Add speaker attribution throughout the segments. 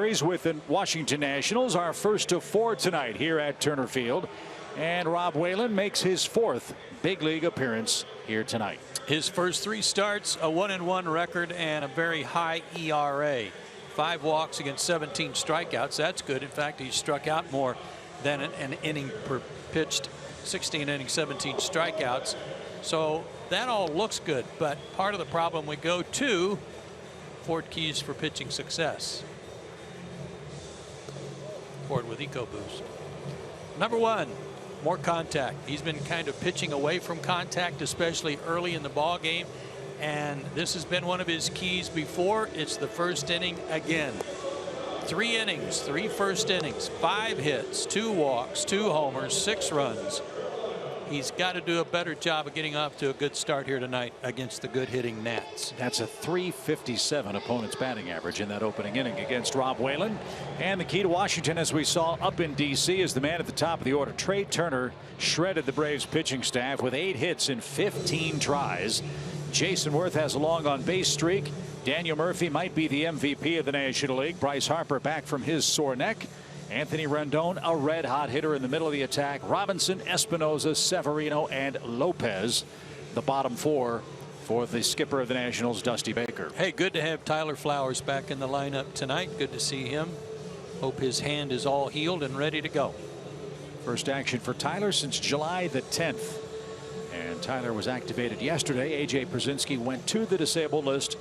Speaker 1: With the Washington Nationals, our first of 4 tonight here at Turner Field, and Rob Whalen makes his 4th big league appearance here tonight.
Speaker 2: His first 3 starts, a 1-1 record and a very high ERA. 5 walks against 17 strikeouts. That's good. In fact, he struck out more than an inning per pitched. 16 innings, 17 strikeouts. So that all looks good, but part of the problem we go to Ford keys for pitching success. Ford with EcoBoost. Number 1, more contact. He's been kind of pitching away from contact, especially early in the ball game, and this has been one of his keys before. It's the first inning again. 3 innings, 3 first innings, 5 hits, 2 walks, 2 homers, 6 runs. He's got to do a better job of getting off to a good start here tonight against the good hitting Nats.
Speaker 1: That's a .357 opponent's batting average in that opening inning against Rob Whalen. And the key to Washington, as we saw up in D.C., is the man at the top of the order. Trea Turner shredded the Braves pitching staff with 8 hits in 15 tries. Jason Worth has a long on base streak. Daniel Murphy might be the MVP of the National League. Bryce Harper back from his sore neck. Anthony Rendon, a red hot hitter in the middle of the attack. Robinson, Espinoza, Severino, and Lopez, the bottom 4 for the skipper of the Nationals, Dusty Baker.
Speaker 2: Hey, good to have Tyler Flowers back in the lineup tonight. Good to see him. Hope his hand is all healed and ready to go.
Speaker 1: First action for Tyler since July the 10th. And Tyler was activated yesterday. A.J. Pierzynski went to the disabled list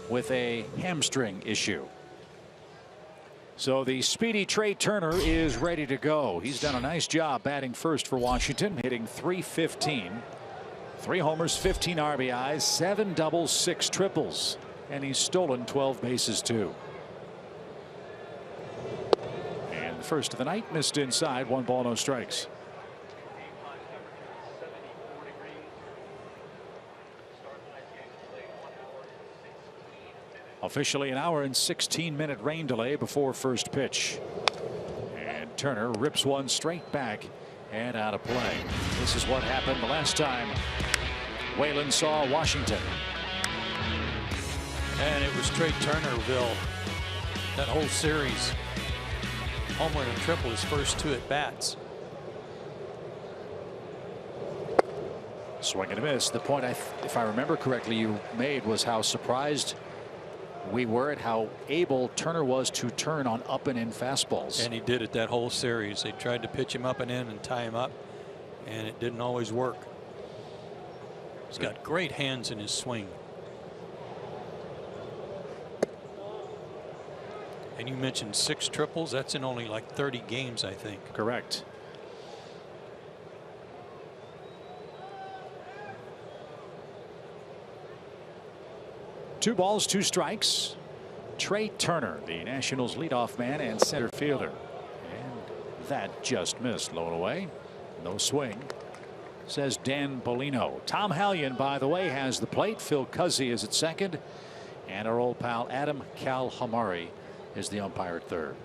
Speaker 1: with a hamstring issue. So the speedy Trea Turner is ready to go. He's done a nice job batting first for Washington, hitting .315. 3 homers, 15 RBIs, 7 doubles, 6 triples, and he's stolen 12 bases too. And the first of the night missed inside, 1 ball, no strikes. Officially an hour and 16-minute rain delay before first pitch. And Turner rips one straight back and out of play. This is what happened the last time Whalen saw Washington.
Speaker 2: And it was Trea Turnerville that whole series. Homer and triple his first 2 at bats.
Speaker 1: Swing and a miss. The point, if I remember correctly, you made was how surprised we were at how able Turner was to turn on up and in fastballs.
Speaker 2: And he did it that whole series. They tried to pitch him up and in and tie him up, and it didn't always work. He's got great hands in his swing. And you mentioned 6 triples. That's in only like 30 games, I think.
Speaker 1: Correct. Two balls, 2 strikes. Trea Turner, the Nationals leadoff man and center fielder. And that just missed. Low and away. No swing, says Dan Bellino. Tom Hallion, by the way, has the plate. Phil Cuzzi is at second. And our old pal Adam Kalhamari is the umpire at third.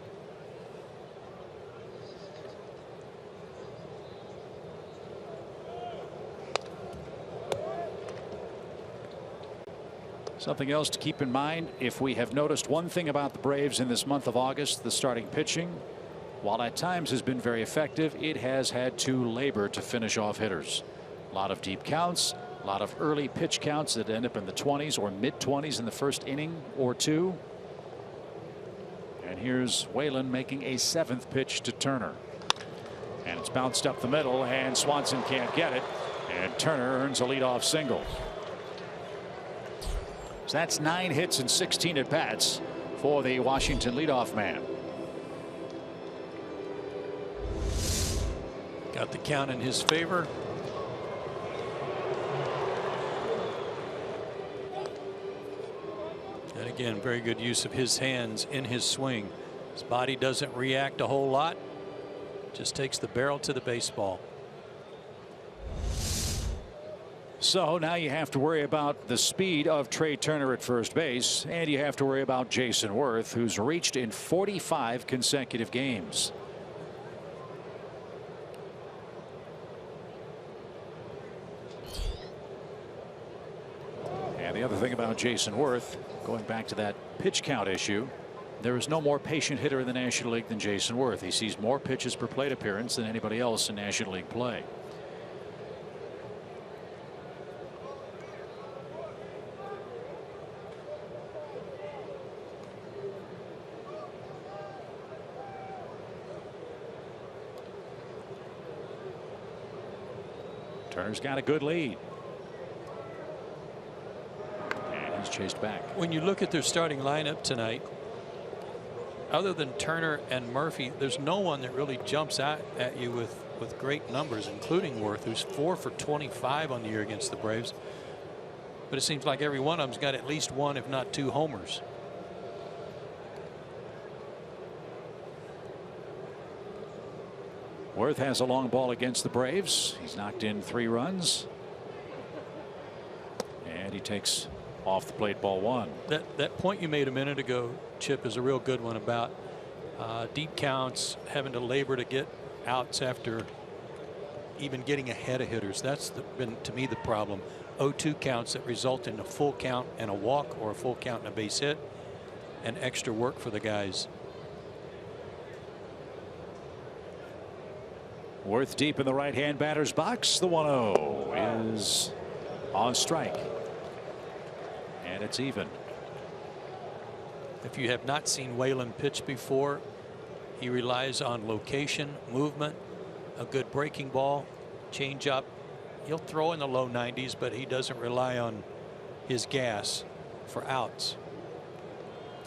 Speaker 1: Something else to keep in mind, if we have noticed one thing about the Braves in this month of August, the starting pitching, while at times has been very effective, it has had to labor to finish off hitters. A lot of deep counts, a lot of early pitch counts that end up in the 20s or mid-20s in the first inning or 2. And here's Whalen making a 7th pitch to Turner. And it's bounced up the middle, and Swanson can't get it. And Turner earns a leadoff single. So that's 9 hits and 16 at bats for the Washington leadoff man.
Speaker 2: Got the count in his favor. And again, very good use of his hands in his swing. His body doesn't react a whole lot. Just takes the barrel to the baseball.
Speaker 1: So now you have to worry about the speed of Trea Turner at first base, and you have to worry about Jason Worth, who's reached in 45 consecutive games. And the other thing about Jason Worth, going back to that pitch count issue, There is no more patient hitter in the National League than Jason Worth. He sees more pitches per plate appearance than anybody else in National League play. Turner's got a good lead. And he's chased back.
Speaker 2: When you look at their starting lineup tonight, other than Turner and Murphy, there's no one that really jumps out at you with great numbers, including Worth, who's 4 for 25 on the year against the Braves. But it seems like every one of them's got at least one, if not two, homers.
Speaker 1: Worth has a long ball against the Braves. He's knocked in 3 runs. And he takes off the plate ball 1.
Speaker 2: That point you made a minute ago, Chip, is a real good one about deep counts, having to labor to get outs after even getting ahead of hitters. That's been, to me, the problem. 0-2 counts that result in a full count and a walk, or a full count and a base hit, and extra work for the guys.
Speaker 1: Worth deep in the right hand batter's box. The 1-0 is on strike. And it's even.
Speaker 2: If you have not seen Whalen pitch before, he relies on location, movement, a good breaking ball, change up. He'll throw in the low 90s, but he doesn't rely on his gas for outs.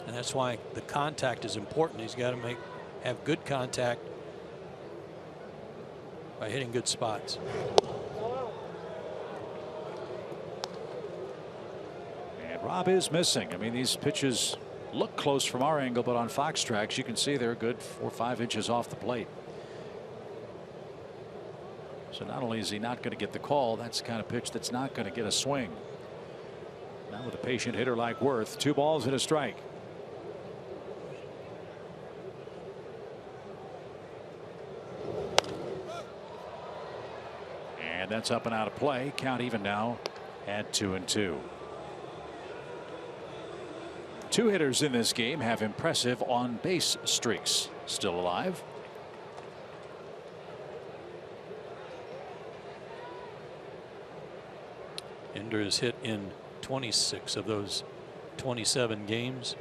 Speaker 2: And that's why the contact is important. He's got to have good contact by hitting good spots.
Speaker 1: And Rob is missing. I mean, these pitches look close from our angle, but on Fox tracks you can see they're a good 4 or 5 inches off the plate. So not only is he not going to get the call, that's the kind of pitch that's not going to get a swing. Now with a patient hitter like Worth, 2 balls and a strike. And that's up and out of play. Count even now at 2-2. 2 hitters in this game have impressive on base streaks still alive.
Speaker 2: Ender has hit in 26 of those 27 games.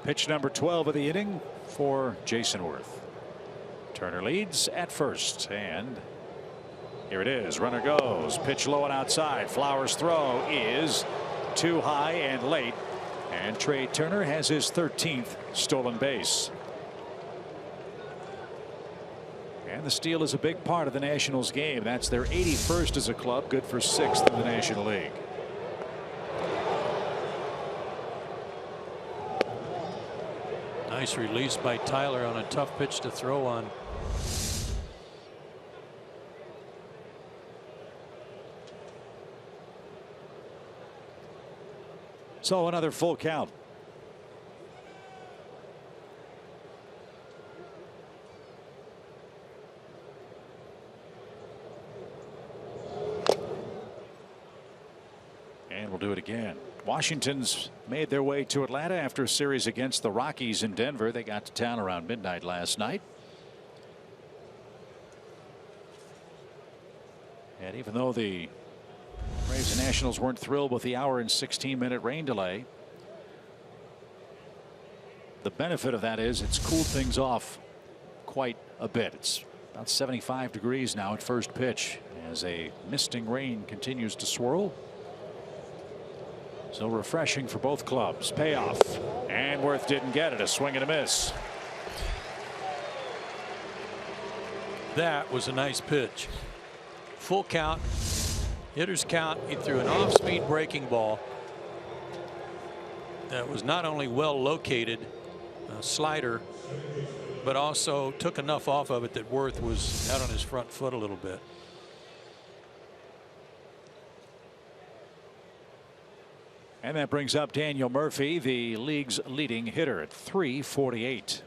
Speaker 1: Pitch number 12 of the inning for Jason Worth. Turner leads at first, and here it is. Runner goes. Pitch low and outside. Flowers' throw is too high and late, and Trey Turner has his 13th stolen base. And the steal is a big part of the Nationals game. That's their 81st as a club, good for 6th in the National League.
Speaker 2: Nice release by Tyler on a tough pitch to throw on.
Speaker 1: So another full count. And we'll do it again. Washington's made their way to Atlanta after a series against the Rockies in Denver. They got to town around midnight last night. And even though the Braves and Nationals weren't thrilled with the hour and 16-minute rain delay, the benefit of that is it's cooled things off quite a bit. It's about 75 degrees now at first pitch as a misting rain continues to swirl. So refreshing for both clubs. Payoff, and Worth didn't get it. A swing and a miss.
Speaker 2: That was a nice pitch. Full count. Hitter's count. He threw an off-speed breaking ball that was not only well located, slider, but also took enough off of it that Worth was out on his front foot a little bit.
Speaker 1: And that brings up Daniel Murphy, the league's leading hitter, at .348.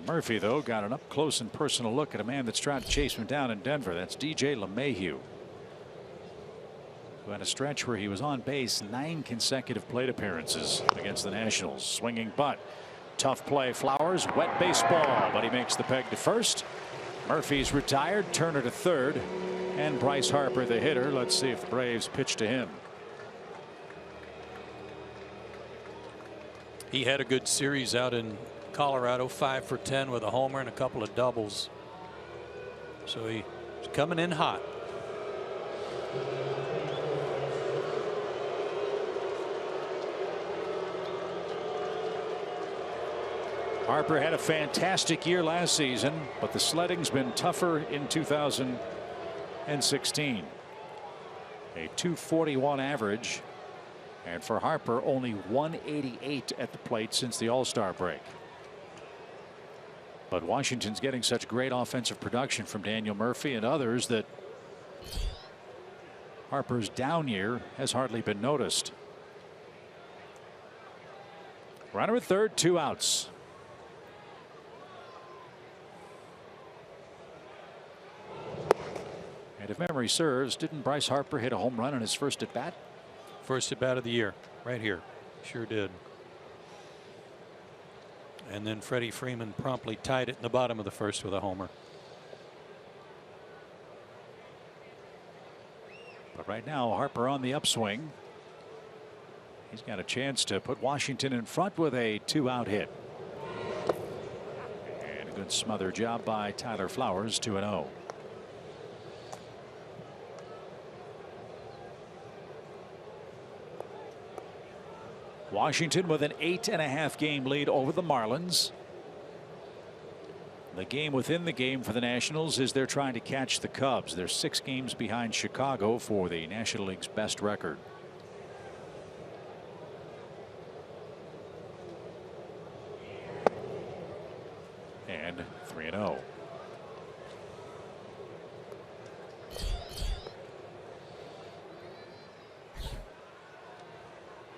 Speaker 1: Murphy, though, got an up close and personal look at a man that's trying to chase him down in Denver. That's DJ LeMahieu, who had a stretch where he was on base 9 consecutive plate appearances against the Nationals. Swinging bunt. Tough play. Flowers. Wet baseball, but he makes the peg to first. Murphy's retired. Turner to third. And Bryce Harper, the hitter. Let's see if the Braves pitch to him.
Speaker 2: He had a good series out in Colorado, 5 for 10 with a homer and a couple of doubles. So he's coming in hot.
Speaker 1: Harper had a fantastic year last season, but the sledding's been tougher in 2016. A .241 average, and for Harper only 188 at the plate since the All-Star break. But Washington's getting such great offensive production from Daniel Murphy and others that Harper's down year has hardly been noticed. Runner at third, 2 outs. And if memory serves, didn't Bryce Harper hit a home run on his first at bat?
Speaker 2: First at bat of the year, right here. Sure did. And then Freddie Freeman promptly tied it in the bottom of the first with a homer.
Speaker 1: But right now, Harper on the upswing. He's got a chance to put Washington in front with a 2-out hit. And a good smother job by Tyler Flowers, 2-0. Washington with an 8.5 game lead over the Marlins. The game within the game for the Nationals is they're trying to catch the Cubs. They're 6 games behind Chicago for the National League's best record. And 3-0.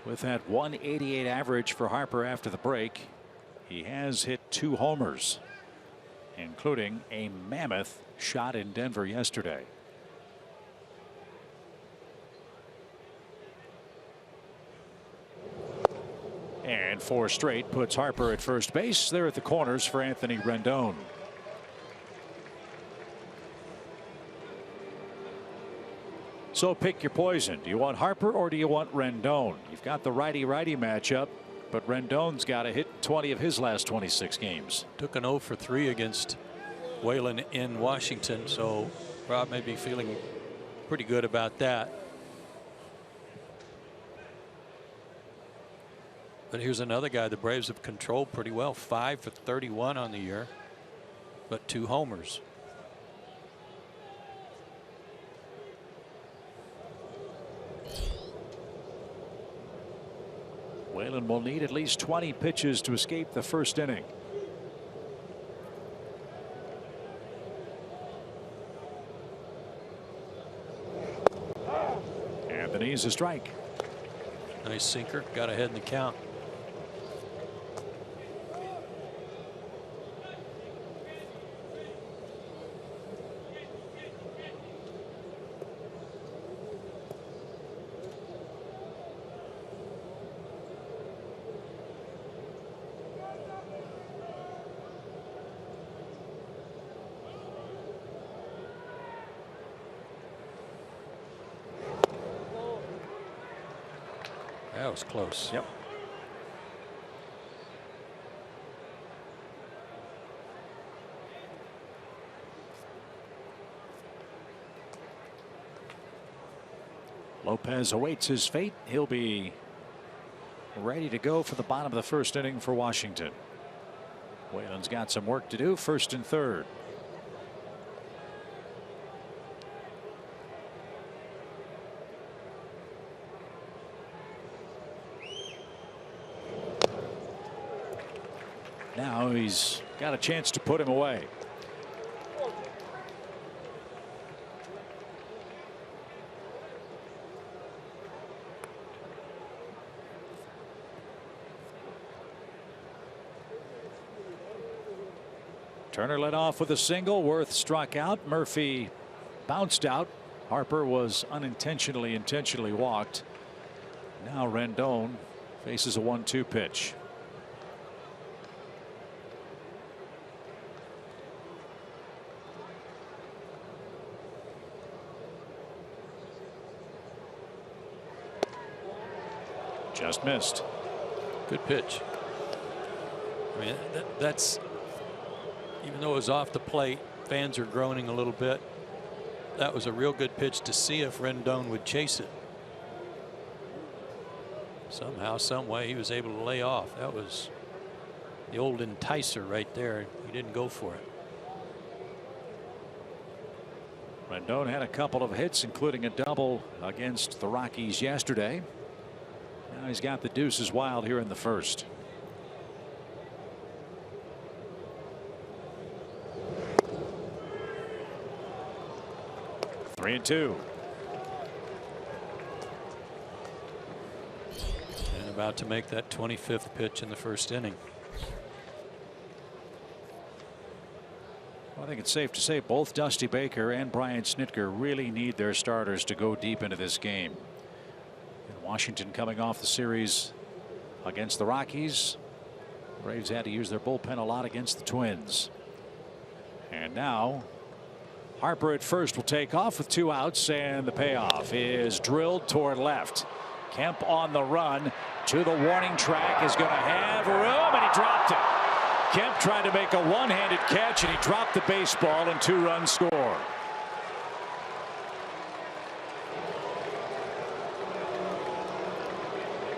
Speaker 1: With that 188 average for Harper after the break, he has hit 2 homers, including a mammoth shot in Denver yesterday. And 4 straight puts Harper at first base. There at the corners for Anthony Rendon. So pick your poison. Do you want Harper or do you want Rendon? You've got the righty-righty matchup, but Rendon's got a hit 20 of his last 26 games.
Speaker 2: Took an 0 for 3 against Whalen in Washington, so Rob may be feeling pretty good about that. But here's another guy the Braves have controlled pretty well. 5 for 31 on the year, but 2 homers.
Speaker 1: Whalen will need at least 20 pitches to escape the first inning. And the knee's a strike.
Speaker 2: Nice sinker. Got ahead in the count. That was close.
Speaker 1: Yep. Lopez awaits his fate. He'll be ready to go for the bottom of the first inning for Washington. Whalen's got some work to do. 1st and 3rd. Now he's got a chance to put him away. Turner led off with a single. Worth struck out. Murphy bounced out. Harper was intentionally walked. Now Rendon faces a 1-2 pitch. Just missed.
Speaker 2: Good pitch. I mean, that's, even though it was off the plate, fans are groaning a little bit. That was a real good pitch to see if Rendon would chase it. Somehow, some way, he was able to lay off. That was the old enticer right there. He didn't go for it.
Speaker 1: Rendon had a couple of hits, including a double against the Rockies yesterday. Now he's got the deuces wild here in the first. Three and two.
Speaker 2: And about to make that 25th pitch in the first inning.
Speaker 1: Well, I think it's safe to say both Dusty Baker and Brian Snitker really need their starters to go deep into this game. And Washington coming off the series against the Rockies. Braves had to use their bullpen a lot against the Twins. And now Harper at first will take off with 2 outs, and the payoff is drilled toward left. Kemp on the run to the warning track is going to have room, and he dropped it. Kemp tried to make a one-handed catch, and he dropped the baseball, and 2-run score.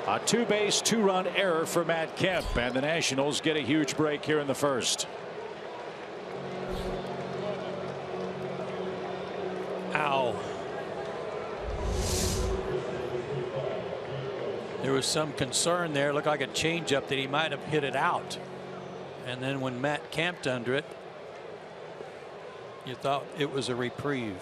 Speaker 1: A 2-base, 2-run error for Matt Kemp, and the Nationals get a huge break here in the first.
Speaker 2: Ow. There was some concern there. Looked like a changeup that he might have hit it out. And then when Matt camped under it, you thought it was a reprieve.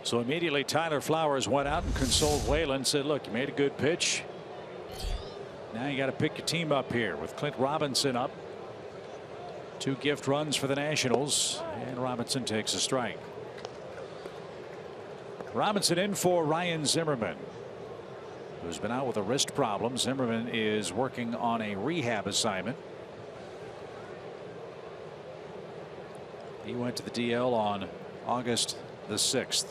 Speaker 1: So immediately Tyler Flowers went out and consoled Whalen, said, look, you made a good pitch. Now you got to pick your team up here with Clint Robinson up. 2 gift runs for the Nationals, and Robinson takes a strike. Robinson in for Ryan Zimmerman, who's been out with a wrist problem. Zimmerman is working on a rehab assignment. He went to the DL on August the 6th.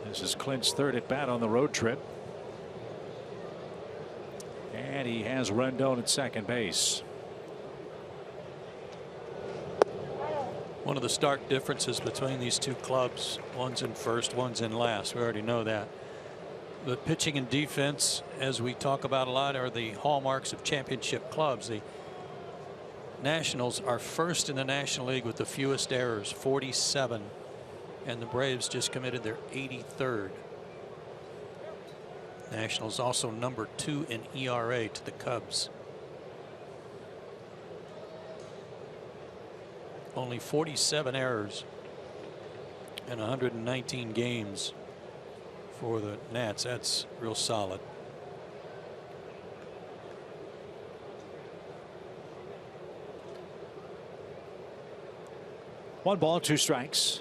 Speaker 1: This is Clint's 3rd at bat on the road trip. And he has Rendon at second base.
Speaker 2: One of the stark differences between these two clubs, one's in first, one's in last. We already know that. The pitching and defense, as we talk about a lot, are the hallmarks of championship clubs. The Nationals are first in the National League with the fewest errors, 47. And the Braves just committed their 83rd. Nationals also number 2 in ERA to the Cubs. Only 47 errors in 119 games for the Nats. That's real solid.
Speaker 1: One ball, 2 strikes.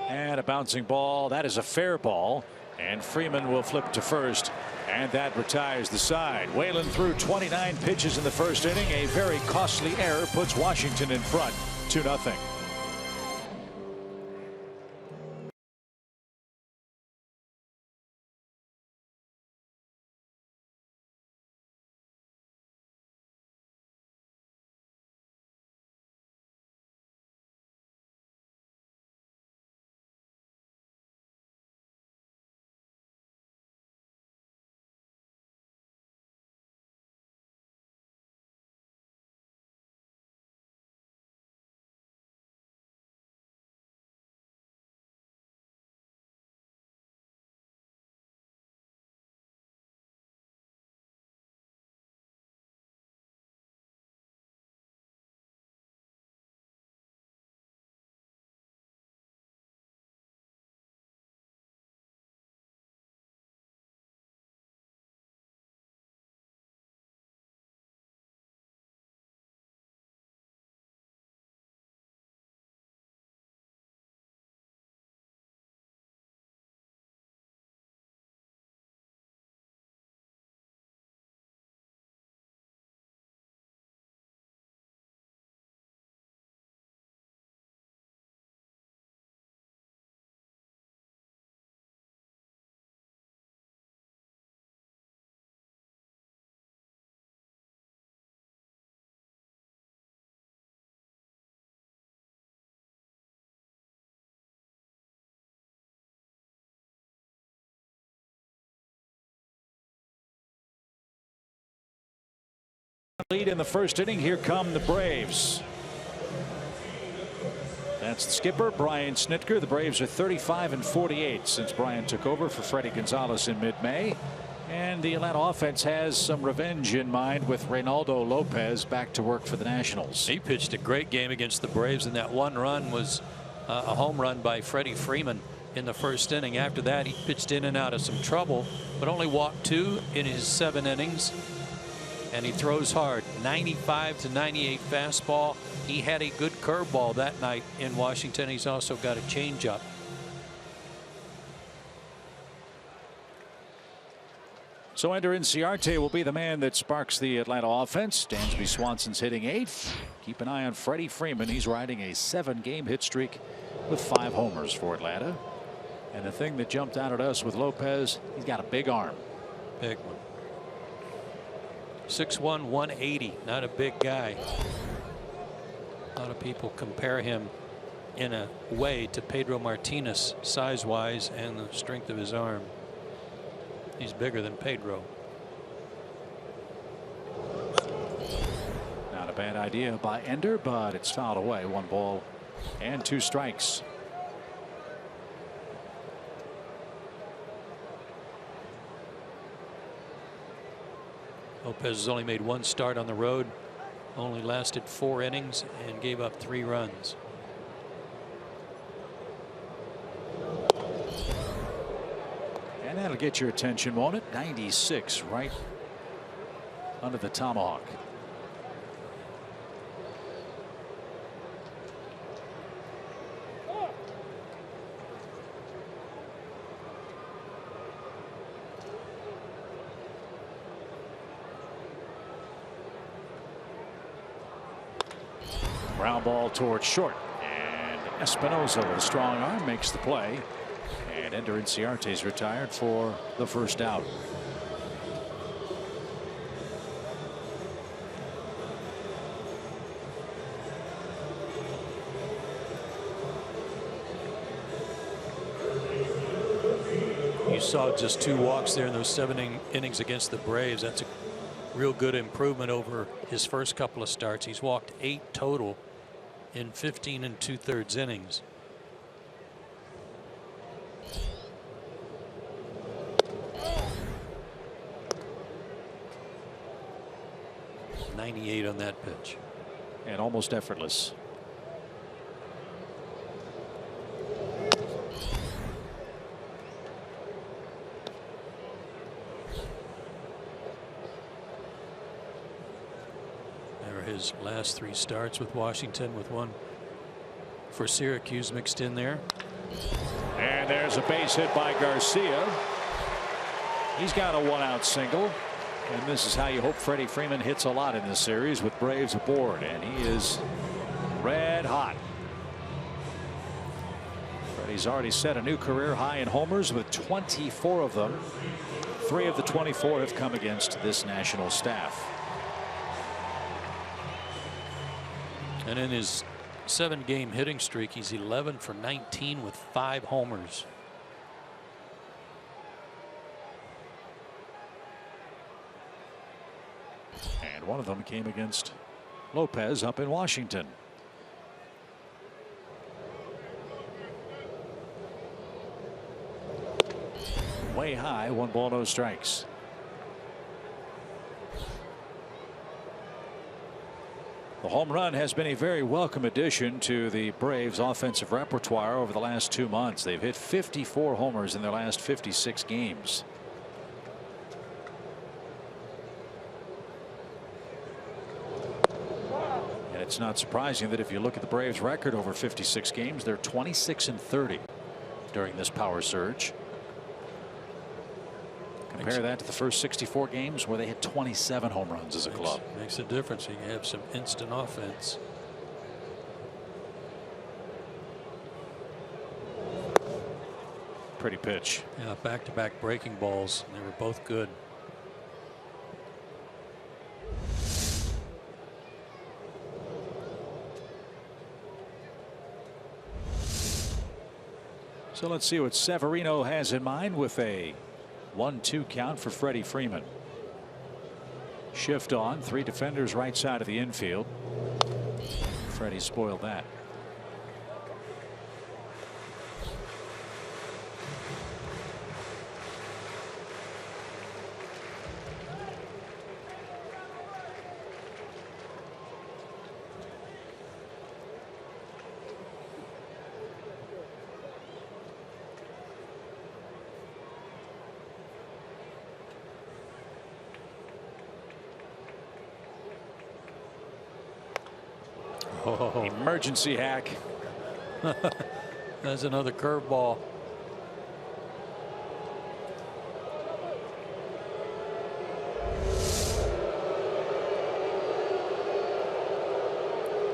Speaker 1: And a bouncing ball. That is a fair ball. And Freeman will flip to first. And that retires the side. Whalen threw 29 pitches in the first inning. A very costly error puts Washington in front 2-0. lead in the first inning. Here come the Braves. That's the skipper, Brian Snitker. The Braves are 35-48 since Brian took over for Freddie Gonzalez in mid-May. And the Atlanta offense has some revenge in mind with Reynaldo Lopez back to work for the Nationals.
Speaker 2: He pitched a great game against the Braves, and that one run was a home run by Freddie Freeman in the first inning. After that, he pitched in and out of some trouble, but only walked 2 in his 7 innings. And he throws hard. 95 to 98 fastball. He had a good curveball that night in Washington. He's also got a changeup.
Speaker 1: So Ender Inciarte will be the man that sparks the Atlanta offense. Dansby Swanson's hitting 8th. Keep an eye on Freddie Freeman. He's riding a 7-game hit streak with 5 homers for Atlanta. And the thing that jumped out at us with Lopez, he's got a big arm.
Speaker 2: Big one. 6'1", 180. Not a big guy. A lot of people compare him in a way to Pedro Martinez size-wise and the strength of his arm. He's bigger than Pedro.
Speaker 1: Not a bad idea by Ender, but it's fouled away. 1 ball and 2 strikes.
Speaker 2: Lopez has only made 1 start on the road, only lasted 4 innings, and gave up 3 runs.
Speaker 1: And that'll get your attention, won't it? 96 right under the tomahawk. Ground ball towards short, and Espinosa with a strong arm makes the play, and Ender Inciarte's retired for the first out.
Speaker 2: You saw just 2 walks there in those 7 innings against the Braves. That's a real good improvement over his first couple of starts. He's walked 8 total in 15 2/3 innings. .98 on that pitch.
Speaker 1: And almost effortless.
Speaker 2: His last 3 starts with Washington, with 1 for Syracuse mixed in there.
Speaker 1: And there's a base hit by Garcia. He's got a 1-out single. And this is how you hope Freddie Freeman hits a lot in this series with Braves aboard. And he is red hot. Freddie's already set a new career high in homers with 24 of them. 3 of the 24 have come against this National staff.
Speaker 2: And in his 7-game hitting streak, he's 11 for 19 with 5 homers.
Speaker 1: And one of them came against Lopez up in Washington. Way high, 1 ball, no strikes. The home run has been a very welcome addition to the Braves offensive repertoire over the last 2 months. They've hit 54 homers in their last 56 games. And it's not surprising that if you look at the Braves record over 56 games, they're 26-30 during this power surge. Compare that to the first 64 games where they had 27 home runs as a club.
Speaker 2: Makes a difference. You can have some instant offense.
Speaker 1: Pretty pitch.
Speaker 2: Yeah, back-to-back breaking balls. They were both good.
Speaker 1: So let's see what Severino has in mind with a 1-2 count for Freddie Freeman. Shift on 3 defenders right side of the infield. Freddie spoiled that.
Speaker 2: Oh,
Speaker 1: emergency hack.
Speaker 2: That's another curveball.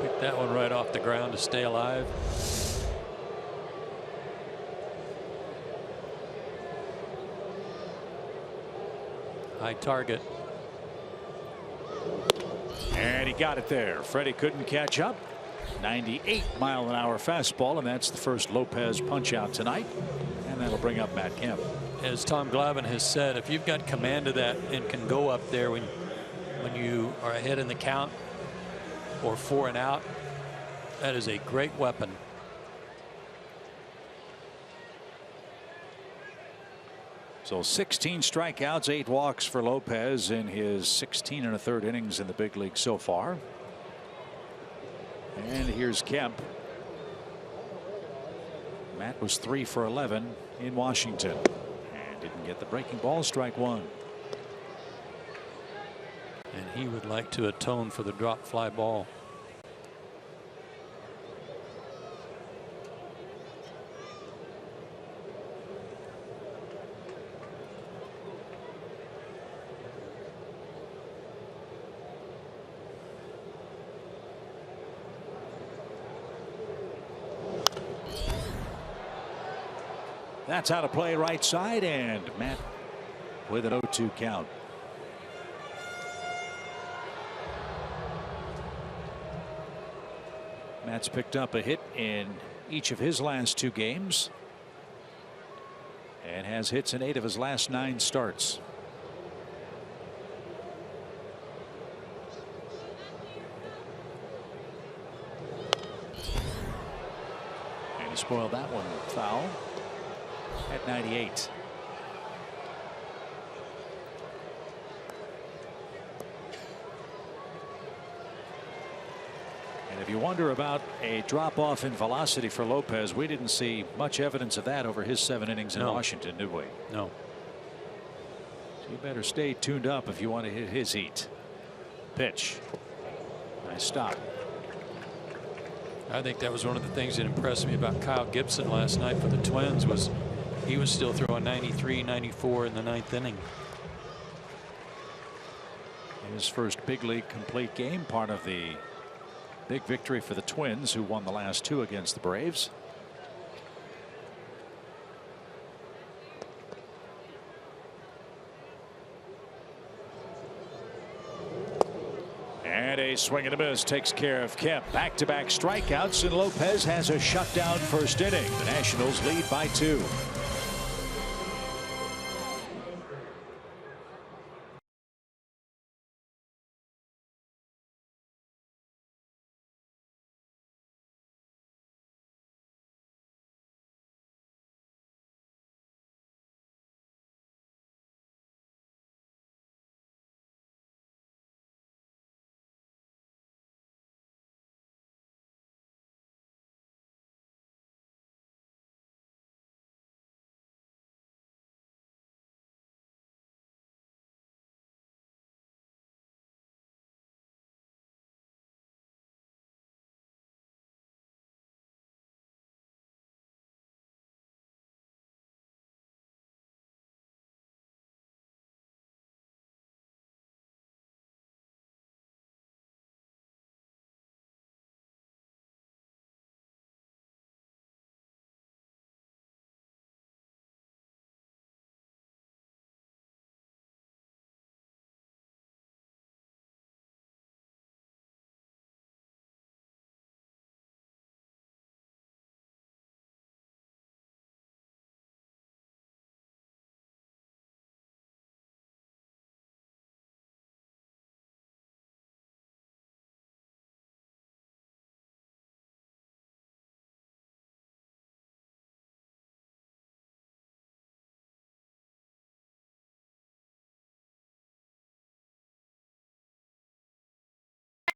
Speaker 2: Pick that one right off the ground to stay alive. High target.
Speaker 1: And he got it there. Freddie couldn't catch up. 98-mile-an-hour fastball, and that's the first Lopez punch out tonight. And that'll bring up Matt Kemp.
Speaker 2: As Tom Glavine has said, if you've got command of that and can go up there when you are ahead in the count or 4 and out, that is a great weapon.
Speaker 1: So 16 strikeouts, 8 walks for Lopez in his 16 1/3 innings in the big league so far. And here's Kemp. Matt was 3 for 11 in Washington and didn't get the breaking ball. Strike 1.
Speaker 2: And he would like to atone for the drop fly ball.
Speaker 1: That's how to play right side, and Matt with an 0-2 count. Matt's picked up a hit in each of his last 2 games and has hits in 8 of his last 9 starts. And he spoiled that one foul at 98. And if you wonder about a drop off in velocity for Lopez, we didn't see much evidence of that over his 7 innings in Washington, did we?
Speaker 2: No.
Speaker 1: So you better stay tuned up if you want to hit his heat. Pitch. Nice stop.
Speaker 2: I think that was one of the things that impressed me about Kyle Gibson last night for the Twins was he was still throwing 93, 94 in the 9th inning.
Speaker 1: His first big league complete game, part of the big victory for the Twins, who won the last 2 against the Braves. And a swing and a miss takes care of Kemp. Back-to-back strikeouts, and Lopez has a shutdown first inning. The Nationals lead by 2.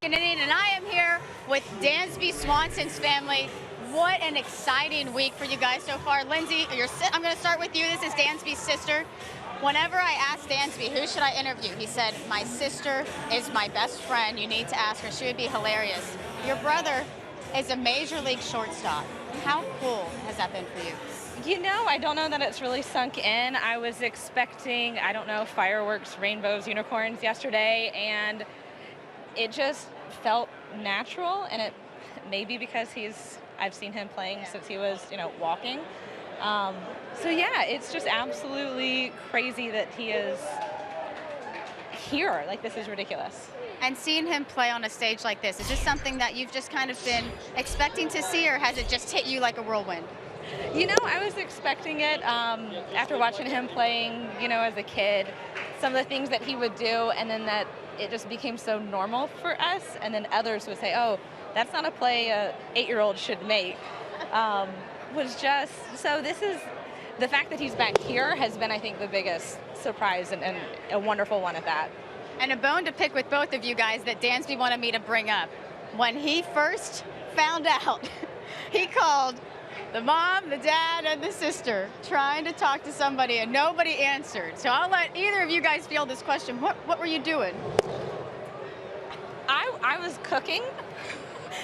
Speaker 3: second inning, and I am here with Dansby Swanson's family. What an exciting week for you guys so far. Lindsay, I'm going to start with you. This is Dansby's sister. Whenever I asked Dansby, who should I interview, he said, my sister is my best friend. You need to ask her. She would be hilarious. Your brother is a major league shortstop. How cool has that been for you?
Speaker 4: You know, I don't know that it's really sunk in. I was expecting, I don't know, fireworks, rainbows, unicorns yesterday, and it just felt natural, and it maybe because I've seen him playing since he was, walking. So yeah, it's just absolutely crazy that he is here. Like, this is ridiculous.
Speaker 3: And seeing him play on a stage like this, is this something that you've just kind of been expecting to see, or has it just hit you like a whirlwind?
Speaker 4: You know, I was expecting it after watching him playing, as a kid, some of the things that he would do, and then that it just became so normal for us, and then others would say, oh, that's not a play a 8-year-old should make. Was just, so this is, the fact that he's back here has been, I think, the biggest surprise and a wonderful one at that.
Speaker 3: And a bone to pick with both of you guys that Dansby wanted me to bring up. When he first found out, he called the mom, the dad, and the sister trying to talk to somebody, and nobody answered. So I'll let either of you guys field this question. What were you doing?
Speaker 4: I was cooking.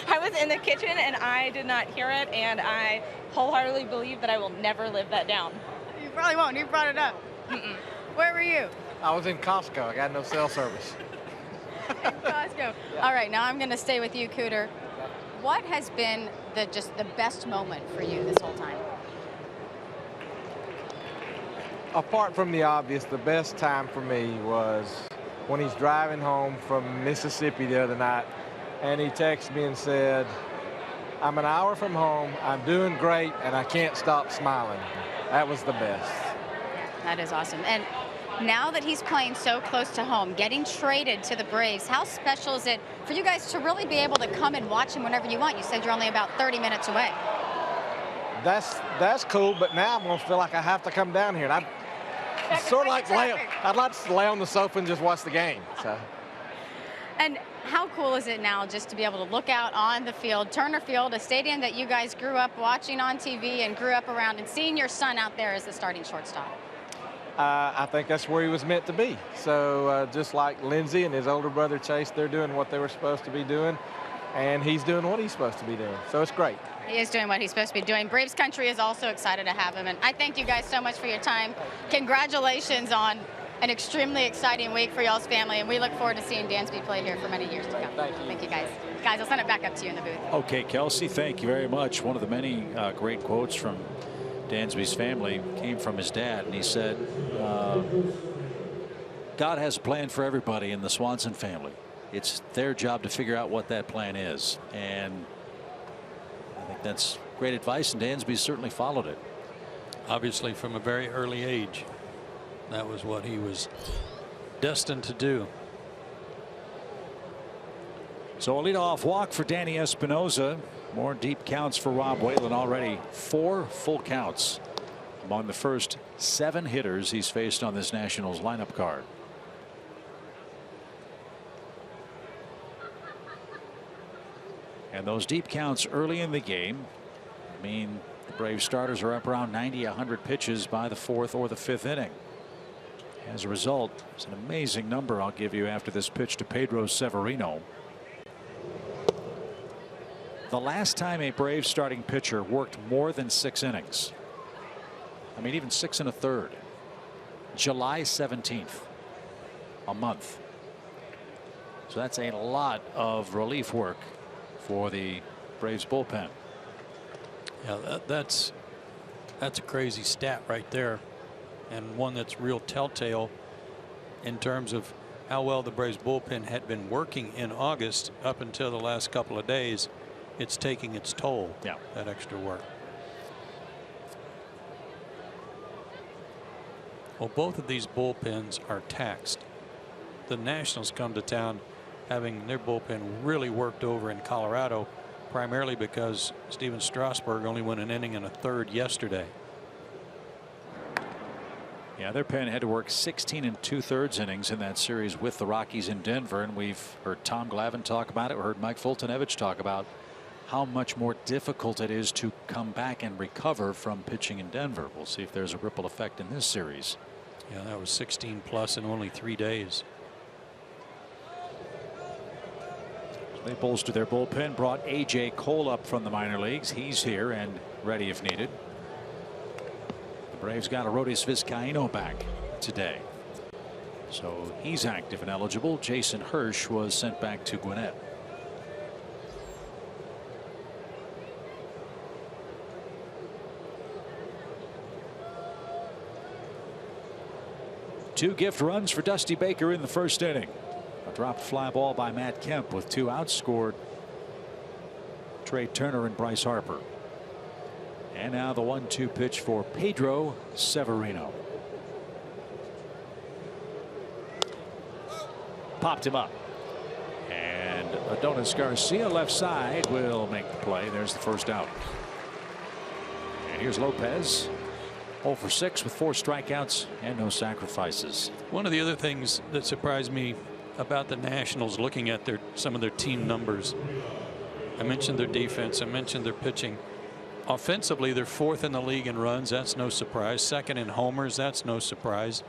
Speaker 4: I was in the kitchen, and I did not hear it, and I wholeheartedly believe that I will never live that down.
Speaker 3: You probably won't. You brought it up.
Speaker 4: Mm-mm.
Speaker 3: Where were you?
Speaker 5: I was in Costco. I got no cell service.
Speaker 3: In Costco. All right, now I'm going to stay with you, Cooter. What has been the best moment for you this whole time?
Speaker 5: Apart from the obvious, the best time for me was when he's driving home from Mississippi the other night, and he texted me and said, I'm an hour from home, I'm doing great, and I can't stop smiling. That was the best.
Speaker 3: That is awesome. And now that he's playing so close to home, getting traded to the Braves, how special is it for you guys to really be able to come and watch him whenever you want? You said you're only about 30 minutes away.
Speaker 5: That's cool, but now I'm going to feel like I have to come down here. And I'd sort of like I'd like to lay on the sofa and just watch the game. So.
Speaker 3: And how cool is it now just to be able to look out on the field, Turner Field, a stadium that you guys grew up watching on TV and grew up around, and seeing your son out there as the starting shortstop?
Speaker 5: I think that's where he was meant to be. So just like Lindsay and his older brother Chase, they're doing what they were supposed to be doing, and he's doing what he's supposed to be doing. So it's great.
Speaker 3: He is doing what he's supposed to be doing. Braves country is also excited to have him, and I thank you guys so much for your time. Congratulations on an extremely exciting week for y'all's family, and we look forward to seeing Dansby play here for many years to come. Thank you, guys. Guys, I'll send it back up to you in the booth.
Speaker 1: Okay, Kelsey, thank you very much. One of the many great quotes from Dansby's family came from his dad, and he said, God has a plan for everybody in the Swanson family. It's their job to figure out what that plan is, and I think that's great advice, and Dansby certainly followed it.
Speaker 2: Obviously, from a very early age, that was what he was destined to do.
Speaker 1: So a leadoff walk for Danny Espinosa. More deep counts for Rob Whalen already. 4 full counts among the first 7 hitters he's faced on this Nationals lineup card. And those deep counts early in the game mean the Braves starters are up around 90, 100 pitches by the 4th or the 5th inning. As a result, it's an amazing number I'll give you after this pitch to Pedro Severino. The last time a Braves starting pitcher worked more than 6 innings, I mean even 6 1/3, July 17th, a month. So that's a lot of relief work for the Braves bullpen.
Speaker 2: Yeah, that's a crazy stat right there, and one that's real telltale in terms of how well the Braves bullpen had been working in August up until the last couple of days. It's taking its toll.
Speaker 1: Yeah,
Speaker 2: that extra work. Well, both of these bullpens are taxed. The Nationals come to town having their bullpen really worked over in Colorado, primarily because Steven Strasburg only went an inning and a third yesterday.
Speaker 1: Yeah, their pen had to work 16 2/3 innings in that series with the Rockies in Denver, and we've heard Tom Glavine talk about it. We heard Mike Fultonevich talk about how much more difficult it is to come back and recover from pitching in Denver. We'll see if there's a ripple effect in this series.
Speaker 2: Yeah, that was 16 plus in only 3 days.
Speaker 1: They bolstered their bullpen, brought A.J. Cole up from the minor leagues. He's here and ready if needed. The Braves got Arodys Vizcaíno back today, so he's active and eligible. Jason Hirsch was sent back to Gwinnett. Two gift runs for Dusty Baker in the first inning. A dropped fly ball by Matt Kemp with 2 outs, scored Trey Turner and Bryce Harper. And now the 1-2 pitch for Pedro Severino. Popped him up. And Adonis Garcia, left side, will make the play. There's the first out. And here's Lopez. 0 for 6 with 4 strikeouts and no sacrifices.
Speaker 2: One of the other things that surprised me about the Nationals, looking at some of their team numbers, I mentioned their defense, I mentioned their pitching. Offensively, they're 4th in the league in runs. That's no surprise. 2nd in homers. That's no surprise.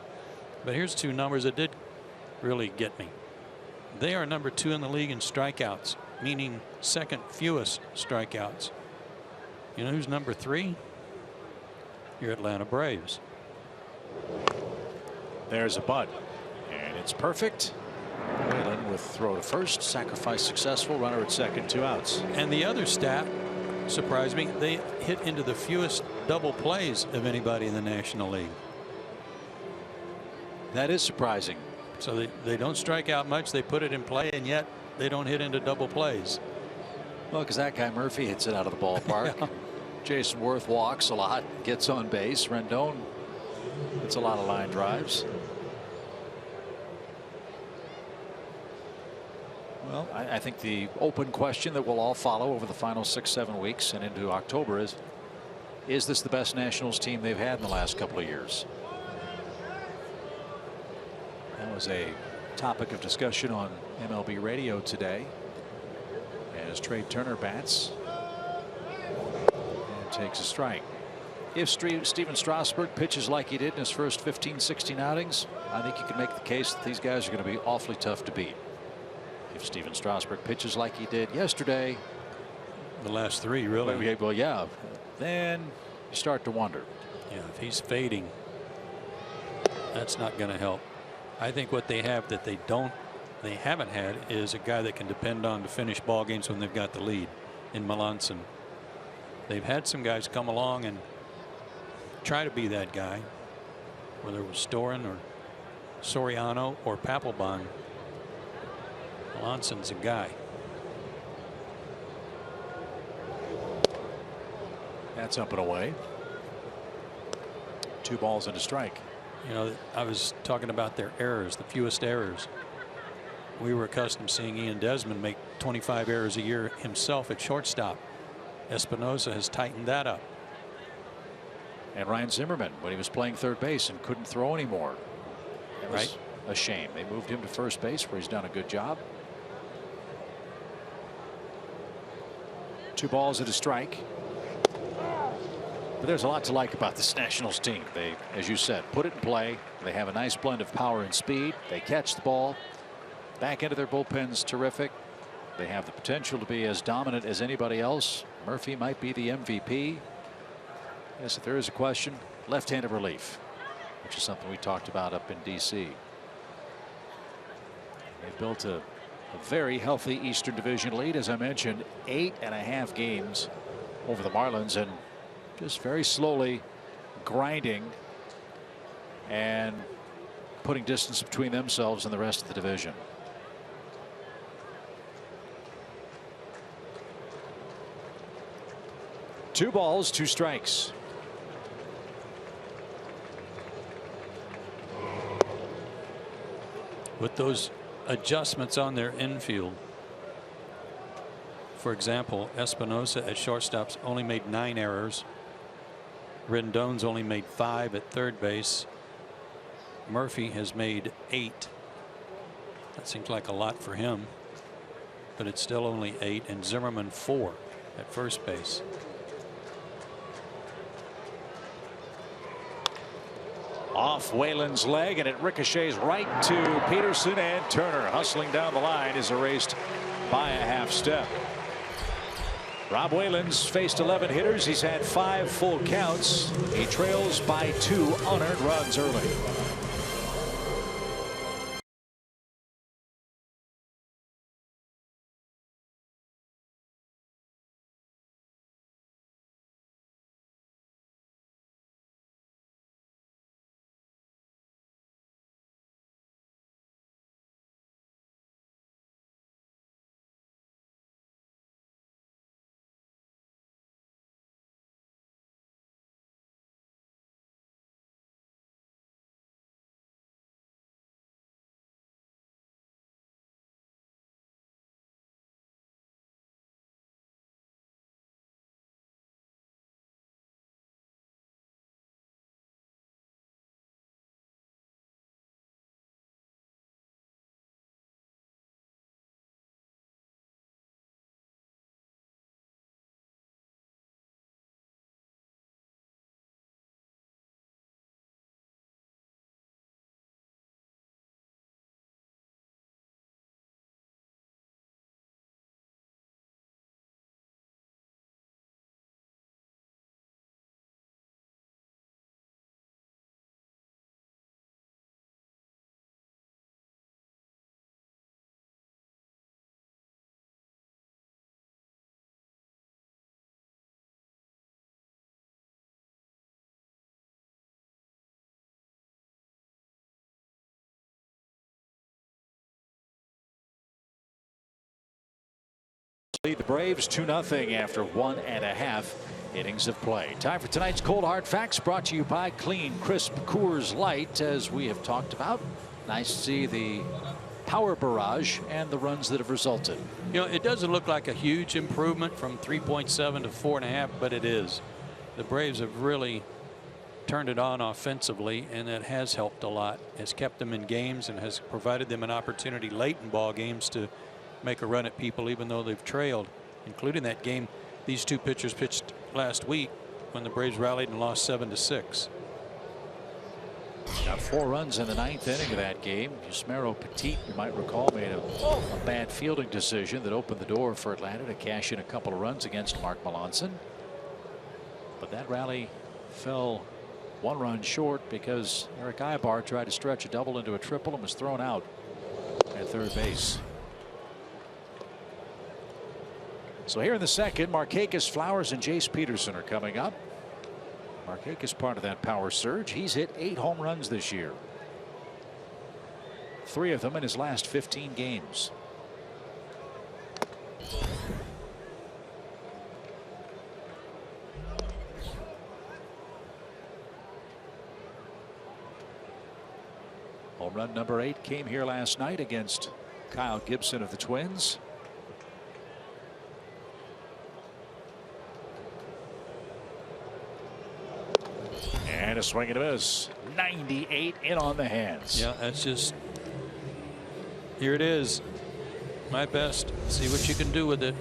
Speaker 2: But here's 2 numbers that did really get me. They are number 2 in the league in strikeouts, meaning 2nd fewest strikeouts. You know who's number 3? Your Atlanta Braves.
Speaker 1: There's a bunt, and it's perfect. Whalen with throw to first, sacrifice successful, runner at second, 2 outs.
Speaker 2: And the other stat surprised me. They hit into the fewest double plays of anybody in the National League.
Speaker 1: That is surprising.
Speaker 2: So they don't strike out much. They put it in play, and yet they don't hit into double plays.
Speaker 1: Well, because that guy Murphy hits it out of the ballpark.
Speaker 2: Yeah.
Speaker 1: Jason Worth walks a lot, gets on base. Rendon hits a lot of line drives. Well, I think the open question that will all follow over the final 6-7 weeks and into October is this the best Nationals team they've had in the last couple of years? That was a topic of discussion on MLB radio today as Trey Turner bats and takes a strike. If Steven Strasburg pitches like he did in his first 15-16 outings, I think you can make the case that these guys are going to be awfully tough to beat. If Steven Strasburg pitches like he did yesterday,
Speaker 2: the last 3 really.
Speaker 1: Well, yeah, then you start to wonder.
Speaker 2: Yeah, if he's fading, that's not going to help. I think what they have that they haven't had is a guy that can depend on to finish ball games when they've got the lead in Melanson. They've had some guys come along and try to be that guy, whether it was Storen or Soriano or Papelbon. Melanson's a guy.
Speaker 1: That's up and away. 2 balls and a strike.
Speaker 2: You know, I was talking about their errors, the fewest errors. We were accustomed to seeing Ian Desmond make 25 errors a year himself at shortstop. Espinosa has tightened that up.
Speaker 1: And Ryan Zimmerman, when he was playing third base and couldn't throw anymore, it was
Speaker 2: Right.
Speaker 1: a shame. They moved him to first base, where he's done a good job. 2 balls and a strike. But there's a lot to like about this Nationals team. They, as you said, put it in play. They have a nice blend of power and speed. They catch the ball. Back into their bullpen's terrific. They have the potential to be as dominant as anybody else. Murphy might be the MVP. Yes, if there is a question, left-handed relief, which is something we talked about up in D.C. They've built a very healthy Eastern Division lead. As I mentioned, 8.5 games over the Marlins, and just very slowly grinding and putting distance between themselves and the rest of the division. Two balls, 2 strikes.
Speaker 2: With those adjustments on their infield, for example, Espinosa at shortstop's only made 9 errors. Rendon's only made 5 at third base. Murphy has made 8. That seems like a lot for him, but it's still only 8, and Zimmerman 4 at first base.
Speaker 1: Off Whalen's leg, and it ricochets right to Peterson, and Turner hustling down the line is erased by a half step. Rob Whalen's faced 11 hitters. He's had 5 full counts. He trails by 2 unearned runs early. Lead the Braves 2-0 after 1.5 innings of play. Time for tonight's Cold Hard Facts, brought to you by Clean Crisp Coors Light. As we have talked about, nice to see the power barrage and the runs that have resulted.
Speaker 2: You know, it doesn't look like a huge improvement from 3.7 to 4.5, but it is. The Braves have really turned it on offensively, and that has helped a lot. Has kept them in games and has provided them an opportunity late in ball games to make a run at people, even though they've trailed, including that game these two pitchers pitched last week when the Braves rallied and lost 7-6.
Speaker 1: Got 4 runs in the 9th inning of that game. Yusmeiro Petit, you might recall, made a bad fielding decision that opened the door for Atlanta to cash in a couple of runs against Mark Melancon. But that rally fell 1 run short because Eric Aybar tried to stretch a double into a triple and was thrown out at third base. So here in the second, Markakis, Flowers, and Jace Peterson are coming up. Markakis part of that power surge. He's hit 8 home runs this year, 3 of them in his last 15 games. Home run number 8 came here last night against Kyle Gibson of the Twins. And a swing and a miss. 98 in on the hands.
Speaker 2: Yeah, that's just, here it is. My best. See what you can do with it.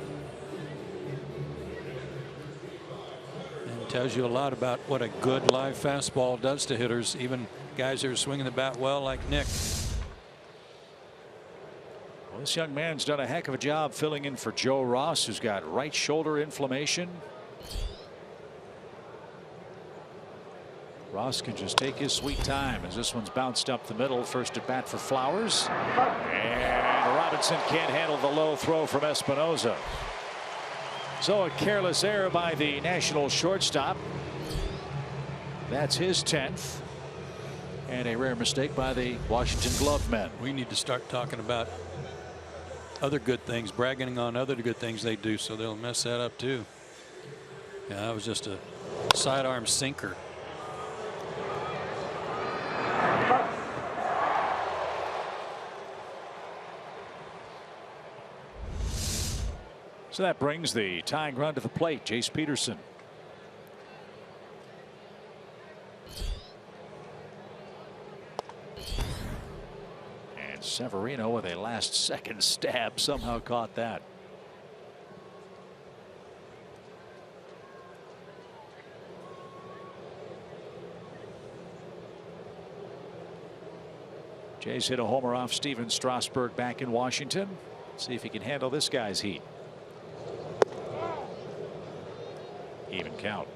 Speaker 2: And tells you a lot about what a good live fastball does to hitters, even guys who are swinging the bat well like Nick.
Speaker 1: Well, this young man's done a heck of a job filling in for Joe Ross, who's got right shoulder inflammation. Ross can just take his sweet time as this one's bounced up the middle. First at bat for Flowers. And Robinson can't handle the low throw from Espinoza. So a careless error by the National shortstop. That's his 10th. And a rare mistake by the Washington glove men.
Speaker 2: We need to start talking about other good things, bragging on other good things they do, so they'll mess that up too. Yeah, that was just a sidearm sinker.
Speaker 1: So that brings the tying run to the plate. Jace Peterson. Severino with a last-second stab somehow caught that. Jays hit a homer off Steven Strasburg back in Washington. See if he can handle this guy's heat. Even count.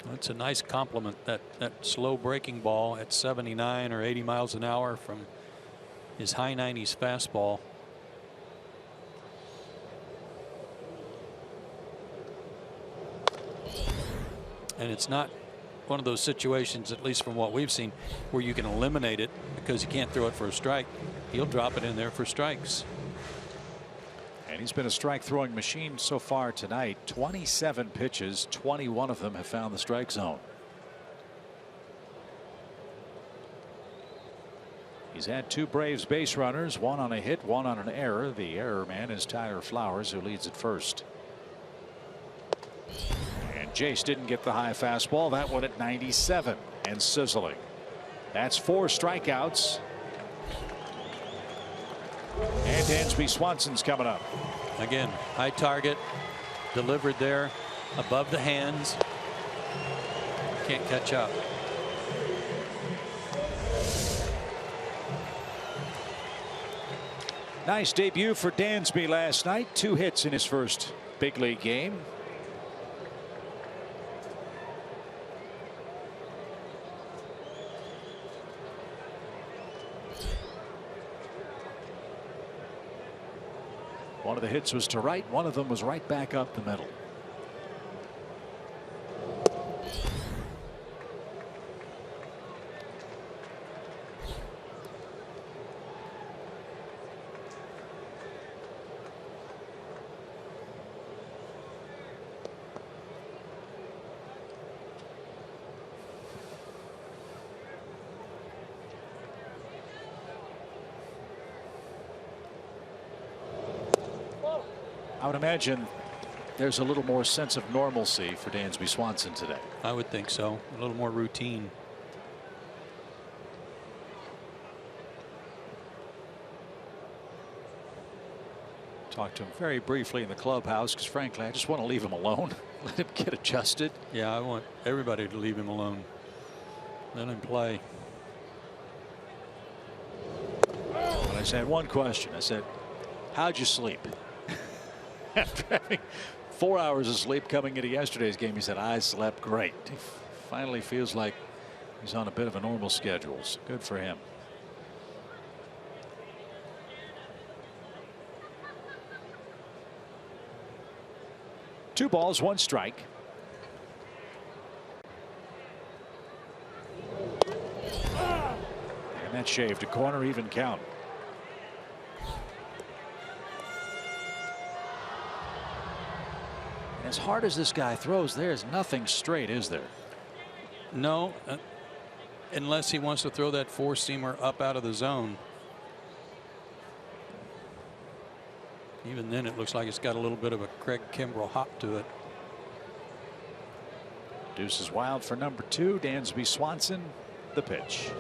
Speaker 2: That's a nice compliment, that slow breaking ball at 79 or 80 miles an hour from his high 90s fastball. And it's not one of those situations, at least from what we've seen, where you can eliminate it because you can't throw it for a strike. He'll drop it in there for strikes.
Speaker 1: And he's been a strike throwing machine so far tonight. 27 pitches, 21 of them have found the strike zone. He's had 2 Braves base runners, 1 on a hit, 1 on an error. The error man is Tyler Flowers, who leads at first. And Jace didn't get the high fastball. That one at 97 and sizzling. That's 4 strikeouts. And Dansby Swanson's coming up.
Speaker 2: Again, high target, delivered there above the hands. Can't catch up.
Speaker 1: Nice debut for Dansby last night. 2 hits in his first big league game. One of the hits was to right. One of them was right back up the middle. I would imagine there's a little more sense of normalcy for Dansby Swanson today.
Speaker 2: I would think so. A little more routine.
Speaker 1: Talked to him very briefly in the clubhouse because frankly I just want to leave him alone. Let him get adjusted.
Speaker 2: Yeah, I want everybody to leave him alone. Let him play.
Speaker 1: But I said one question. I said, how'd you sleep? After having 4 hours of sleep coming into yesterday's game, he said, I slept great. He finally feels like he's on a bit of a normal schedule. So good for him. Two balls, 1 strike. And that shaved a corner, even count. As hard as this guy throws, there's nothing straight, is there?
Speaker 2: No, unless he wants to throw that 4-seamer up out of the zone. Even then, it looks like it's got a little bit of a Craig Kimbrell hop to it.
Speaker 1: Deuce is wild for number 2. Dansby Swanson. The pitch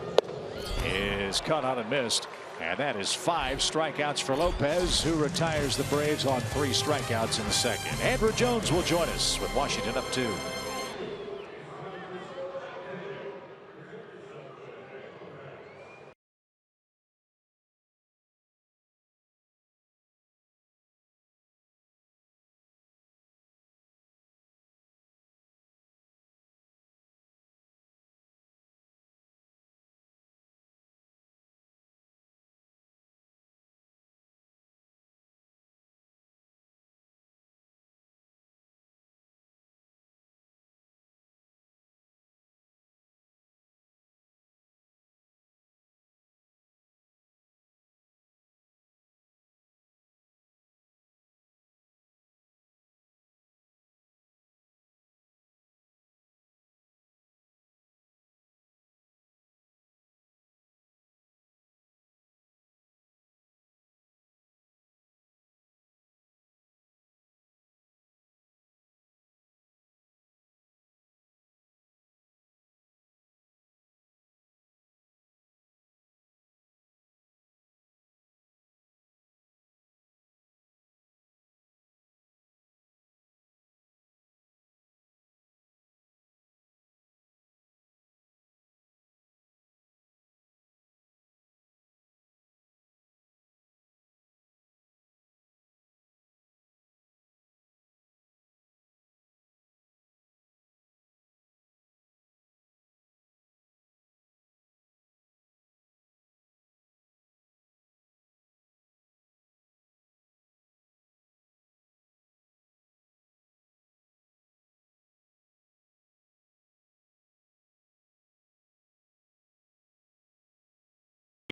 Speaker 1: is cut out and missed. And that is 5 strikeouts for Lopez, who retires the Braves on 3 strikeouts in the second. Andruw Jones will join us with Washington up 2.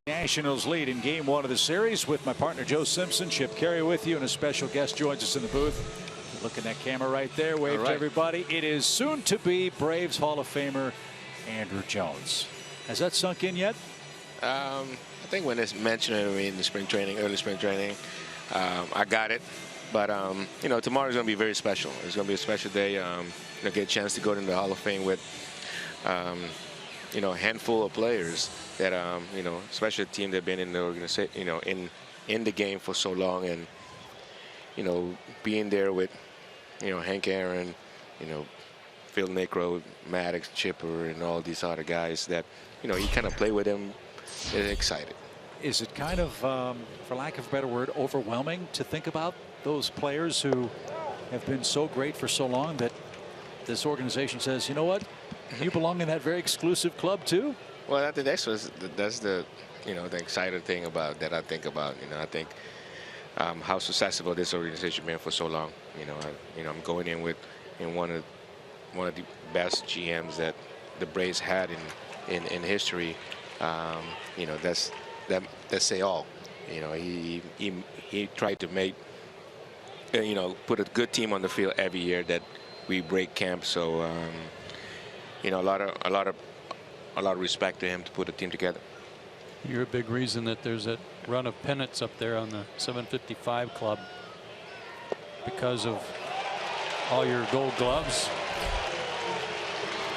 Speaker 1: Nationals lead in game 1 of the series with my partner Joe Simpson. Chip Carey with you, and a special guest joins us in the booth. Look at that camera right there. Wave to everybody. It is soon to be Braves Hall of Famer Andruw Jones. Has that sunk in yet?
Speaker 6: I think when it's mentioned to me in the spring training, early spring training, I got it. But you know, tomorrow's going to be very special. It's going to be a special day. You know, get a chance to go into the Hall of Fame with you know, a handful of players that you know, especially a team that's been in the organization, you know, in the game for so long, and you know, being there with, you know, Hank Aaron, you know, Phil Niekro, Maddox, Chipper, and all these other guys that, you know, you kind of play with them. They're excited.
Speaker 1: Is it kind of, for lack of a better word, overwhelming to think about those players who have been so great for so long that this organization says, you know what, you belong in that very exclusive club too?
Speaker 6: Well, I think that's the, you know, the exciting thing about that I think about. You know, I think how successful this organization been for so long. You know, I'm going in with one of the best GMs that the Braves had in history. You know, that say all. You know, he tried to make, you know, put a good team on the field every year that we break camp. So you know, a lot of respect to him to put a team together.
Speaker 2: You're a big reason that there's that run of pennants up there on the 755 club, because of all your Gold Gloves.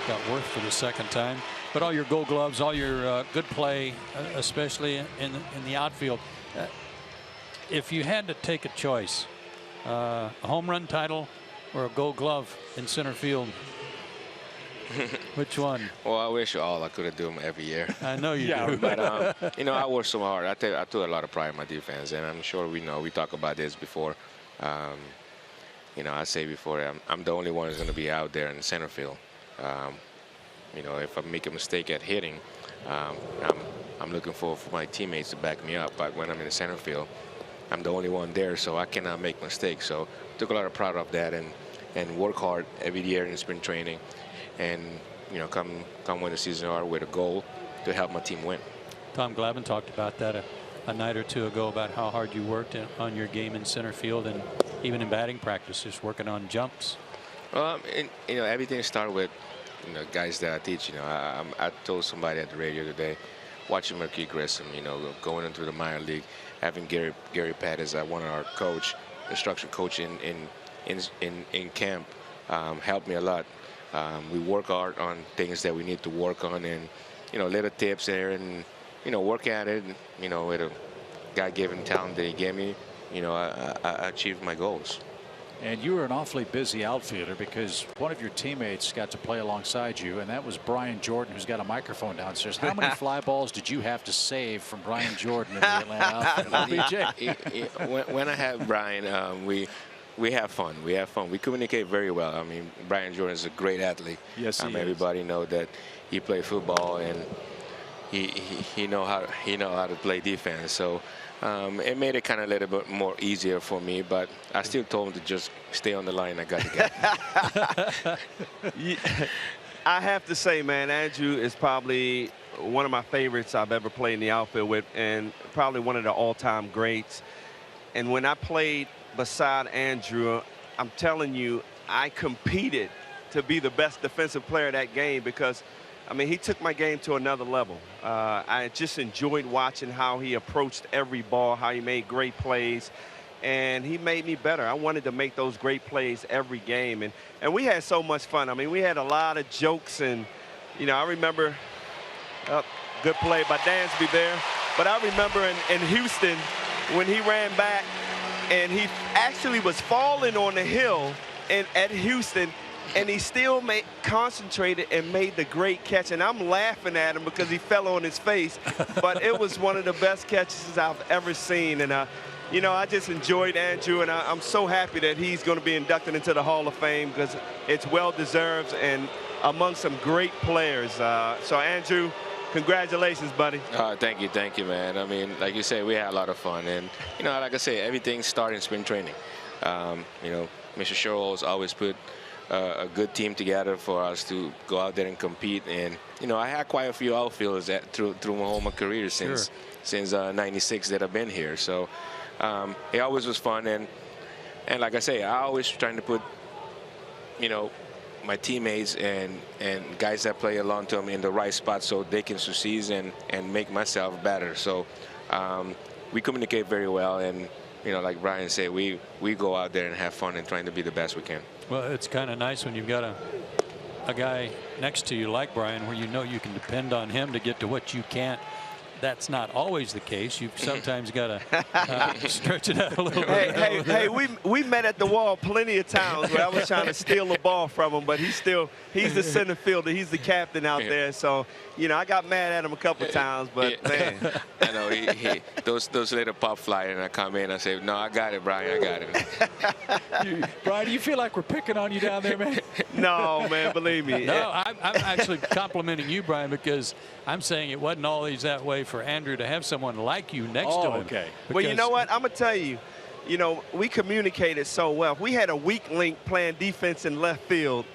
Speaker 2: Got Worth for the second time, but all your Gold Gloves, all your good play, especially in the outfield. If you had to take a choice, a home run title or a Gold Glove in center field, which one?
Speaker 6: Well, I wish I could have done them every year.
Speaker 2: I know you do.
Speaker 6: But you know, I work so hard. I took a lot of pride in my defense, and I'm sure we talk about this before. You know, I say before, I'm the only one who's going to be out there in center field. You know, if I make a mistake at hitting, I'm looking for my teammates to back me up. But when I'm in the center field, I'm the only one there, so I cannot make mistakes. So took a lot of pride of that, and work hard every year in spring training, and you know, come when the season are with a goal to help my team win.
Speaker 2: Tom Glavine talked about that a night or two ago, about how hard you worked on your game in center field, and even in batting practice, just working on jumps.
Speaker 6: And, you know, everything started with, you know, guys that I teach. You know, I told somebody at the radio today, watching Marquis Grissom, you know, going into the minor league, having Gary Pettis, one of our instruction coach in camp, helped me a lot. We work hard on things that we need to work on, and you know, little tips there, and you know, work at it. And, you know, with a God-given talent that he gave me, you know, I achieved my goals.
Speaker 1: And you were an awfully busy outfielder, because one of your teammates got to play alongside you, and that was Brian Jordan, who's got a microphone downstairs. How many fly balls did you have to save from Brian Jordan in the Atlanta outfield?
Speaker 6: When I have Brian, we have fun. We communicate very well. I mean, Brian Jordan is a great athlete.
Speaker 1: Yes, he is.
Speaker 6: Everybody know that he played football, and he know how to play defense. So it made it kind of a little bit more easier for me, but I still told him to just stay on the line. I got to get.
Speaker 7: I have to say, man, Andruw is probably one of my favorites I've ever played in the outfield with, and probably one of the all-time greats. And when I played beside Andruw, I'm telling you, I competed to be the best defensive player of that game, because I mean, he took my game to another level. I just enjoyed watching how he approached every ball, how he made great plays, and he made me better. I wanted to make those great plays every game, and we had so much fun. I mean, we had a lot of jokes, and you know, I remember good play by Dansby there, but I remember in Houston when he ran back and he actually was falling on the hill at Houston, and he still concentrated and made the great catch. And I'm laughing at him because he fell on his face, but it was one of the best catches I've ever seen. And you know, I just enjoyed Andruw, and I'm so happy that he's going to be inducted into the Hall of Fame, because it's well-deserved and among some great players. So Andruw, congratulations, buddy.
Speaker 6: Thank you, man. I mean, like you said, we had a lot of fun, and you know, like I say, everything started in spring training. You know, Mr. Sherrills always put a good team together for us to go out there and compete. And I had quite a few outfielders through my whole career since '96 that I've been here. So it always was fun. And like I say, I always trying to put my teammates and guys that play along to them in the right spot so they can succeed and make myself better. So we communicate very well, and like Brian said, we go out there and have fun and trying to be the best we can.
Speaker 2: Well, it's kind of nice when you've got a guy next to you like Brian, where you can depend on him to get to what you can't. That's not always the case. You've sometimes got to stretch it out a little bit.
Speaker 7: Hey, we met at the wall plenty of times where I was trying to steal the ball from him, but he's the center fielder. He's the captain out there. So, I got mad at him a couple times, but man.
Speaker 6: I know he those little pop fly, and I come in, I say, no, I got it, Brian, I got it.
Speaker 1: Brian, do you feel like we're picking on you down there, man?
Speaker 7: No, man, believe me.
Speaker 2: No, I'm actually complimenting you, Brian, because I'm saying it wasn't always that way for Andrew to have someone like you next to him.
Speaker 1: Okay.
Speaker 7: Well, you know what? I'm going to tell you, we communicated so well. If we had a weak link playing defense in left field,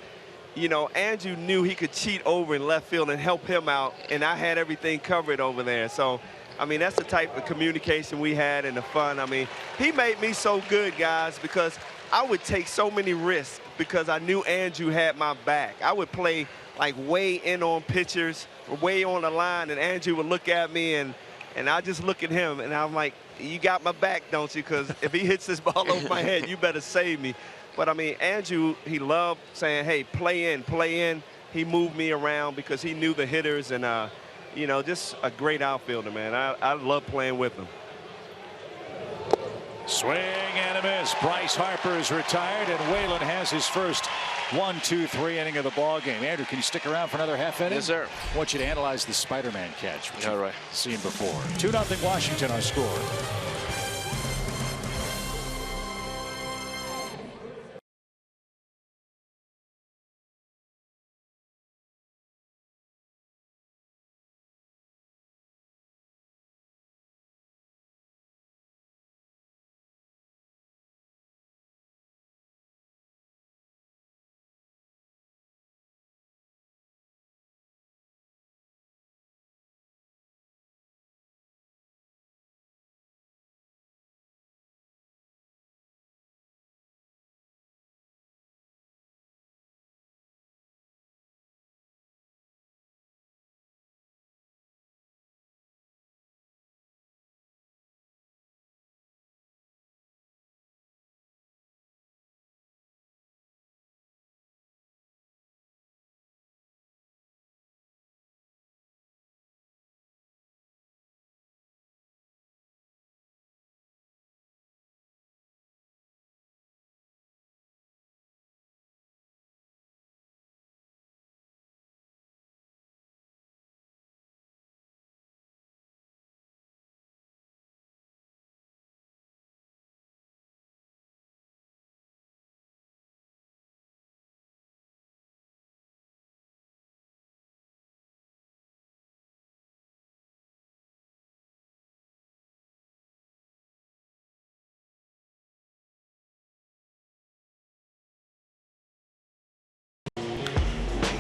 Speaker 7: Andrew knew he could cheat over in left field and help him out, and I had everything covered over there. So, I mean, that's the type of communication we had and the fun. I mean, he made me so good, guys, because I would take so many risks because I knew Andrew had my back. I would play like way in on pitchers, way on the line, and Andrew would look at me, and I just look at him, and I'm like, you got my back, don't you? Because if he hits this ball over my head, you better save me. But, I mean, Andrew, he loved saying, hey, play in, play in. He moved me around because he knew the hitters, and, just a great outfielder, man. I love playing with him.
Speaker 1: Swing and a miss. Bryce Harper is retired, and Whalen has his first 1-2-3 inning of the ball game. Andrew, can you stick around for another half inning?
Speaker 6: Yes, sir.
Speaker 1: I want you to analyze the Spider-Man catch, which
Speaker 6: All right.
Speaker 1: you've seen before. 2-0 Washington on score.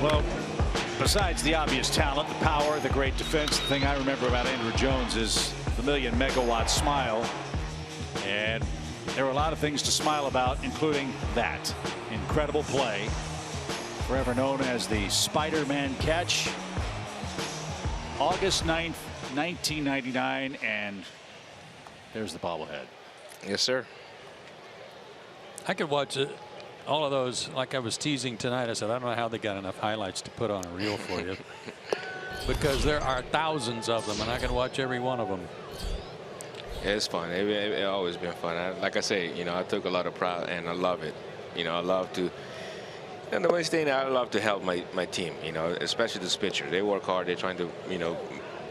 Speaker 1: Well, besides the obvious talent, the power, the great defense, the thing I remember about Andruw Jones is the million-megawatt smile. And there are a lot of things to smile about, including that incredible play, forever known as the Spider-Man catch. August 9th, 1999, and there's the bobblehead.
Speaker 6: Yes, sir.
Speaker 2: I could watch all of those, like I was teasing tonight. I said, I don't know how they got enough highlights to put on a reel for you. Because there are thousands of them, and I can watch every one of them.
Speaker 6: Yeah, it's fun. It's always been fun. Like I say, I took a lot of pride, and I love it. I love to. And the way I love to help my team, especially this pitcher. They work hard. They're trying to,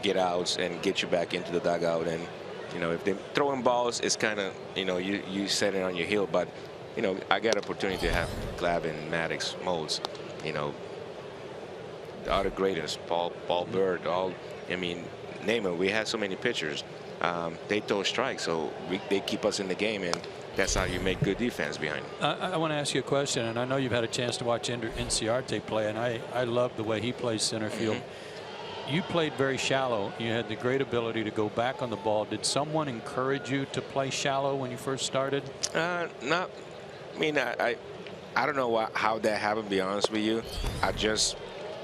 Speaker 6: get outs and get you back into the dugout. And, if they're throwing balls, it's kind of, you set it on your heel. But, I got an opportunity to have Glavine, Maddox, Moulds, all the greatest, Paul Bird, name it. We had so many pitchers. They throw strikes, so they keep us in the game. And that's how you make good defense behind him.
Speaker 2: I want to ask you a question, and I know you've had a chance to watch Inciarte play, and I love the way he plays center field. You played very shallow. You had the great ability to go back on the ball. Did someone encourage you to play shallow when you first started?
Speaker 6: Not. I mean, I don't know how that happened, to be honest with you. I just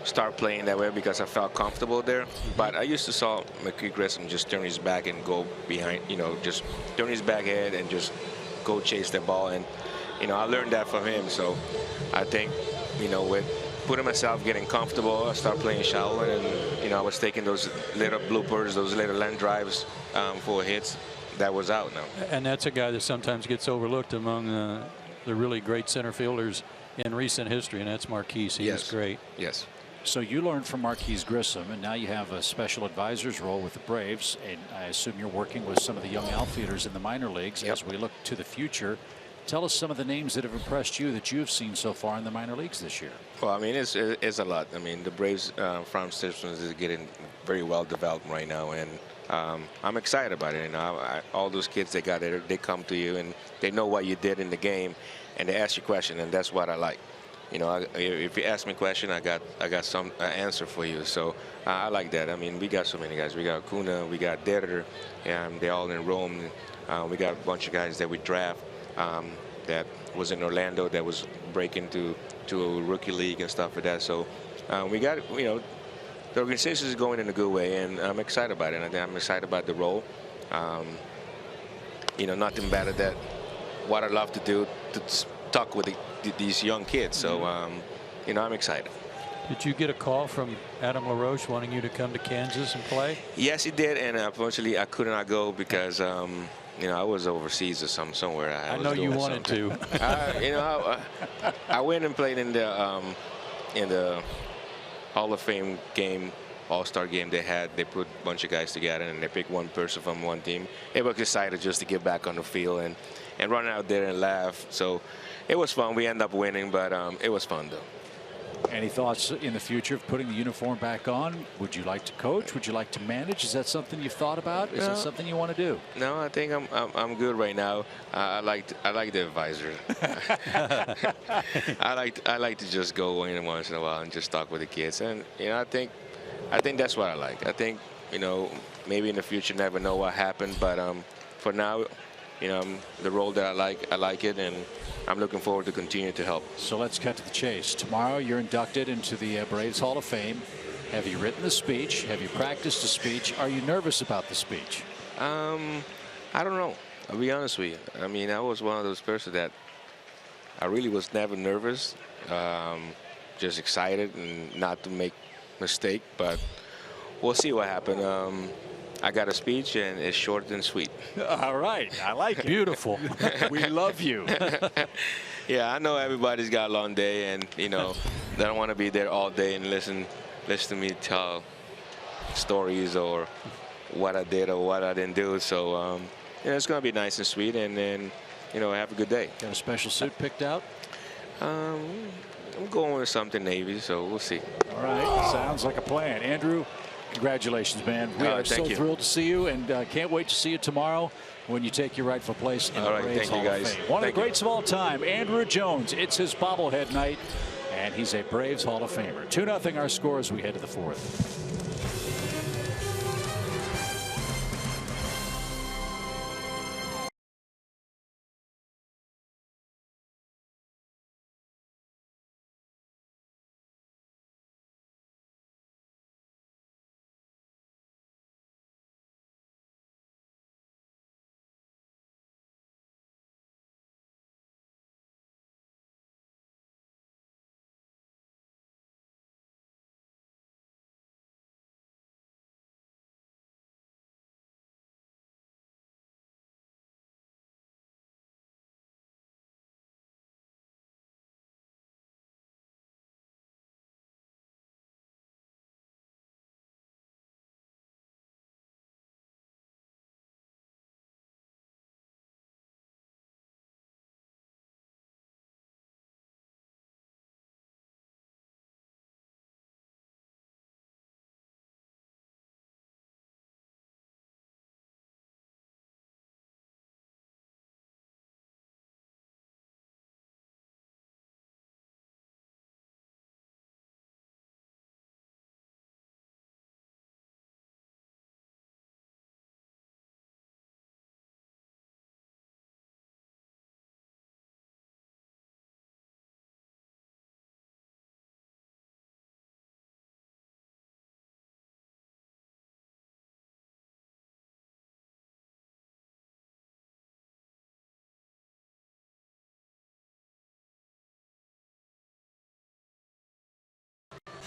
Speaker 6: start playing that way because I felt comfortable there. But I used to saw Marquis Grissom just turn his back and go behind, just turn his back head and just go chase the ball. And, I learned that from him. So I think, with putting myself getting comfortable, I started playing shallow, and, I was taking those little bloopers, those little land drives for hits. That was out now.
Speaker 2: And that's a guy that sometimes gets overlooked among the really great center fielders in recent history, and that's Marquis. He is great.
Speaker 6: Yes.
Speaker 1: So you learned from Marquis Grissom, and now you have a special advisor's role with the Braves, and I assume you're working with some of the young outfielders in the minor leagues. As we look to the future, tell us some of the names that have impressed you that you've seen so far in the minor leagues this year.
Speaker 6: Well, I mean, it's a lot. I mean, the Braves farm system is getting very well developed right now, and I'm excited about it. All those kids they got there, they come to you and they know what you did in the game, and they ask you a question, and that's what I like. If you ask me a question, I got some answer for you. So I like that. I mean, we got so many guys. We got Kuna, we got Derrida, and they're all in Rome. We got a bunch of guys that we draft that was in Orlando that was breaking to a rookie league and stuff like that. So we got, the organization is going in a good way, and I'm excited about it. And I'm excited about the role. Nothing better than what I love to do, to talk with these young kids. So, I'm excited.
Speaker 2: Did you get a call from Adam LaRoche wanting you to come to Kansas and play?
Speaker 6: Yes, he did, and unfortunately, I could not go because, I was overseas or somewhere.
Speaker 2: I know you wanted to.
Speaker 6: I went and played in the Hall of Fame game, All-Star game they had. They put a bunch of guys together, and they picked one person from one team. It was excited just to get back on the field and run out there and laugh. So it was fun. We ended up winning, but it was fun, though.
Speaker 1: Any thoughts in the future of putting the uniform back on? Would you like to coach? Would you like to manage? Is that something you've thought about? Is that something you want to do?
Speaker 6: No, I think I'm good right now. I like the advisor. I like to just go in once in a while and just talk with the kids, and I think that's what I like. I think maybe in the future, never know what happened, but for now, the role that I like it, and I'm looking forward to continue to help.
Speaker 1: So let's cut to the chase. Tomorrow you're inducted into the Braves Hall of Fame. Have you written the speech? Have you practiced the speech? Are you nervous about the speech?
Speaker 6: I don't know. I'll be honest with you. I mean, I was one of those persons that I really was never nervous, just excited and not to make mistake, but we'll see what happens. I got a speech, and it's short and sweet.
Speaker 1: All right. I like it.
Speaker 2: Beautiful.
Speaker 1: We love you.
Speaker 6: Yeah, I know everybody's got a long day, and, they don't want to be there all day and listen to me tell stories or what I did or what I didn't do. So, it's going to be nice and sweet, and then, have a good day.
Speaker 1: Got a special suit picked out?
Speaker 6: I'm going with something Navy, so we'll see.
Speaker 1: All right. Sounds like a plan. Andrew, congratulations, man. We are so thrilled to see you, and can't wait to see you tomorrow when you take your rightful place in the Braves Hall of Fame. One of the greats of all time, Andrew Jones. It's his bobblehead night, and he's a Braves Hall of Famer. 2-0 our score as we head to the fourth.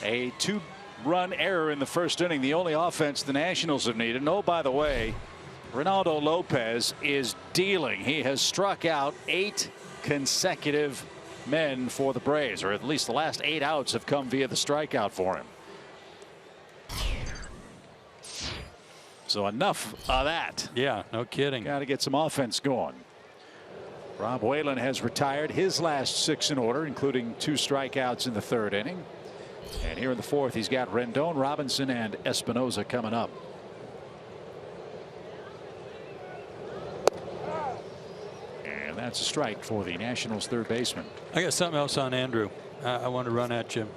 Speaker 1: A 2-run error in the first inning, the only offense the Nationals have needed. And oh, by the way, Ronaldo Lopez is dealing. He has struck out 8 consecutive men for the Braves, or at least the last 8 outs have come via the strikeout for him. So enough of that.
Speaker 2: Yeah, no kidding.
Speaker 1: Got to get some offense going. Rob Whalen has retired his last 6 in order, including 2 strikeouts in the 3rd inning. And here in the 4th, he's got Rendon, Robinson, and Espinosa coming up. And that's a strike for the Nationals' 3rd baseman.
Speaker 2: I got something else on Andrew. I want to run at you.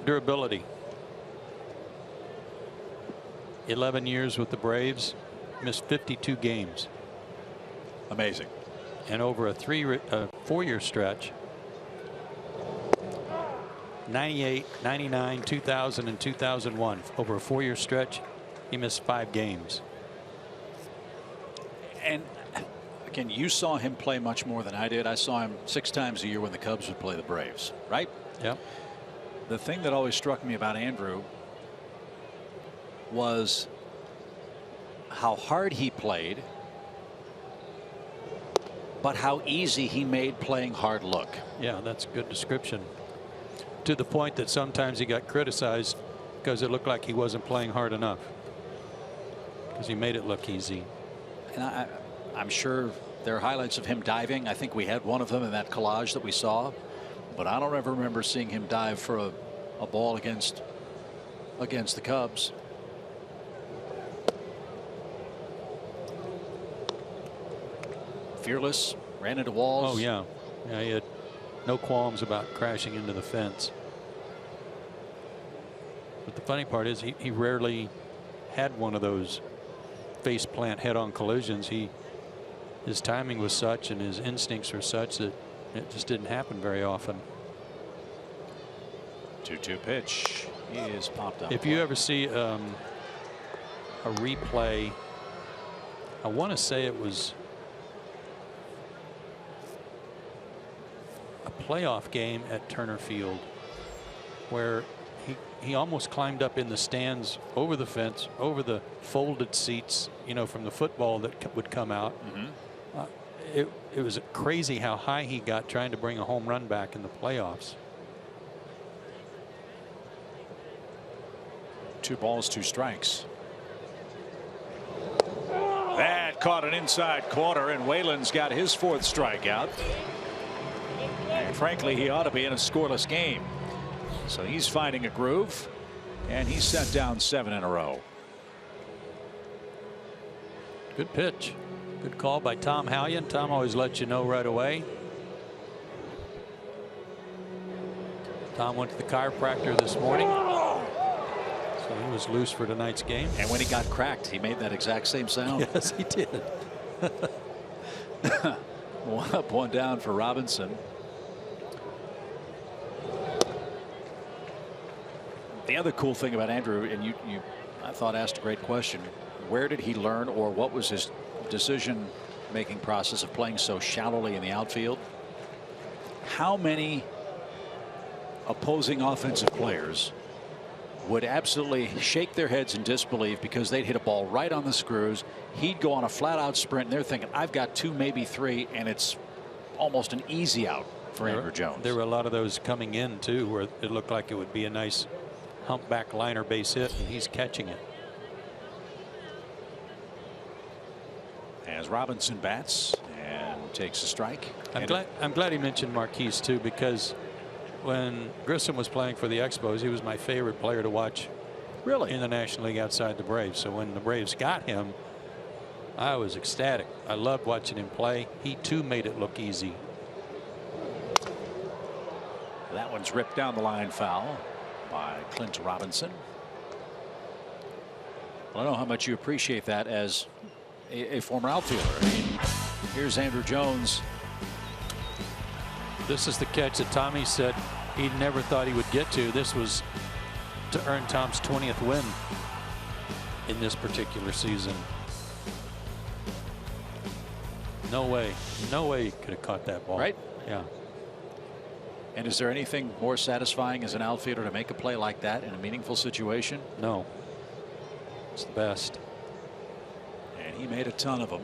Speaker 2: Durability. 11 years with the Braves, missed 52 games.
Speaker 1: Amazing.
Speaker 2: And over a 4-year stretch, 98, 99, 2000, and 2001. Over a 4-year stretch, he missed 5 games.
Speaker 1: And again, you saw him play much more than I did. I saw him 6 times a year when the Cubs would play the Braves, right?
Speaker 2: Yep.
Speaker 1: The thing that always struck me about Andrew was how hard he played, but how easy he made playing hard look.
Speaker 2: Yeah, that's a good description. To the point that sometimes he got criticized because it looked like he wasn't playing hard enough, because he made it look easy.
Speaker 1: And I'm sure there are highlights of him diving. I think we had one of them in that collage that we saw, but I don't ever remember seeing him dive for a ball against the Cubs. Fearless, ran into walls.
Speaker 2: Oh yeah, yeah, he had no qualms about crashing into the fence. But the funny part is he rarely had one of those face plant head-on collisions. His timing was such and his instincts were such that it just didn't happen very often.
Speaker 1: 2-2 pitch. He is popped up.
Speaker 2: If you ever see a replay, I want to say it was a playoff game at Turner Field where he almost climbed up in the stands over the fence, over the folded seats, you know, from the football that would come out. It was crazy how high he got trying to bring a home run back in the playoffs.
Speaker 1: 2 balls, 2 strikes. That caught an inside corner, and Whalen's got his 4th strikeout. And frankly, he ought to be in a scoreless game. So he's finding a groove, and he's set down 7 in a row.
Speaker 2: Good pitch. Good call by Tom Hallion. Tom always lets you know right away. Tom went to the chiropractor this morning, so he was loose for tonight's game.
Speaker 1: And when he got cracked, he made that exact same sound.
Speaker 2: Yes, he did.
Speaker 1: 1 up, 1 down for Robinson. The other cool thing about Andrew, and you I thought asked a great question, where did he learn, or what was his decision-making process of playing so shallowly in the outfield? How many opposing offensive players would absolutely shake their heads in disbelief because they'd hit a ball right on the screws? He'd go on a flat-out sprint, and they're thinking, I've got 2, maybe 3, and it's almost an easy out for Andrew Jones.
Speaker 2: There were a lot of those coming in, too, where it looked like it would be a nice humpback liner base hit, and he's catching it.
Speaker 1: As Robinson bats and takes a strike.
Speaker 2: I'm glad he mentioned Marquise too, because when Grissom was playing for the Expos, he was my favorite player to watch
Speaker 1: really
Speaker 2: in the National League outside the Braves. So when the Braves got him, I was ecstatic. I loved watching him play. He too made it look easy.
Speaker 1: That one's ripped down the line, foul by Clint Robinson. Well, I don't know how much you appreciate that as a former outfielder. I mean, here's Andrew Jones.
Speaker 2: This is the catch that Tommy said he never thought he would get to. This was to earn Tom's 20th win in this particular season. No way he could have caught that ball.
Speaker 1: Right?
Speaker 2: Yeah.
Speaker 1: And is there anything more satisfying as an outfielder to make a play like that in a meaningful situation?
Speaker 2: No. It's the best.
Speaker 1: And he made a ton of them.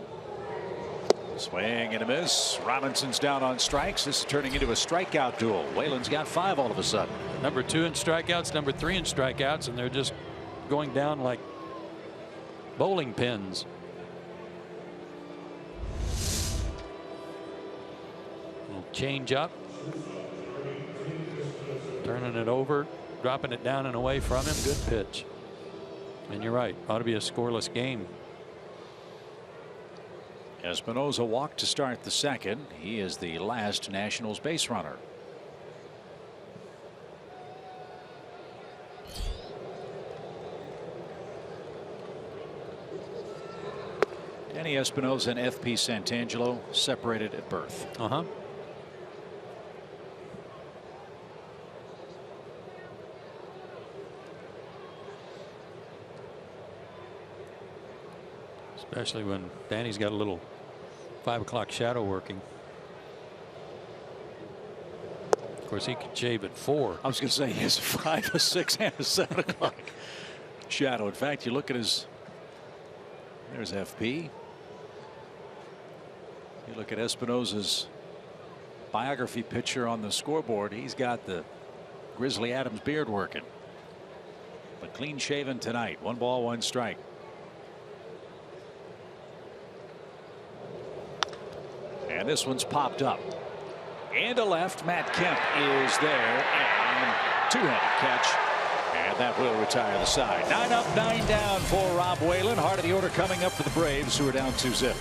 Speaker 1: Swing and a miss. Robinson's down on strikes. This is turning into a strikeout duel. Whalen's got 5 all of a sudden.
Speaker 2: Number 2 in strikeouts, number 3 in strikeouts, and they're just going down like bowling pins. Little change up. Turning it over, dropping it down and away from him. Good pitch. And you're right, ought to be a scoreless game.
Speaker 1: Espinosa walked to start the second. He is the last Nationals base runner. Danny Espinosa and FP Santangelo separated at birth.
Speaker 2: Especially when Danny's got a little 5 o'clock shadow working. Of course, he could shave at 4.
Speaker 1: I was going to say he has a 5, a 6, and a 7 o'clock shadow. In fact, you look at his. There's FP. You look at Espinosa's biography picture on the scoreboard. He's got the Grizzly Adams beard working. But clean shaven tonight. 1 ball, 1 strike. And this one's popped up. And to left, Matt Kemp is there. And two-handed catch. And that will retire the side. 9 up, 9 down for Rob Whalen. Heart of the order coming up for the Braves, who are down 2-0.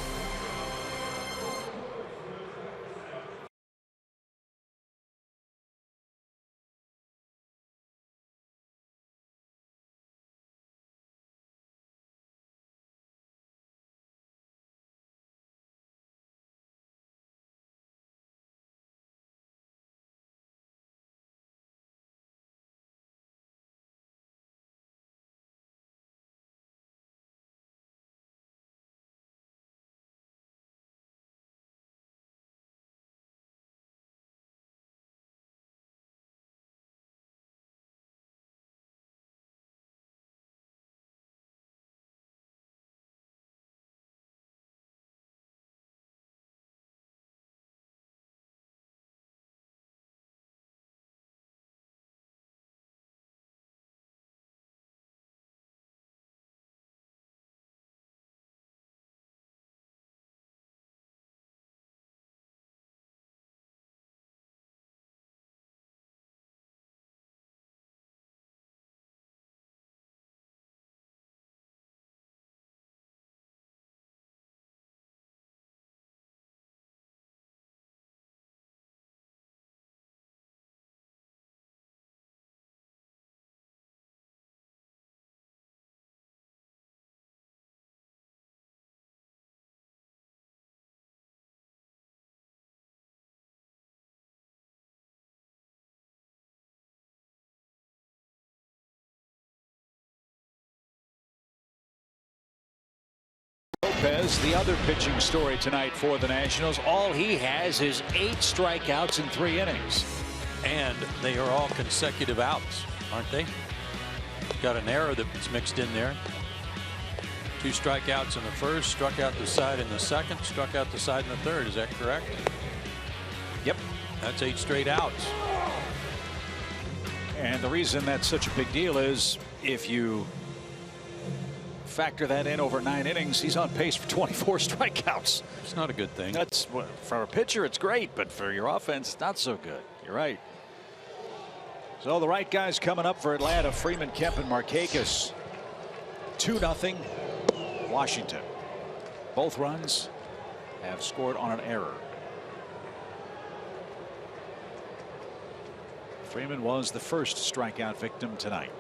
Speaker 1: Lopez, the other pitching story tonight for the Nationals. All he has is 8 strikeouts in 3 innings.
Speaker 2: And they are all consecutive outs, aren't they? Got an error that's mixed in there. 2 strikeouts in the first, struck out the side in the second, struck out the side in the third. Is that correct?
Speaker 1: Yep.
Speaker 2: That's 8 straight outs.
Speaker 1: And the reason that's such a big deal is if you factor that in over 9 innings, he's on pace for 24 strikeouts.
Speaker 2: It's not a good thing.
Speaker 1: That's, for a pitcher, it's great, but for your offense, not so good. You're right. So the right guys coming up for Atlanta: Freeman, Kemp, and Markakis. 2-0 Washington. Both runs have scored on an error. Freeman was the first strikeout victim tonight.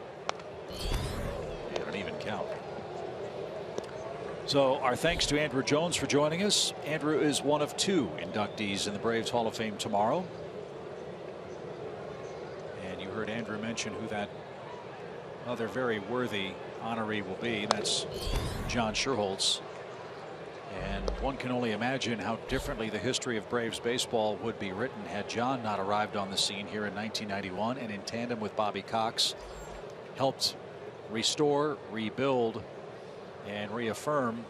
Speaker 1: And an even count. So our thanks to Andruw Jones for joining us. Andruw is one of 2 inductees in the Braves Hall of Fame tomorrow. And you heard Andruw mention who that other very worthy honoree will be. That's John Schuerholz. And one can only imagine how differently the history of Braves baseball would be written had John not arrived on the scene here in 1991 and in tandem with Bobby Cox helped restore, rebuild, and reaffirm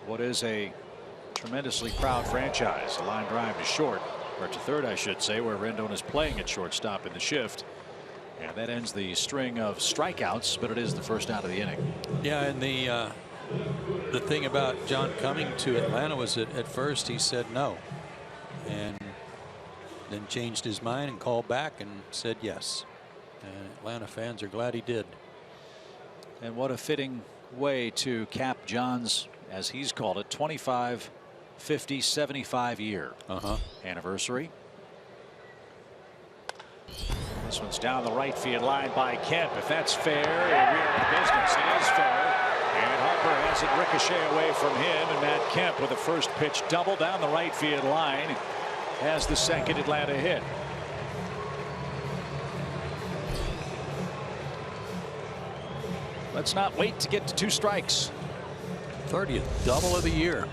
Speaker 1: what is a tremendously proud franchise. A line drive to short, or to third I should say, where Rendon is playing at shortstop in the shift. And that ends the string of strikeouts, but it is the first out of the inning.
Speaker 2: Yeah, and the thing about John coming to Atlanta was that at first he said no, and then changed his mind and called back and said yes. And Atlanta fans are glad he did.
Speaker 1: And what a fitting way to cap John's, as he's called it, 25, 50, 75 year anniversary. This one's down the right field line by Kemp. If that's fair, we're in business. It is fair. And Harper has it ricochet away from him. And Matt Kemp with a first pitch double down the right field line has the second Atlanta hit. Let's not wait to get to 2 strikes.
Speaker 2: 30th double of the year.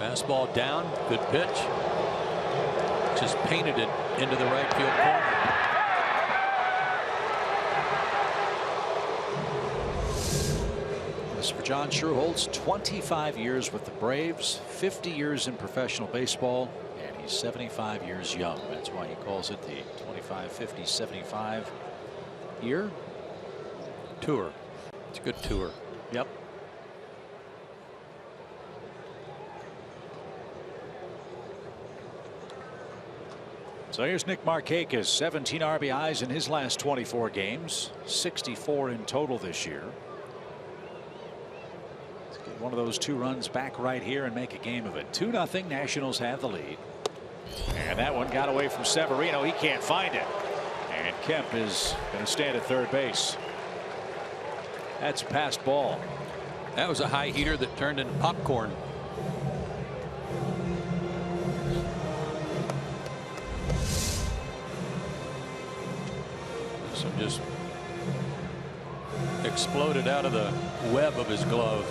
Speaker 2: Fastball down. Good pitch. Just painted it into the right field corner.
Speaker 1: This for John Schuerholz, 25 years with the Braves, 50 years in professional baseball, and he's 75 years young. That's why he calls it the 25, 50, 75 year
Speaker 2: tour. It's a good tour.
Speaker 1: Yep. So here's Nick Markakis, 17 RBIs in his last 24 games, 64 in total this year. Let's get one of those 2 runs back right here and make a game of it. 2-0. Nationals have the lead. And that one got away from Severino. He can't find it. And Kemp is going to stand at third base. That's passed ball.
Speaker 2: That was a high heater that turned into popcorn. So just exploded out of the web of his glove.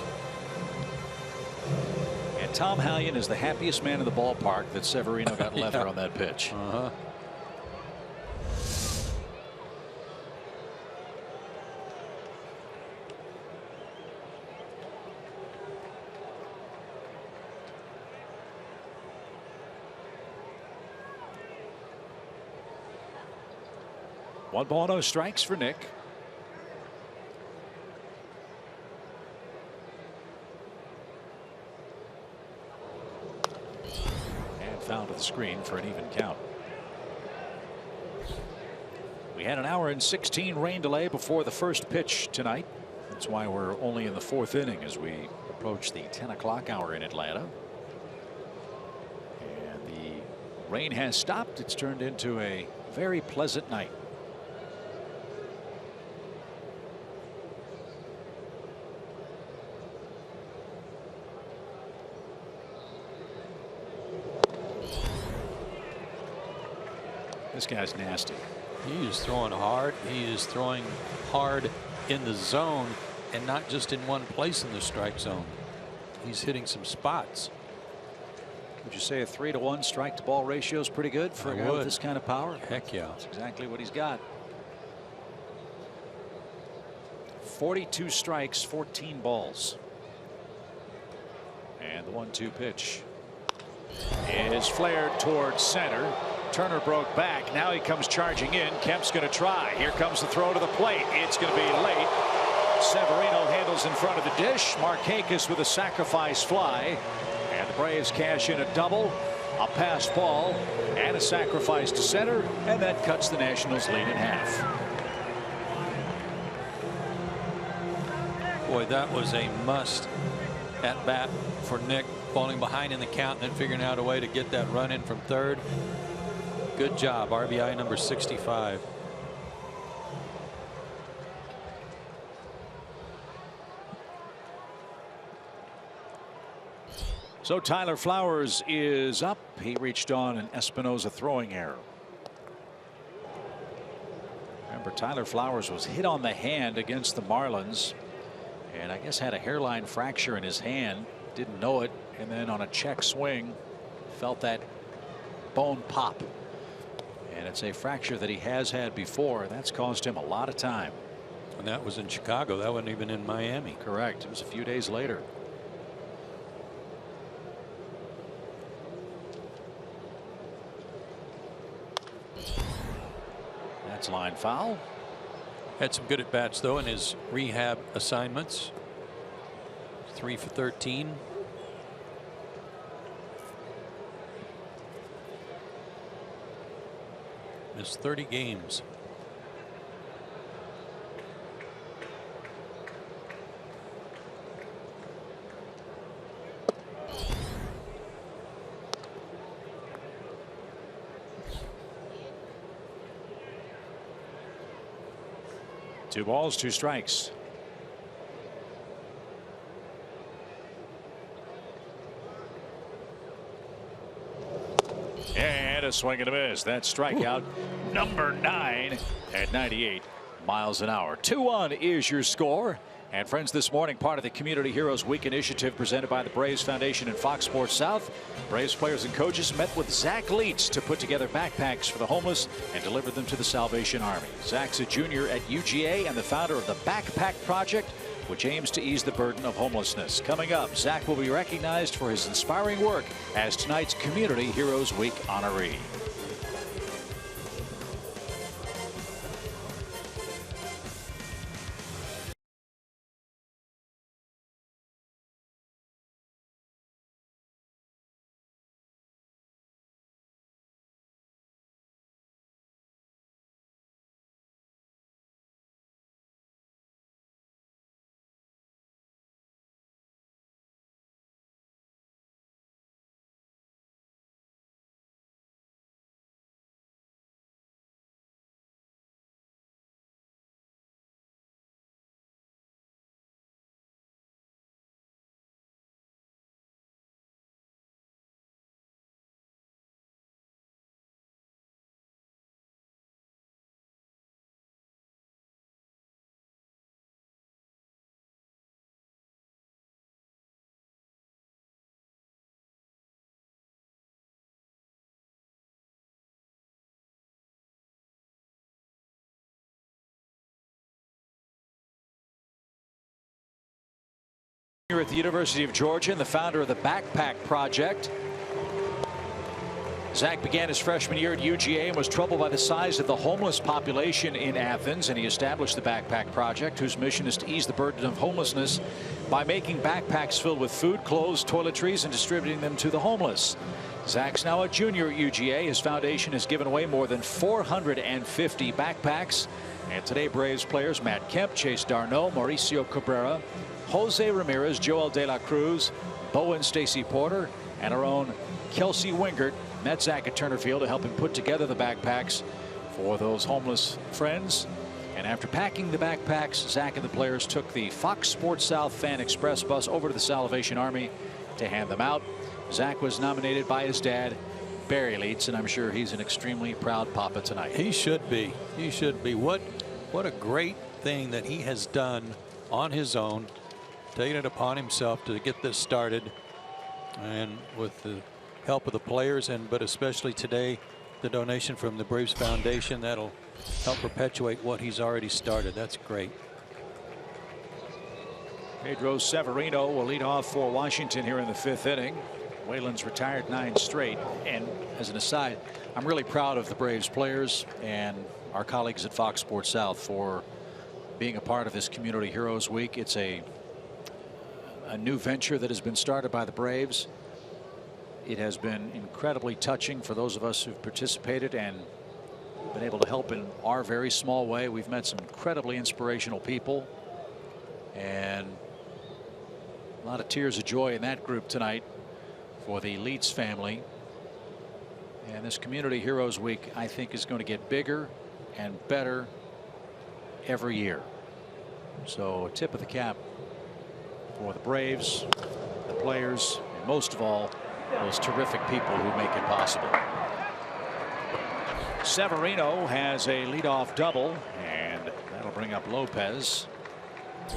Speaker 1: And Tom Hallion is the happiest man in the ballpark that Severino got leather on that pitch. One ball, no strikes for Nick. And foul to the screen for an even count. We had an hour and 16 rain delay before the first pitch tonight. That's why we're only in the 4th inning as we approach the 10 o'clock hour in Atlanta. And the rain has stopped. It's turned into a very pleasant night. This guy's nasty.
Speaker 2: He is throwing hard. He is throwing hard in the zone and not just in one place in the strike zone. He's hitting some spots.
Speaker 1: Would you say a 3-to-1 strike to ball ratio is pretty good for a guy with this kind of power?
Speaker 2: Heck yeah.
Speaker 1: That's exactly what he's got. 42 strikes, 14 balls. And the 1-2 pitch is flared towards center. Turner broke back. Now he comes charging in. Kemp's going to try. Here comes the throw to the plate. It's going to be late. Severino handles in front of the dish. Markakis with a sacrifice fly. And the Braves cash in a double, a passed ball, and a sacrifice to center. And that cuts the Nationals lead in half.
Speaker 2: Boy, that was a must at bat for Nick, falling behind in the count and then figuring out a way to get that run in from third. Good job. RBI number 65.
Speaker 1: So Tyler Flowers is up. He reached on an Espinosa throwing error. Remember, Tyler Flowers was hit on the hand against the Marlins and I guess had a hairline fracture in his hand, didn't know it, and then on a check swing felt that bone pop, and it's a fracture that he has had before. That's caused him a lot of time.
Speaker 2: And that was in Chicago. That wasn't even in Miami.
Speaker 1: Correct. It was a few days later. That's line foul.
Speaker 2: Had some good at bats though in his rehab assignments. 3 for 13. Missed 30 games.
Speaker 1: Two balls, two strikes. And a swing and a miss. That strikeout number 9 at 98 miles an hour. 2-1 is your score. And friends, this morning, part of the Community Heroes Week initiative presented by the Braves Foundation and Fox Sports South. Braves players and coaches met with Zach Leitz to put together backpacks for the homeless and deliver them to the Salvation Army. Zach's a junior at UGA and the founder of the Backpack Project, which aims to ease the burden of homelessness. Coming up, Zach will be recognized for his inspiring work as tonight's Community Heroes Week honoree. Here at the University of Georgia and the founder of the Backpack Project. Zach began his freshman year at UGA and was troubled by the size of the homeless population in Athens, and he established the Backpack Project, whose mission is to ease the burden of homelessness by making backpacks filled with food, clothes, toiletries, and distributing them to the homeless. Zach's now a junior at UGA. His foundation has given away more than 450 backpacks. And today, Braves players Matt Kemp, Chase Darno, Mauricio Cabrera, Jose Ramirez, Joel De La Cruz, Bowen Stacy Porter, and our own Kelsey Wingert met Zach at Turner Field to help him put together the backpacks for those homeless friends. And after packing the backpacks, Zach and the players took the Fox Sports South Fan Express bus over to the Salvation Army to hand them out. Zach was nominated by his dad, Barry Leitz, and I'm sure he's an extremely proud papa tonight.
Speaker 2: He should be. He should be. What a great thing that he has done on his own, taking it upon himself to get this started, and with the help of the players, but especially today the donation from the Braves Foundation that'll help perpetuate what he's already started. That's great.
Speaker 1: Pedro Severino will lead off for Washington here in the 5th inning. Whalen's retired 9 straight. And as an aside, I'm really proud of the Braves players and our colleagues at Fox Sports South for being a part of this Community Heroes Week. It's a new venture that has been started by the Braves. It has been incredibly touching for those of us who've participated and been able to help in our very small way. We've met some incredibly inspirational people, and a lot of tears of joy in that group tonight for the Leitz family. And this Community Heroes Week, I think, is going to get bigger and better every year. So a tip of the cap for the Braves, the players, and most of all, those terrific people who make it possible. Severino has a leadoff double, and that'll bring up Lopez.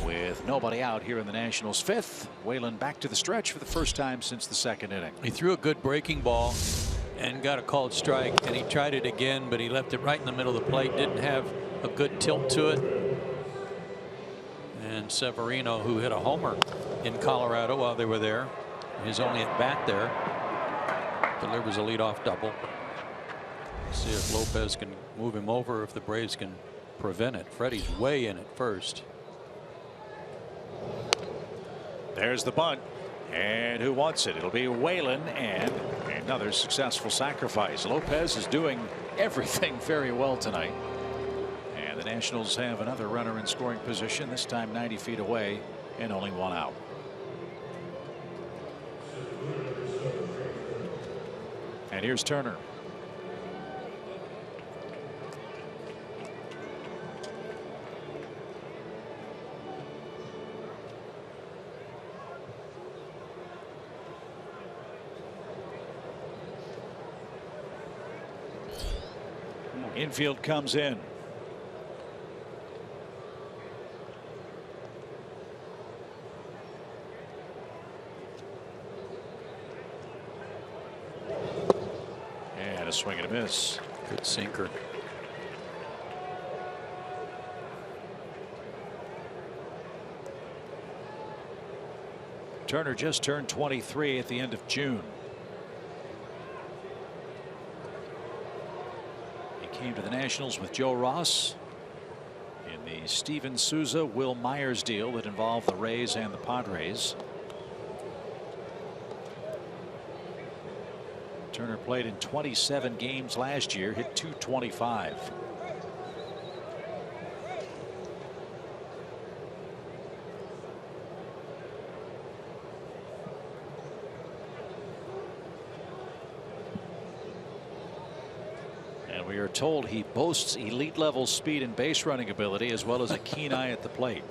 Speaker 1: With nobody out here in the Nationals' fifth, Whalen back to the stretch for the first time since the second inning.
Speaker 2: He threw a good breaking ball and got a called strike, and he tried it again, but he left it right in the middle of the plate. Didn't have a good tilt to it. And Severino, who hit a homer in Colorado while they were there, his only at bat there, delivers a leadoff double. See if Lopez can move him over, if the Braves can prevent it. Freddie's way in at first.
Speaker 1: There's the bunt. And who wants it? It'll be Whalen, and another successful sacrifice. Lopez is doing everything very well tonight. And the Nationals have another runner in scoring position, this time 90 feet away, and only one out. And here's Turner. Infield comes in. And a swing and a miss.
Speaker 2: Good sinker.
Speaker 1: Turner just turned 23 at the end of June. Came to the Nationals with Joe Ross in the Steven Souza, Will Myers deal that involved the Rays and the Padres. Turner played in 27 games last year, hit .225. We are told he boasts elite level speed and base running ability, as well as a keen eye at the plate.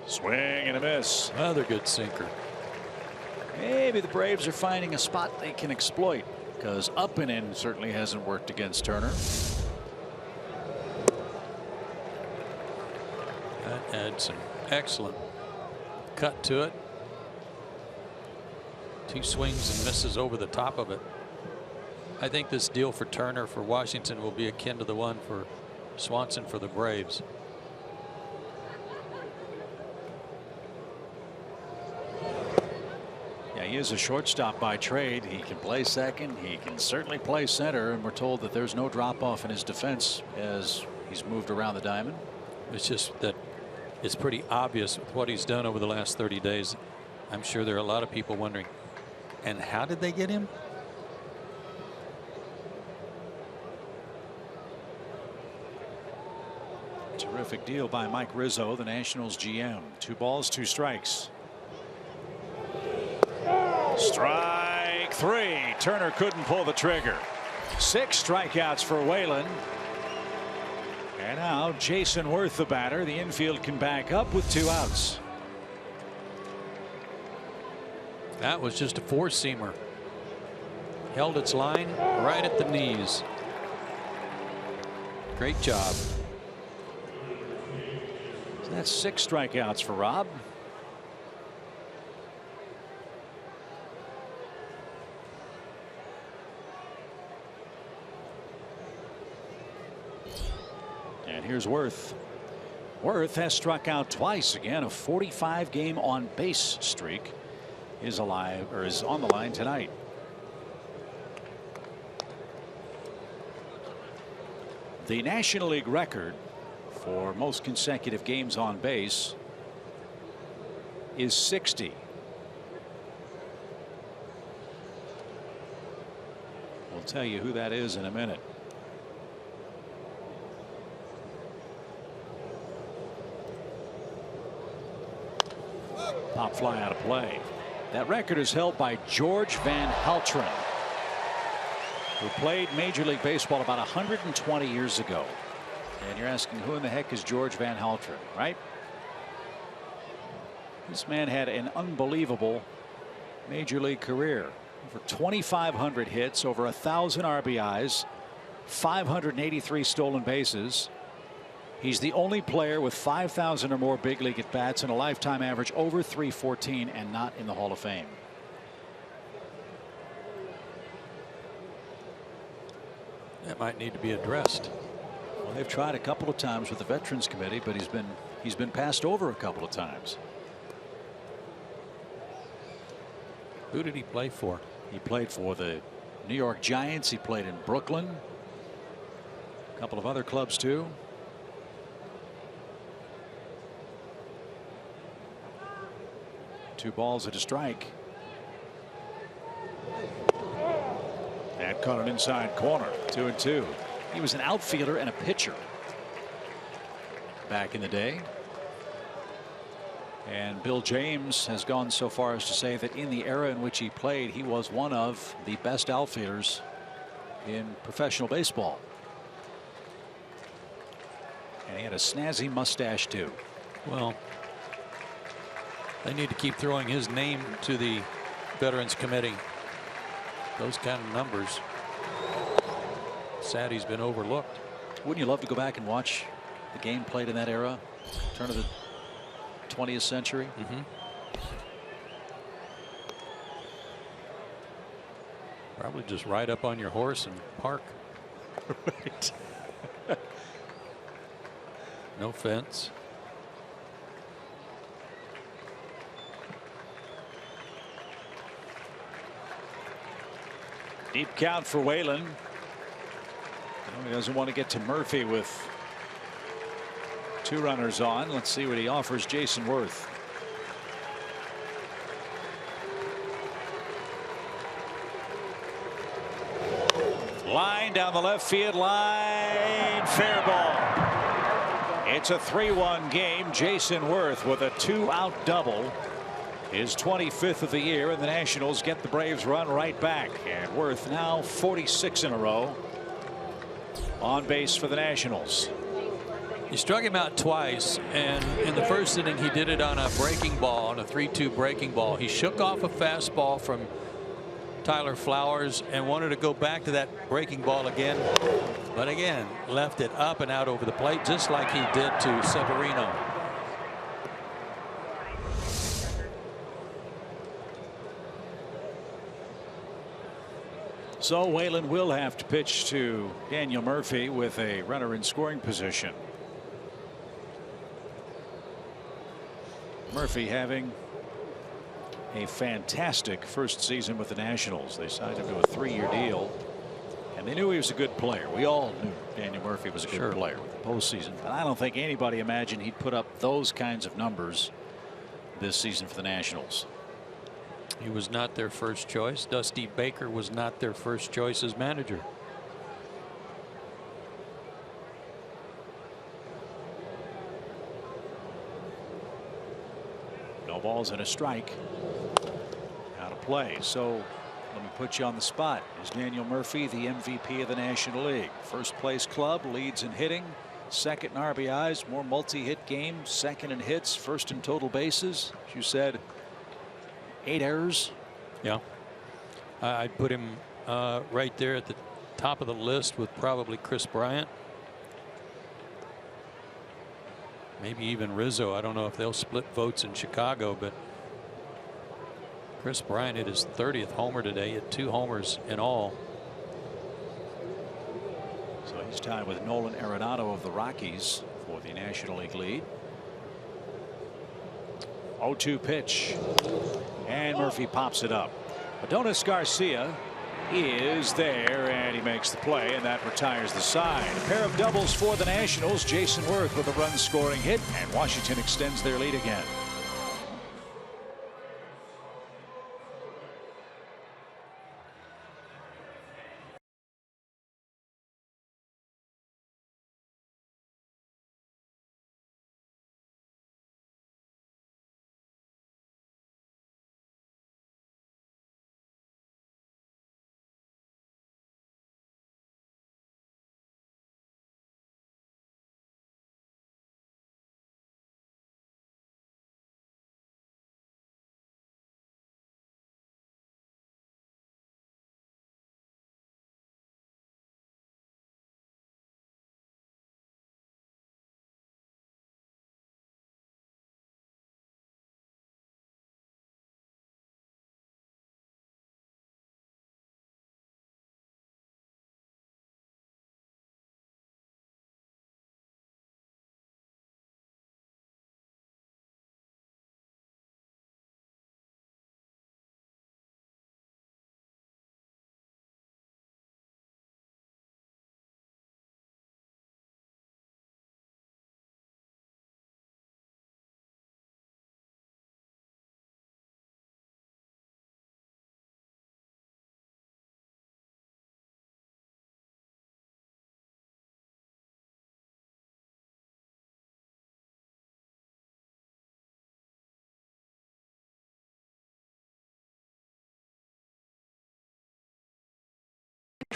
Speaker 1: Swing and a miss.
Speaker 2: Another good sinker.
Speaker 1: Maybe the Braves are finding a spot they can exploit, because up and in certainly hasn't worked against Turner.
Speaker 2: That adds some excellent cut to it. Two swings and misses over the top of it. I think this deal for Turner for Washington will be akin to the one for Swanson for the Braves.
Speaker 1: Yeah, he is a shortstop by trade. He can play second. He can certainly play center, and we're told that there's no drop off in his defense as he's moved around the diamond.
Speaker 2: It's just that it's pretty obvious with what he's done over the last 30 days. I'm sure there are a lot of people wondering, and how did they get him?
Speaker 1: Terrific deal by Mike Rizzo, the Nationals GM. 2 balls, 2 strikes. Strike 3. Turner couldn't pull the trigger. 6 strikeouts for Whalen. And now Jason Worth, the batter. The infield can back up with 2 outs.
Speaker 2: That was just a 4-seamer. Held its line right at the knees. Great job.
Speaker 1: So that's 6 strikeouts for Rob. And here's Worth. Worth has struck out twice. Again, a 45-game on base streak is alive, or is on the line tonight. The National League record for most consecutive games on base is 60. We'll tell you who that is in a minute. Pop fly out of play. That record is held by George Van Haltren, who played Major League Baseball about 120 years ago. And you're asking, who in the heck is George Van Haltren, right? This man had an unbelievable Major League career. for 2,500 hits, over 1,000 RBIs, 583 stolen bases. He's the only player with 5,000 or more big league at bats and a lifetime average over 314 and not in the Hall of Fame.
Speaker 2: That might need to be addressed.
Speaker 1: Well, they've tried a couple of times with the Veterans Committee, but he's been passed over a couple of times.
Speaker 2: Who did he play for?
Speaker 1: He played for the New York Giants. He played in Brooklyn. A couple of other clubs too. Two balls and a strike. That caught an inside corner. 2-2. He was an outfielder and a pitcher back in the day. And Bill James has gone so far as to say that in the era in which he played, he was one of the best outfielders in professional baseball. And he had a snazzy mustache too.
Speaker 2: Well, they need to keep throwing his name to the Veterans Committee. Those kind of numbers. Sad he's been overlooked.
Speaker 1: Wouldn't you love to go back and watch the game played in that era? Turn of the 20th century.
Speaker 2: Probably just ride up on your horse and park.
Speaker 1: Right.
Speaker 2: No fence.
Speaker 1: Deep count for Whalen. He doesn't want to get to Murphy with two runners on. Let's see what he offers Jason Worth. Line down the left field line. Fair ball. It's a 3-1 game. Jason Worth with a 2-out double. His 25th of the year, and the Nationals get the Braves run right back. And Worth now 46 in a row on base for the Nationals.
Speaker 2: He struck him out twice, and in the first inning he did it on a breaking ball, on a 3-2 breaking ball. He shook off a fastball from Tyler Flowers and wanted to go back to that breaking ball again, but again left it up and out over the plate, just like he did to Severino.
Speaker 1: So Whalen will have to pitch to Daniel Murphy with a runner in scoring position. Murphy having a fantastic first season with the Nationals. They signed him to a 3-year deal, and they knew he was a good player. We all knew Daniel Murphy was a good player with the postseason, but I don't think anybody imagined he'd put up those kinds of numbers this season for the Nationals.
Speaker 2: He was not their first choice. Dusty Baker was not their first choice as manager.
Speaker 1: No balls and a strike. Out of play. So let me put you on the spot. Is Daniel Murphy the MVP of the National League? First place club, leads in hitting, second in RBIs, more multi-hit games, second in hits, first in total bases. As you said, 8 errors.
Speaker 2: Yeah, I'd put him right there at the top of the list with probably Chris Bryant. Maybe even Rizzo. I don't know if they'll split votes in Chicago, but Chris Bryant hit his 30th homer today. He had 2 homers in all.
Speaker 1: So he's tied with Nolan Arenado of the Rockies for the National League lead. 0-2 pitch, and Murphy pops it up. Adonis Garcia is there, and he makes the play, and that retires the side. A pair of doubles for the Nationals. Jason Worth with a run scoring hit, and Washington extends their lead again.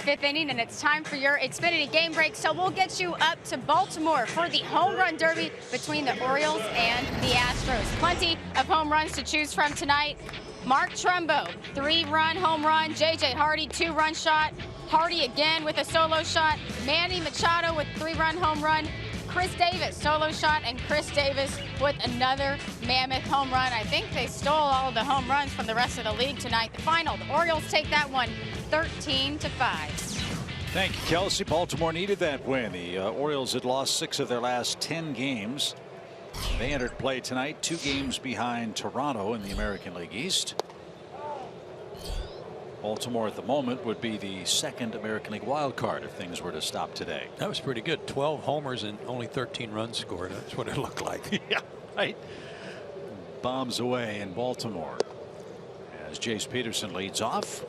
Speaker 3: 5th inning, and it's time for your Xfinity game break. So we'll get you up to Baltimore for the home run derby between the Orioles and the Astros. Plenty of home runs to choose from tonight. Mark Trumbo, 3-run home run. J.J. Hardy, 2-run shot. Hardy again with a solo shot. Manny Machado with 3-run home run. Chris Davis, solo shot, and Chris Davis with another mammoth home run. I think they stole all of the home runs from the rest of the league tonight. The final, the Orioles take that one 13-5.
Speaker 1: Thank you, Kelsey. Baltimore needed that win. The Orioles had lost 6 of their last 10 games. They entered play tonight 2 games behind Toronto in the American League East. Baltimore at the moment would be the 2nd American League wild card if things were to stop today.
Speaker 2: That was pretty good. 12 homers and only 13 runs scored. That's what it looked like.
Speaker 1: Yeah, right. Bombs away in Baltimore as Jace Peterson leads off.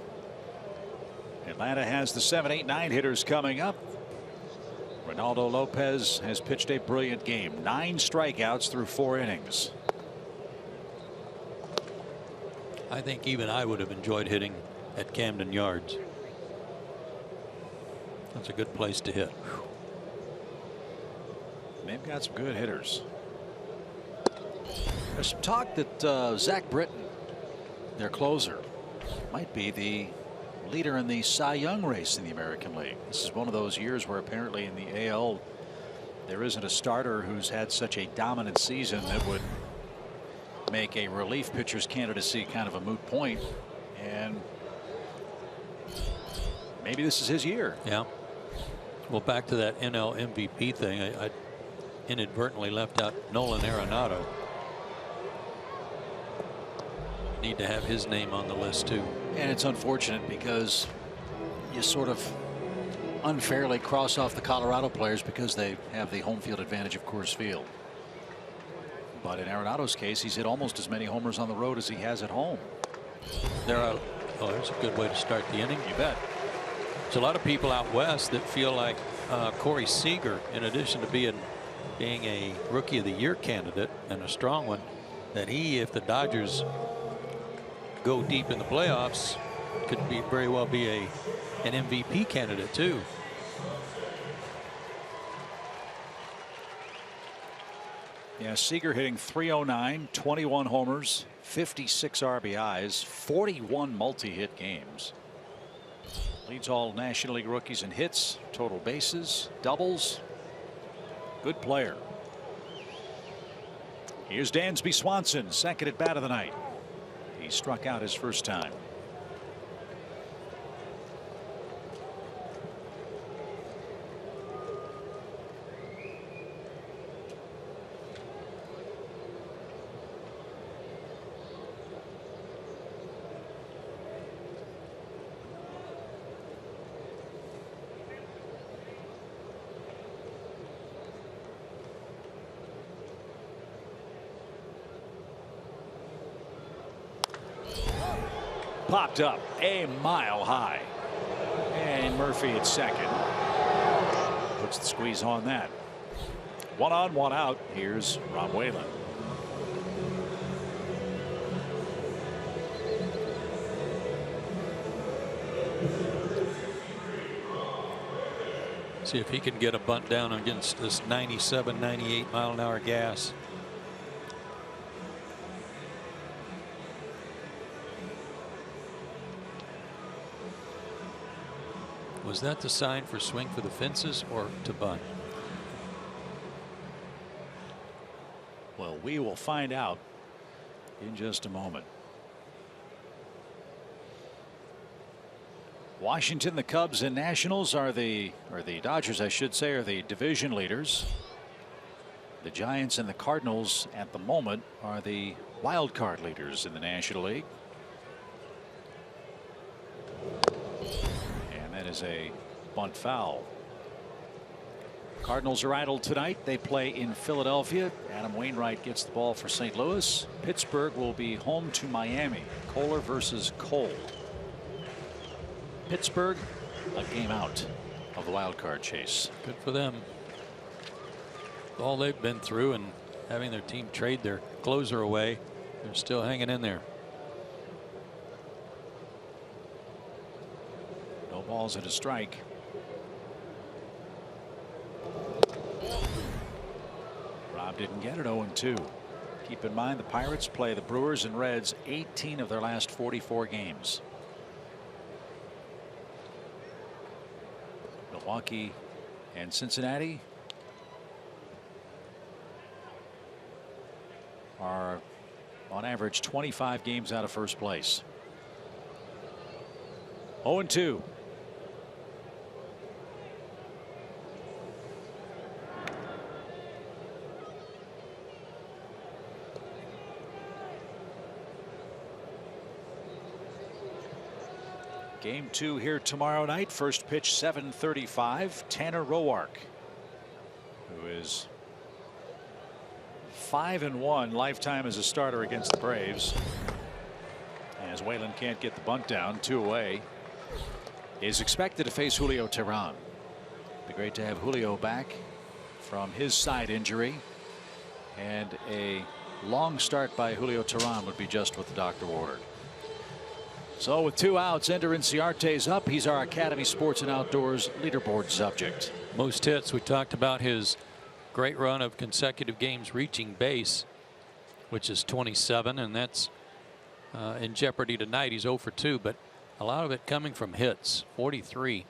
Speaker 1: Atlanta has the 7, 8, 9 hitters coming up. Ronaldo Lopez has pitched a brilliant game. 9 strikeouts through 4 innings.
Speaker 2: I think even I would have enjoyed hitting at Camden Yards. That's a good place to hit.
Speaker 1: They've got some good hitters. There's some talk that Zach Britton, their closer, might be the leader in the Cy Young race in the American League. This is one of those years where apparently in the AL there isn't a starter who's had such a dominant season that would make a relief pitcher's candidacy kind of a moot point. And maybe this is his year.
Speaker 2: Yeah. Well, back to that NL MVP thing, I inadvertently left out Nolan Arenado. Need to have his name on the list too.
Speaker 1: And it's unfortunate because you sort of unfairly cross off the Colorado players because they have the home field advantage of Coors Field. But in Arenado's case, he's hit almost as many homers on the road as he has at home.
Speaker 2: Oh, there's a good way to start the inning.
Speaker 1: You bet.
Speaker 2: There's a lot of people out west that feel like Corey Seager, in addition to being a Rookie of the Year candidate and a strong one, that he, if the Dodgers go deep in the playoffs, could very well be an MVP candidate too.
Speaker 1: Yeah, Seager hitting .309, 21 homers, 56 RBIs, 41 multi-hit games. Leads all National League rookies in hits, total bases, doubles. Good player. Here's Dansby Swanson, second at bat of the night. He struck out his first time. Popped up a mile high. And Murphy at second. Puts the squeeze on that. 1 on, 1 out. Here's Rob Whalen.
Speaker 2: See if he can get a bunt down against this 97, 98 mile an hour gas. Was that the sign for swing for the fences or to bunt?
Speaker 1: Well, we will find out in just a moment. Washington, the Cubs and Nationals or the Dodgers, I should say, are the division leaders. The Giants and the Cardinals at the moment are the wild card leaders in the National League. Is a bunt foul. Cardinals are idle tonight. They play in Philadelphia. Adam Wainwright gets the ball for St. Louis. Pittsburgh will be home to Miami. Kohler versus Cole. Pittsburgh a game out of the wild card chase.
Speaker 2: Good for them. All they've been through and having their team trade their closer away, they're still hanging in there.
Speaker 1: No balls and a strike. Rob didn't get it. 0-2. Keep in mind the Pirates play the Brewers and Reds 18 of their last 44 games. Milwaukee and Cincinnati are on average 25 games out of first place. 0-2. Game 2 here tomorrow night. First pitch 7:35. Tanner Roark, who is 5-1 lifetime as a starter against the Braves, as Whalen can't get the bunt down, 2 away, is expected to face Julio Teheran. Be great to have Julio back from his side injury, and a long start by Julio Teheran would be just what the doctor ordered. So with 2 outs, Ender Inciarte's up. He's our Academy Sports and Outdoors leaderboard subject.
Speaker 2: Most hits. We talked about his great run of consecutive games reaching base, which is 27, and that's in jeopardy tonight. He's 0 for 2, but a lot of it coming from hits, 43.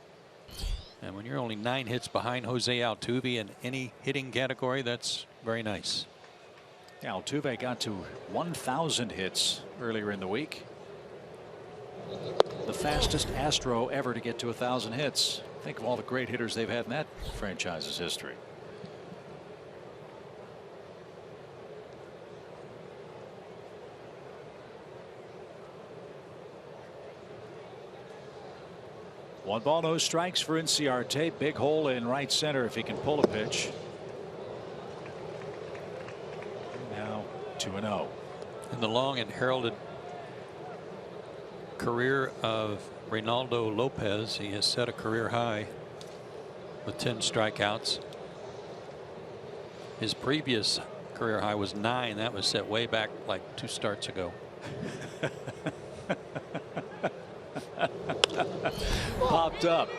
Speaker 2: And when you're only 9 hits behind Jose Altuve in any hitting category, that's very nice.
Speaker 1: Yeah, Altuve got to 1,000 hits earlier in the week. The fastest Astro ever to get to 1,000 hits. Think of all the great hitters they've had in that franchise's history. One ball, no strikes for Inciarte. Big hole in right center if he can pull a pitch. Now 2-0.
Speaker 2: In the long and heralded career of Reynaldo Lopez, he has set a career high with 10 strikeouts. His previous career high was 9. That was set way back like 2 starts ago.
Speaker 1: Popped up,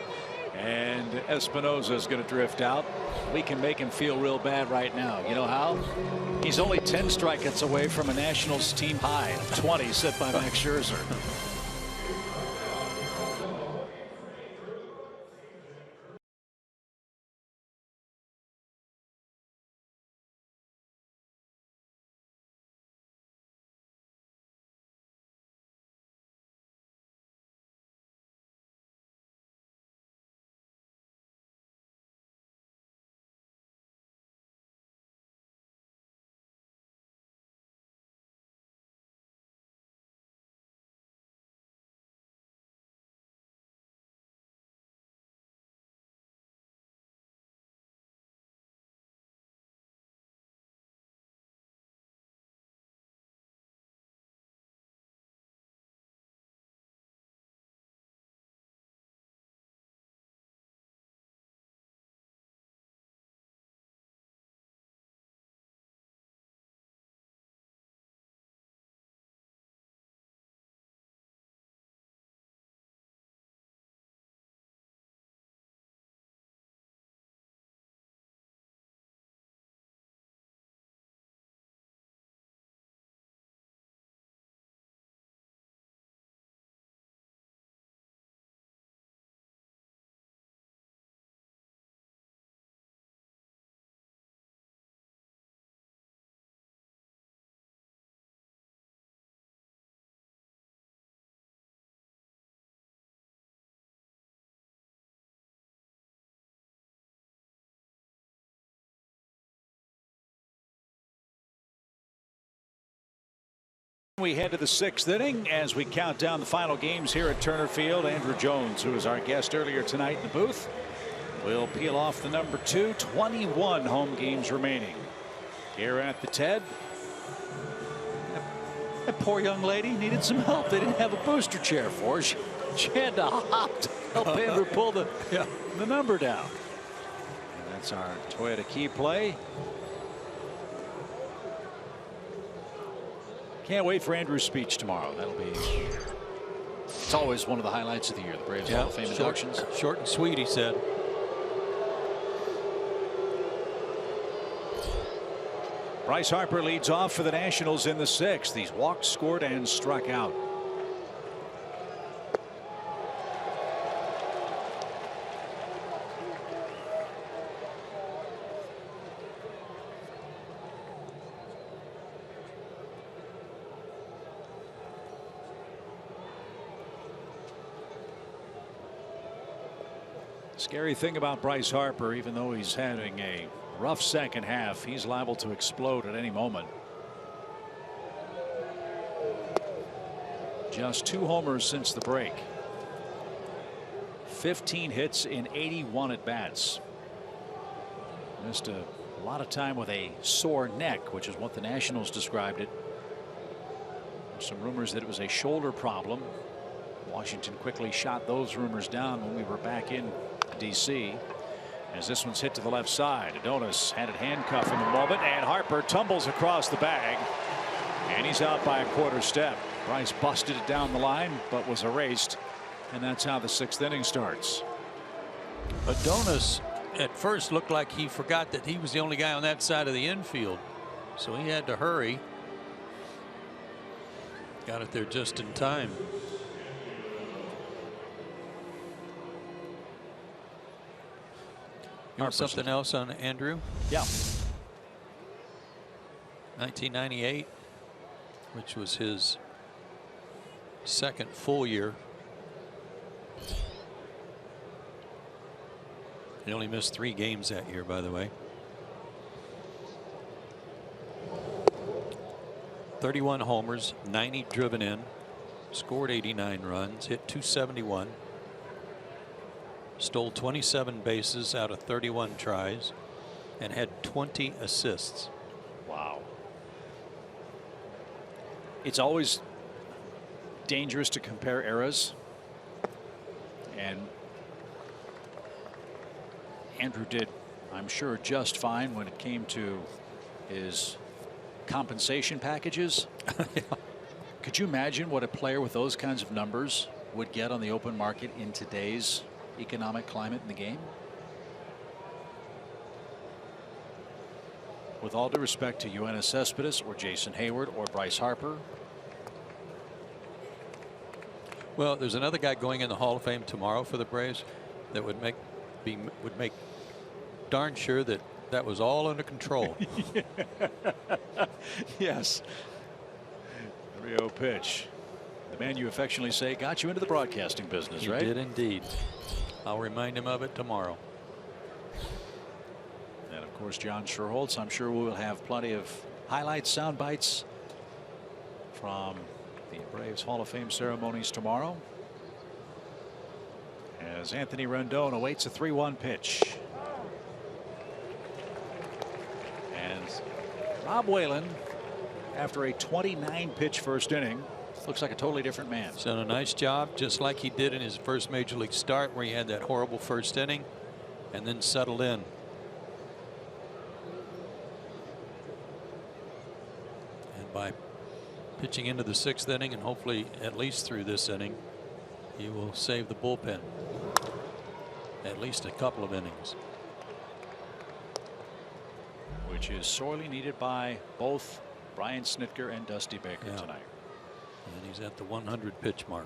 Speaker 1: and Espinoza is going to drift out. We can make him feel real bad right now. You know how? He's only 10 strikeouts away from a Nationals team high of 20 set by Max Scherzer. We head to the 6th inning as we count down the final games here at Turner Field. Andruw Jones, who was our guest earlier tonight in the booth, will peel off the number 2. 21 home games remaining here at the TED. That poor young lady needed some help. They didn't have a booster chair for her. She had to hop to help Andruw pull the number down. And that's our Toyota key play. Can't wait for Andrew's speech tomorrow. That'll be It's always one of the highlights of the year, the Braves Hall of Fame inductions.
Speaker 2: Short and sweet, he said.
Speaker 1: Bryce Harper leads off for the Nationals in the 6th. He's walked, scored, and struck out. Scary thing about Bryce Harper, even though he's having a rough second half, he's liable to explode at any moment. Just 2 homers since the break. 15 hits in 81 at bats. Missed a lot of time with a sore neck, which is what the Nationals described it. Some rumors that it was a shoulder problem. Washington quickly shot those rumors down when we were back in DC. As this one's hit to the left side, Adonis had it handcuffed in the moment, and Harper tumbles across the bag, and he's out by a quarter step. Bryce busted it down the line, but was erased, and that's how the 6th inning starts.
Speaker 2: Adonis at first looked like he forgot that he was the only guy on that side of the infield, so he had to hurry. Got it there just in time. You want something else on Andrew?
Speaker 1: Yeah.
Speaker 2: 1998, which was his second full year. He only missed 3 games that year, by the way. 31 homers, 90 driven in, scored 89 runs, hit .271. Stole 27 bases out of 31 tries and had 20 assists.
Speaker 1: Wow. It's always dangerous to compare eras, and Andrew did, I'm sure, just fine when it came to his compensation packages.
Speaker 2: Yeah.
Speaker 1: Could you imagine what a player with those kinds of numbers would get on the open market in today's economic climate in the game? With all due respect to Yoenis Cespedes or Jason Hayward or Bryce Harper.
Speaker 2: Well, there's another guy going in the Hall of Fame tomorrow for the Braves that would make darn sure that that was all under control.
Speaker 1: Yes. Rio pitch. The man you affectionately say got you into the broadcasting business, right?
Speaker 2: He did indeed. I'll remind him of it tomorrow.
Speaker 1: And of course, John Schuerholz. I'm sure we will have plenty of highlights, sound bites from the Braves Hall of Fame ceremonies tomorrow. As Anthony Rendon awaits a 3-1 pitch. And Rob Whalen, after a 29 pitch first inning, looks like a totally different man.
Speaker 2: He's done a nice job, just like he did in his first major league start, where he had that horrible first inning and then settled in. And by pitching into the 6th inning, and hopefully at least through this inning, he will save the bullpen at least a couple of innings,
Speaker 1: which is sorely needed by both Brian Snitker and Dusty Baker tonight.
Speaker 2: And he's at the 100 pitch mark.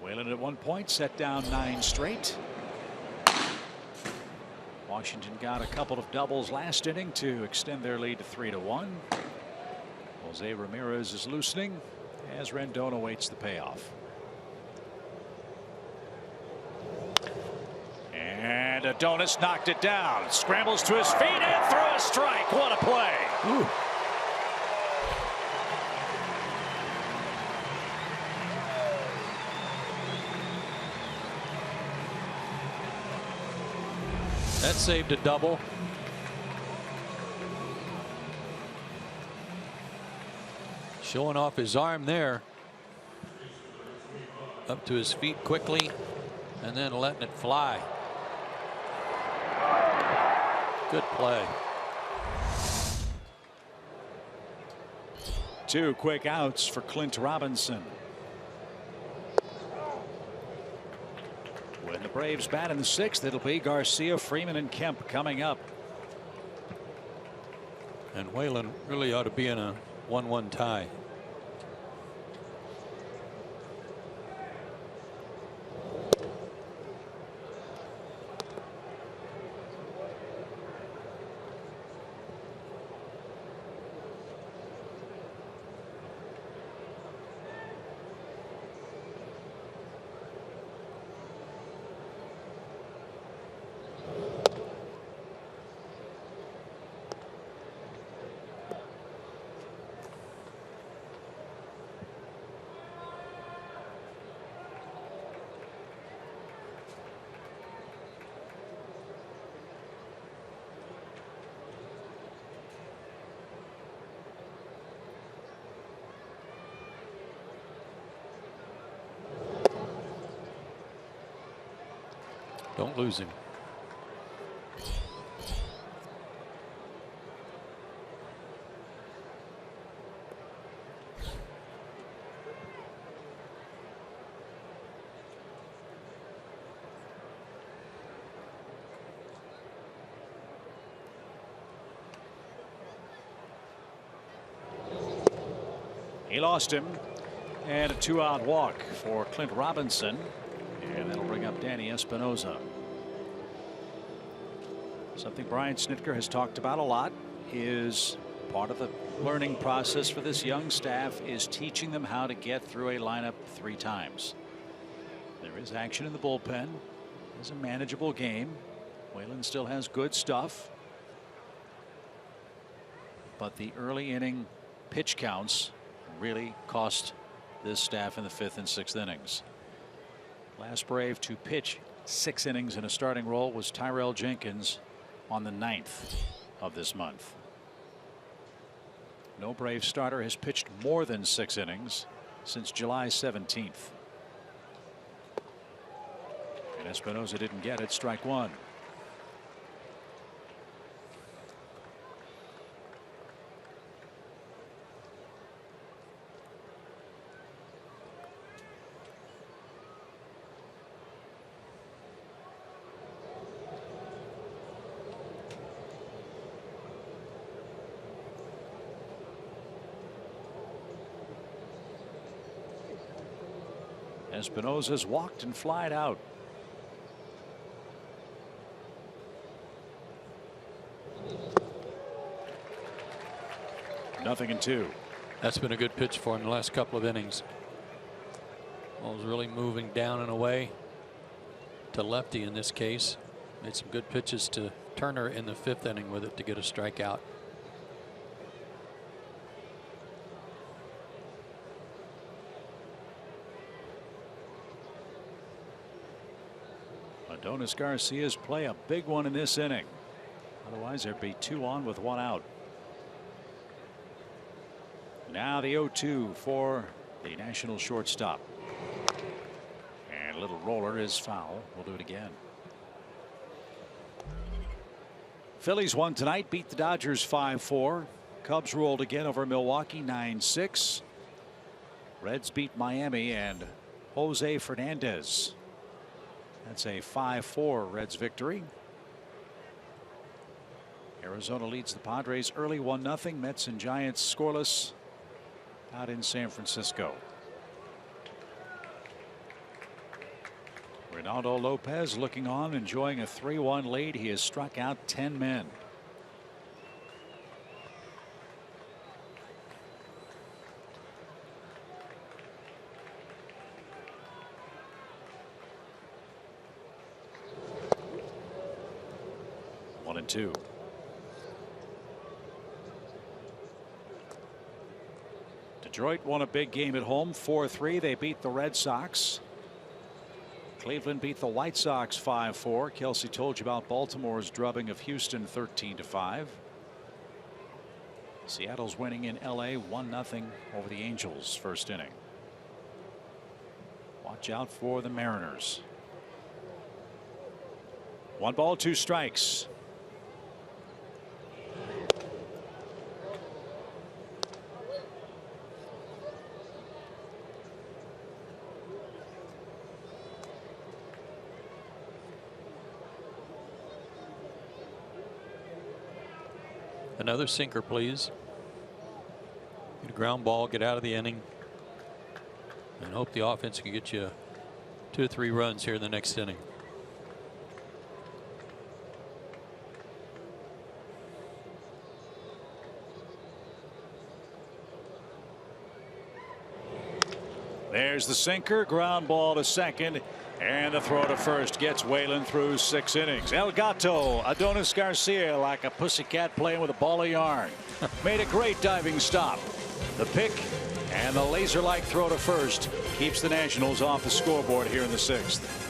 Speaker 1: Whalen at one point set down 9 straight. Washington got a couple of doubles last inning to extend their lead to 3-1. Jose Ramirez is loosening as Rendon awaits the payoff. And Adonis knocked it down, scrambles to his feet and throw a strike. What a play.
Speaker 2: Ooh. That saved a double. Showing off his arm there. Up to his feet quickly and then letting it fly. Good play.
Speaker 1: 2 quick outs for Clint Robinson. When the Braves bat in the 6th, it'll be Garcia, Freeman, and Kemp coming up.
Speaker 2: And Whalen really ought to be in a 1-1 tie. Don't lose him.
Speaker 1: He lost him, and a 2-out walk for Clint Robinson, and that'll bring up Danny Espinosa. Something Brian Snitker has talked about a lot is part of the learning process for this young staff is teaching them how to get through a lineup 3 times. There is action in the bullpen. It's a manageable game. Whalen still has good stuff, but the early inning pitch counts really cost this staff in the 5th and 6th innings. Last Brave to pitch 6 innings in a starting role was Tyrell Jenkins on the 9th of this month. No Brave starter has pitched more than 6 innings since July 17th. And Espinosa didn't get it. Strike 1. Espinosa's walked and flied out. Nothing in 2.
Speaker 2: That's been a good pitch for him in the last couple of innings. Ball's really moving down and away to lefty in this case. Made some good pitches to Turner in the 5th inning with it to get a strikeout.
Speaker 1: Adonis Garcia's play a big one in this inning. Otherwise there'd be 2 on with 1 out. Now the 0-2 for the National shortstop. And a little roller is foul. We'll do it again. Phillies won tonight, beat the Dodgers 5-4. Cubs rolled again over Milwaukee 9-6. Reds beat Miami and Jose Fernandez. That's a 5-4 Reds victory. Arizona leads the Padres early 1-0. Mets and Giants scoreless out in San Francisco. Ronaldo Lopez looking on, enjoying a 3-1 lead. He has struck out 10 men. One and 2. Detroit won a big game at home 4-3. They beat the Red Sox. Cleveland beat the White Sox 5-4. Kelsey told you about Baltimore's drubbing of Houston 13-5. Seattle's winning in LA 1-0 over the Angels first inning. Watch out for the Mariners. 1 ball 2 strikes.
Speaker 2: Another sinker, please. Get a ground ball, get out of the inning, and hope the offense can get you 2 or 3 runs here in the next inning.
Speaker 1: There's the sinker, ground ball to second, and the throw to first gets Whalen through 6 innings. El Gato, Adonis Garcia, like a pussycat playing with a ball of yarn. Made a great diving stop. The pick and the laser-like throw to first keeps the Nationals off the scoreboard here in the 6th.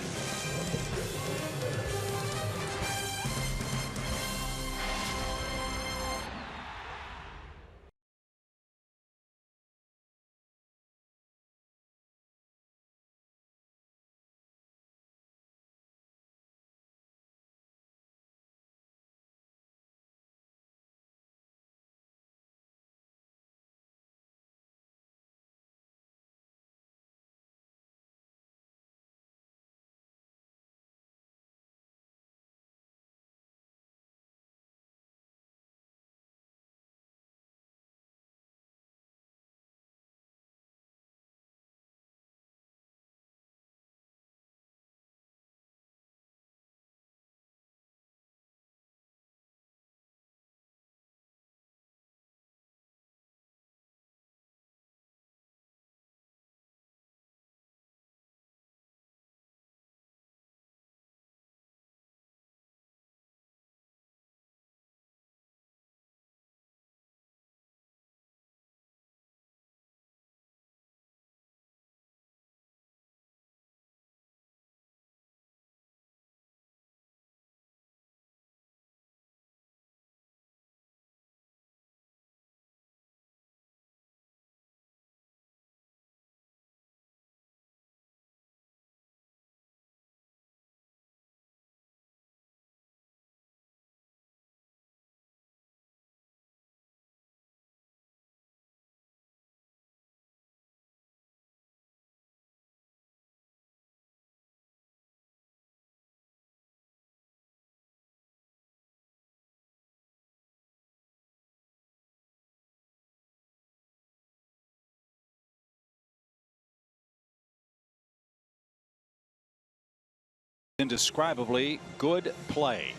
Speaker 1: Indescribably good play.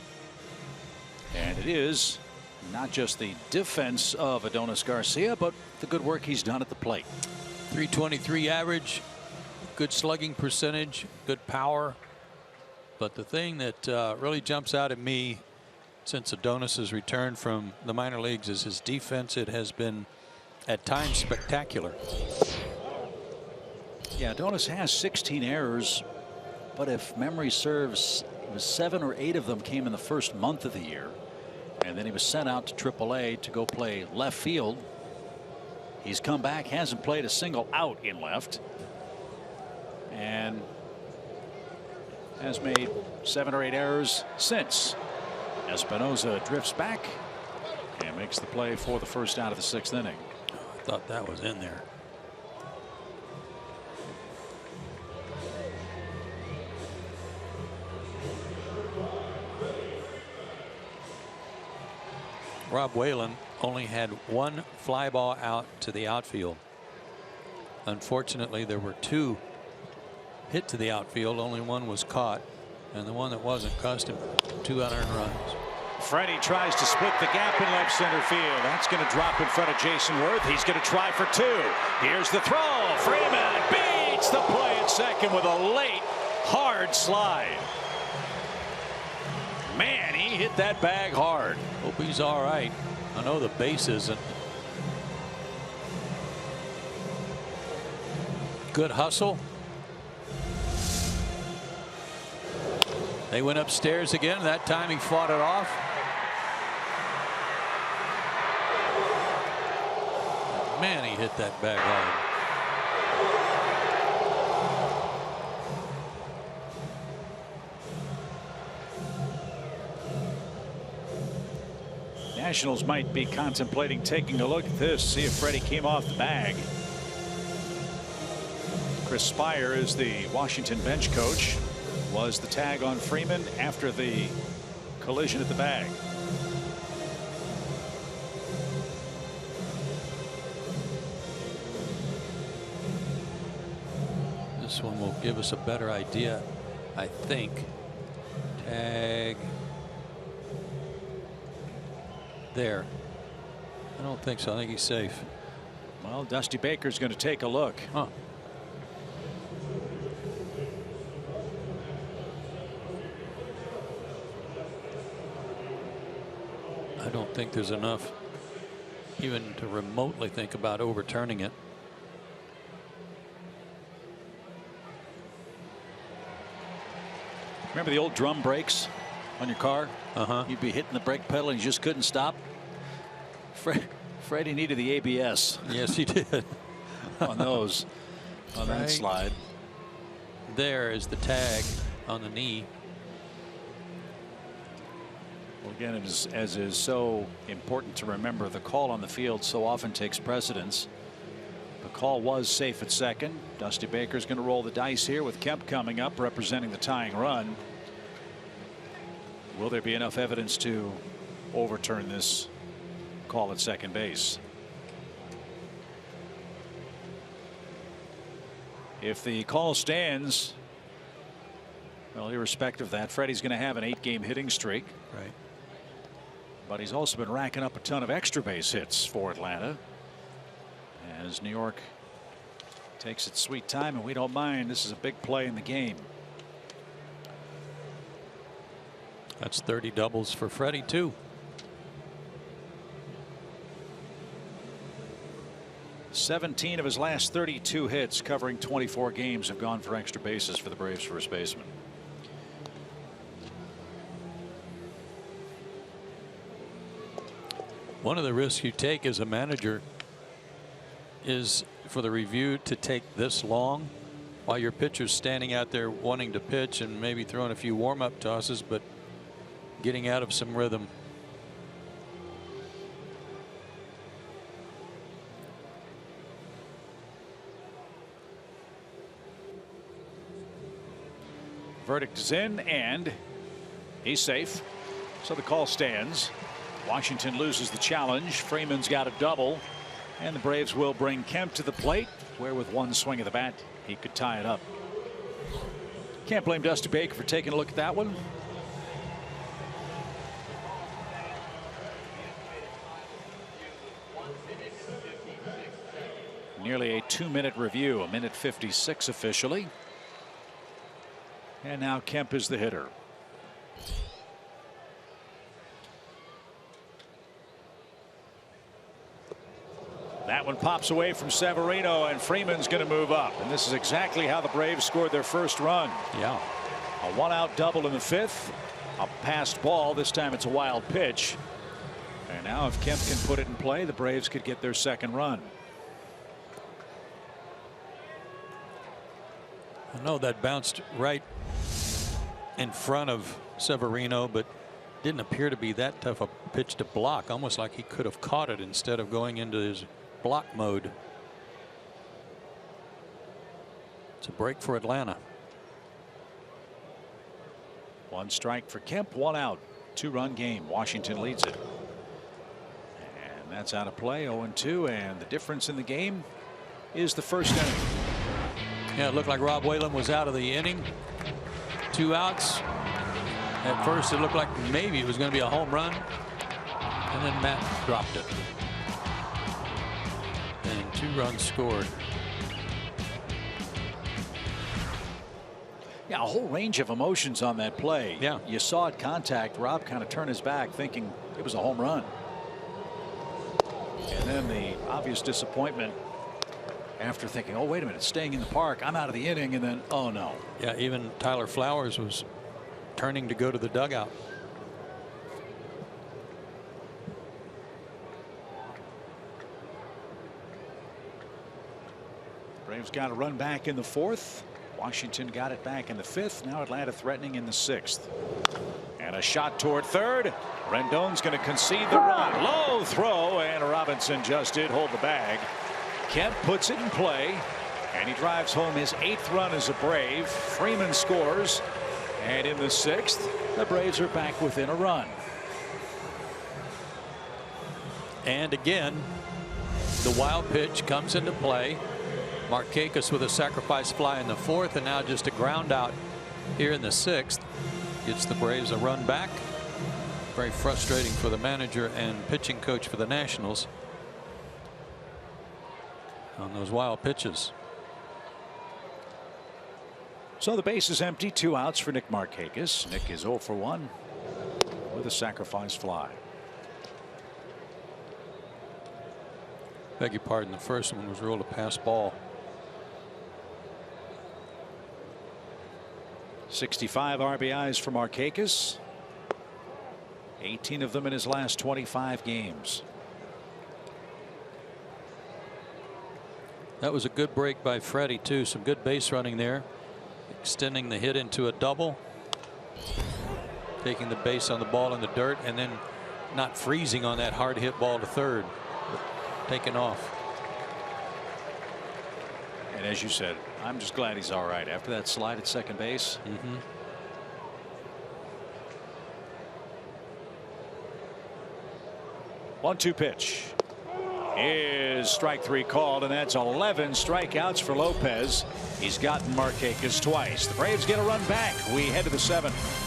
Speaker 1: And it is not just the defense of Adonis Garcia, but the good work he's done at the plate.
Speaker 2: .323 average, good slugging percentage, good power. But the thing that really jumps out at me since Adonis has returned from the minor leagues is his defense. It has been at times spectacular.
Speaker 1: Yeah, Adonis has 16 errors, but if memory serves, it was 7 or 8 of them came in the first month of the year. And then he was sent out to AAA to go play left field. He's come back, hasn't played a single out in left, and has made 7 or 8 errors since. Espinosa drifts back and makes the play for the first out of the 6th inning.
Speaker 2: I thought that was in there. Rob Whalen only had 1 fly ball out to the outfield. Unfortunately, there were 2 hit to the outfield. Only 1 was caught, and the one that wasn't cost him 2 unearned runs.
Speaker 1: Freddie tries to split the gap in left center field. That's going to drop in front of Jason Worth. He's going to try for 2. Here's the throw. Freeman beats the play at second with a late hard slide. Man, he hit that bag hard.
Speaker 2: Hope he's all right. I know the base isn't. Good hustle. They went upstairs again. That time he fought it off. Man, he hit that bag hard.
Speaker 1: Nationals might be contemplating taking a look at this, see if Freddie came off the bag. Chris Spire is the Washington bench coach. Was the tag on Freeman after the collision at the bag?
Speaker 2: This one will give us a better idea, I think. Tag. There. I don't think so. I think he's safe.
Speaker 1: Well, Dusty Baker's going to take a look.
Speaker 2: Huh. I don't think there's enough even to remotely think about overturning it.
Speaker 1: Remember the old drum brakes on your car? You'd be hitting the brake pedal and you just couldn't stop. Freddie needed the ABS.
Speaker 2: Yes, he did.
Speaker 1: On those, on that slide.
Speaker 2: There is the tag on the knee.
Speaker 1: Well, again, as is so important to remember, the call on the field so often takes precedence. The call was safe at second. Dusty Baker's going to roll the dice here with Kemp coming up representing the tying run. Will there be enough evidence to overturn this call at second base? If the call stands, well, irrespective of that, Freddie's going to have an 8-game hitting streak.
Speaker 2: Right.
Speaker 1: But he's also been racking up a ton of extra base hits for Atlanta. As New York takes its sweet time, and we don't mind. This is a big play in the game.
Speaker 2: That's 30 doubles for Freddie, too.
Speaker 1: $17 of his last 32 hits covering 24 games have gone for extra bases for the Braves first baseman.
Speaker 2: One of the risks you take as a manager is for the review to take this long while your pitcher's standing out there wanting to pitch and maybe throwing a few warm-up tosses, but getting out of some rhythm.
Speaker 1: Verdict is in and he's safe. So the call stands. Washington loses the challenge. Freeman's got a double. And the Braves will bring Kemp to the plate, where with one swing of the bat he could tie it up. Can't blame Dusty Baker for taking a look at that one. Nearly a 2-minute review, a minute 56 officially. And now Kemp is the hitter. That one pops away from Severino, and Freeman's going to move up. And this is exactly how the Braves scored their first run.
Speaker 2: Yeah.
Speaker 1: A 1-out double in the 5th. A passed ball. This time it's a wild pitch. And now if Kemp can put it in play, the Braves could get their second run.
Speaker 2: I know that bounced right in front of Severino, but didn't appear to be that tough a pitch to block. Almost like he could have caught it instead of going into his block mode. It's a break for Atlanta.
Speaker 1: 1 strike for Kemp, 1 out. 2-run game. Washington leads it. And that's out of play. 0-2. And the difference in the game is the first inning.
Speaker 2: Yeah, it looked like Rob Whalen was out of the inning. 2 outs. At first it looked like maybe it was going to be a home run. And then Matt dropped it. And 2 runs scored.
Speaker 1: Yeah, a whole range of emotions on that play.
Speaker 2: Yeah.
Speaker 1: You saw it contact. Rob kind of turned his back thinking it was a home run. And then the obvious disappointment after thinking, oh, wait a minute, staying in the park. I'm out of the inning. And then, oh, no.
Speaker 2: Yeah, even Tyler Flowers was turning to go to the dugout.
Speaker 1: Braves got a run back in the 4th. Washington got it back in the 5th. Now Atlanta threatening in the 6th. And a shot toward third. Rendon's going to concede the run. Low throw, and Robinson just did hold the bag. Kemp puts it in play, and he drives home his 8th run as a Brave. Freeman scores, and in the 6th, the Braves are back within a run.
Speaker 2: And again, the wild pitch comes into play. Markakis with a sacrifice fly in the 4th, and now just a ground out here in the 6th. Gets the Braves a run back. Very frustrating for the manager and pitching coach for the Nationals on those wild pitches.
Speaker 1: So the base is empty. 2 outs for Nick Markakis. Nick is 0 for 1 with a sacrifice fly.
Speaker 2: Beg your pardon, the first one was ruled a pass ball.
Speaker 1: 65 RBIs for Markakis. 18 of them in his last 25 games.
Speaker 2: That was a good break by Freddie too. Some good base running there, extending the hit into a double, taking the base on the ball in the dirt, and then not freezing on that hard hit ball to third, but taking off.
Speaker 1: And as you said, I'm just glad he's all right after that slide at second base. 1-2 pitch is strike 3 called, and that's 11 strikeouts for Lopez. He's gotten Markakis twice. The Braves get a run back. We head to the 7th.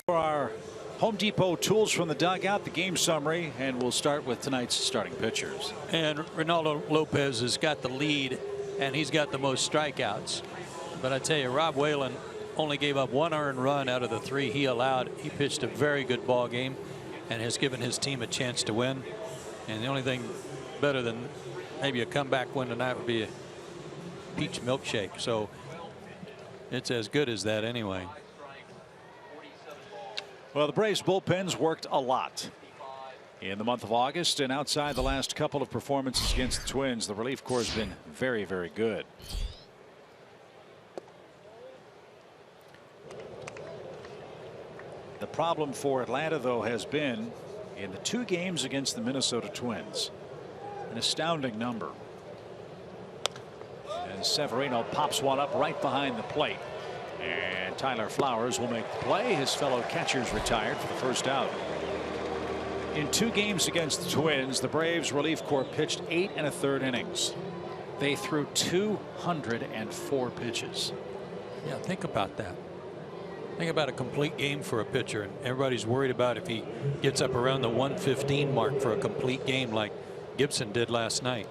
Speaker 1: For our Home Depot tools from the dugout, the game summary, and we'll start with tonight's starting pitchers.
Speaker 2: And Reynaldo Lopez has got the lead, and he's got the most strikeouts. But I tell you, Rob Whalen only gave up 1 earned run out of the 3 he allowed. He pitched a very good ball game and has given his team a chance to win. And the only thing better than maybe a comeback win tonight would be a peach milkshake. So it's as good as that anyway.
Speaker 1: Well, the Braves bullpens worked a lot in the month of August, and outside the last couple of performances against the Twins, the relief corps has been very, very good. The problem for Atlanta, though, has been in the 2 games against the Minnesota Twins, an astounding number. And Severino pops one up right behind the plate. And Tyler Flowers will make the play. His fellow catchers retired for the first out. In 2 games against the Twins, the Braves relief corps pitched 8 1/3 innings. They threw 204 pitches.
Speaker 2: Yeah, think about that. Think about a complete game for a pitcher, and everybody's worried about if he gets up around the 115 mark for a complete game like Gibson did last night.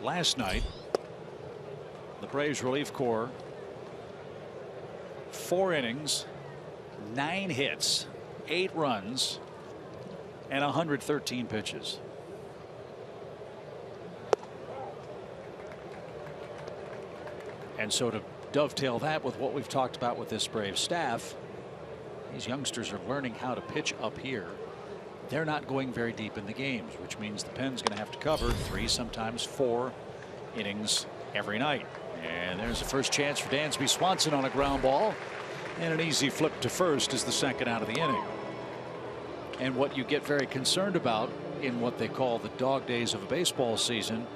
Speaker 1: Last night, the Braves relief corps, 4 innings, 9 hits, 8 runs, and 113 pitches. And so to dovetail that with what we've talked about with this Braves staff. These youngsters are learning how to pitch up here. They're not going very deep in the games, which means the pen's going to have to cover 3, sometimes 4 innings every night. And there's the first chance for Dansby Swanson on a ground ball, and an easy flip to first is the second out of the inning. And what you get very concerned about in what they call the dog days of a baseball season,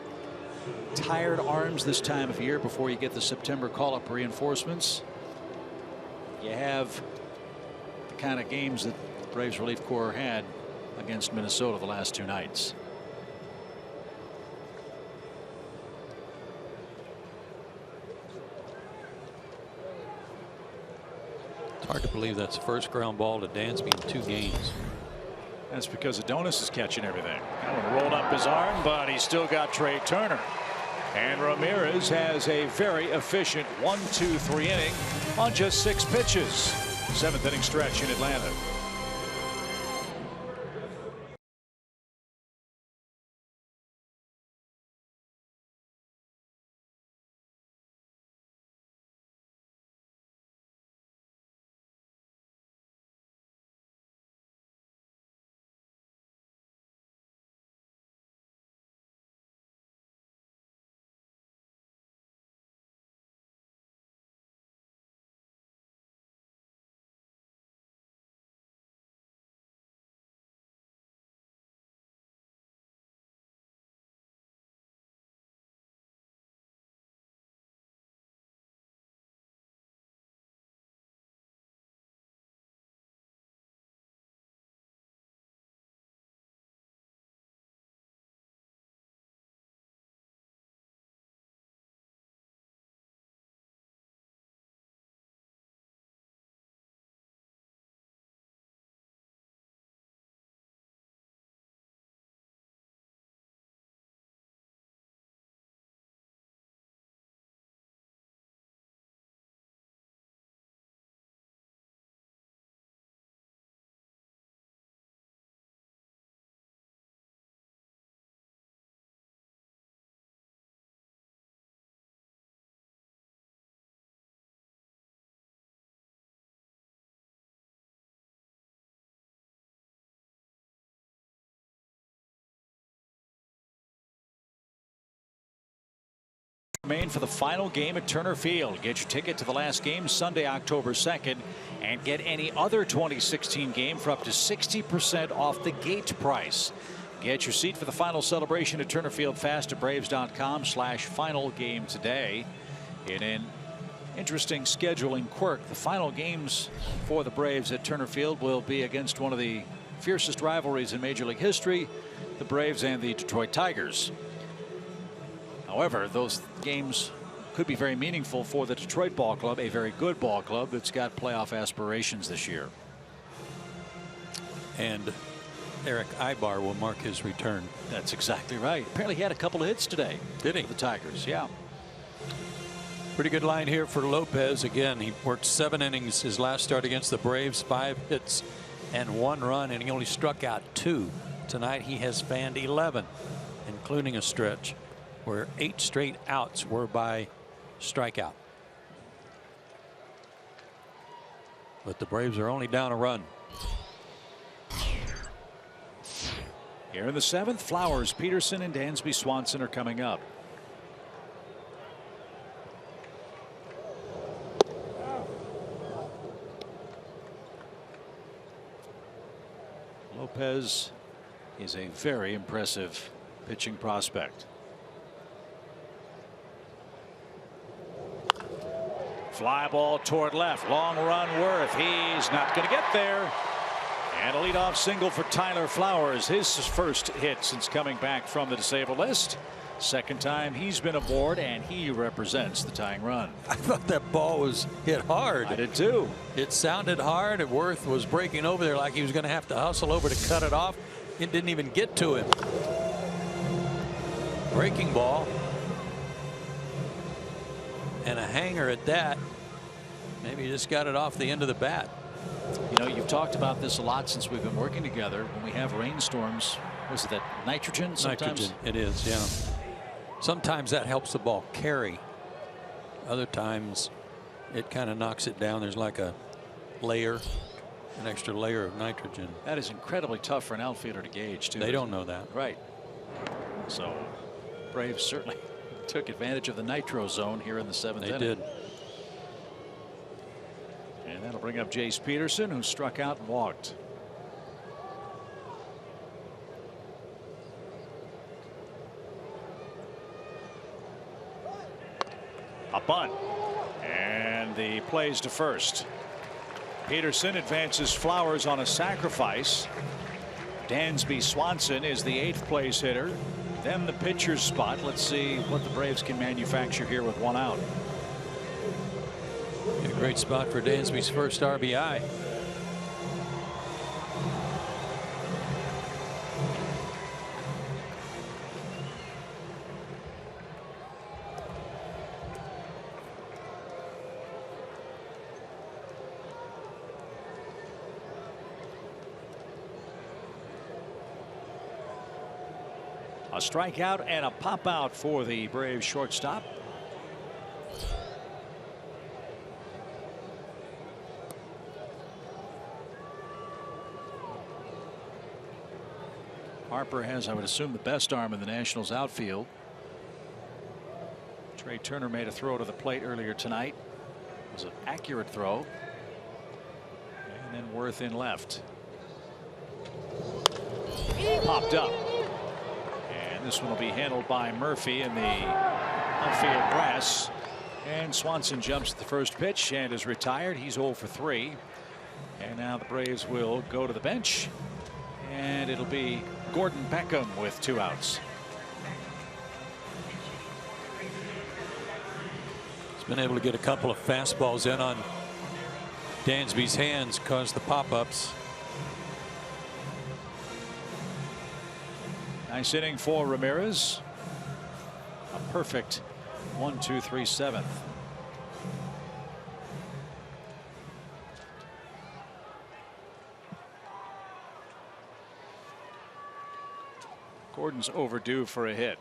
Speaker 1: tired arms this time of year before you get the September call-up reinforcements. You have the kind of games that the Braves relief corps had against Minnesota the last 2 nights.
Speaker 2: It's hard to believe that's the first ground ball to Dansby in 2 games.
Speaker 1: That's because Adonis is catching everything. That one rolled up his arm, but he's still got Trey Turner. And Ramirez has a very efficient 1-2-3 inning on just 6 pitches. 7th inning stretch in Atlanta. Remain for the final game at Turner Field. Get your ticket to the last game Sunday, October 2nd, and get any other 2016 game for up to 60% off the gate price. Get your seat for the final celebration at Turner Field fast at Braves.com/final game today. In an interesting scheduling quirk, the final games for the Braves at Turner Field will be against one of the fiercest rivalries in Major League history, the Braves and the Detroit Tigers. However, those games could be very meaningful for the Detroit ball club, a very good ball club that's got playoff aspirations this year.
Speaker 2: And Eric Ibar will mark his return.
Speaker 1: That's exactly right. Apparently he had a couple of hits today.
Speaker 2: Did he?
Speaker 1: For the Tigers, yeah.
Speaker 2: Pretty good line here for Lopez. Again, he worked 7 innings his last start against the Braves, 5 hits and 1 run, and he only struck out 2. Tonight he has fanned 11, including a stretch where 8 straight outs were by strikeout. But the Braves are only down a run.
Speaker 1: Here in the 7th, Flowers, Peterson, and Dansby Swanson are coming up. Lopez is a very impressive pitching prospect. Fly ball toward left. Long run Worth. He's not going to get there. And a leadoff single for Tyler Flowers. His first hit since coming back from the disabled list. Second time he's been aboard, and he represents the tying run.
Speaker 2: I thought that ball was hit hard.
Speaker 1: I did too.
Speaker 2: It sounded hard, and Worth was breaking over there like he was going to have to hustle over to cut it off. It didn't even get to him. Breaking ball. And a hanger at that. Maybe he just got it off the end of the bat.
Speaker 1: You know, you've talked about this a lot since we've been working together. When we have rainstorms, was it that nitrogen sometimes?
Speaker 2: Nitrogen, it is, yeah. Sometimes that helps the ball carry. Other times it kind of knocks it down. There's like a layer, an extra layer of nitrogen.
Speaker 1: That is incredibly tough for an outfielder to gauge, too.
Speaker 2: They don't know that.
Speaker 1: Right. So Braves certainly took advantage of the nitro zone here in the 7th inning.
Speaker 2: They did.
Speaker 1: And that'll bring up Jace Peterson, who struck out and walked. A bunt. And the plays to first. Peterson advances Flowers on a sacrifice. Dansby Swanson is the 8th place hitter. Then the pitcher's spot. Let's see what the Braves can manufacture here with 1 out.
Speaker 2: A great spot for Dansby's first RBI.
Speaker 1: A strikeout and a pop out for the Braves shortstop. Harper has, I would assume, the best arm in the Nationals outfield. Trey Turner made a throw to the plate earlier tonight. It was an accurate throw. And then Worth in left. Popped up. And this one will be handled by Murphy in the outfield grass. And Swanson jumps at the first pitch and is retired. He's 0 for 3. And now the Braves will go to the bench. And it'll be Gordon Beckham with 2 outs.
Speaker 2: He's been able to get a couple of fastballs in on Dansby's hands, caused the pop-ups.
Speaker 1: Nice inning for Ramirez. A perfect 1-2-3-7. Gordon's overdue for a hit.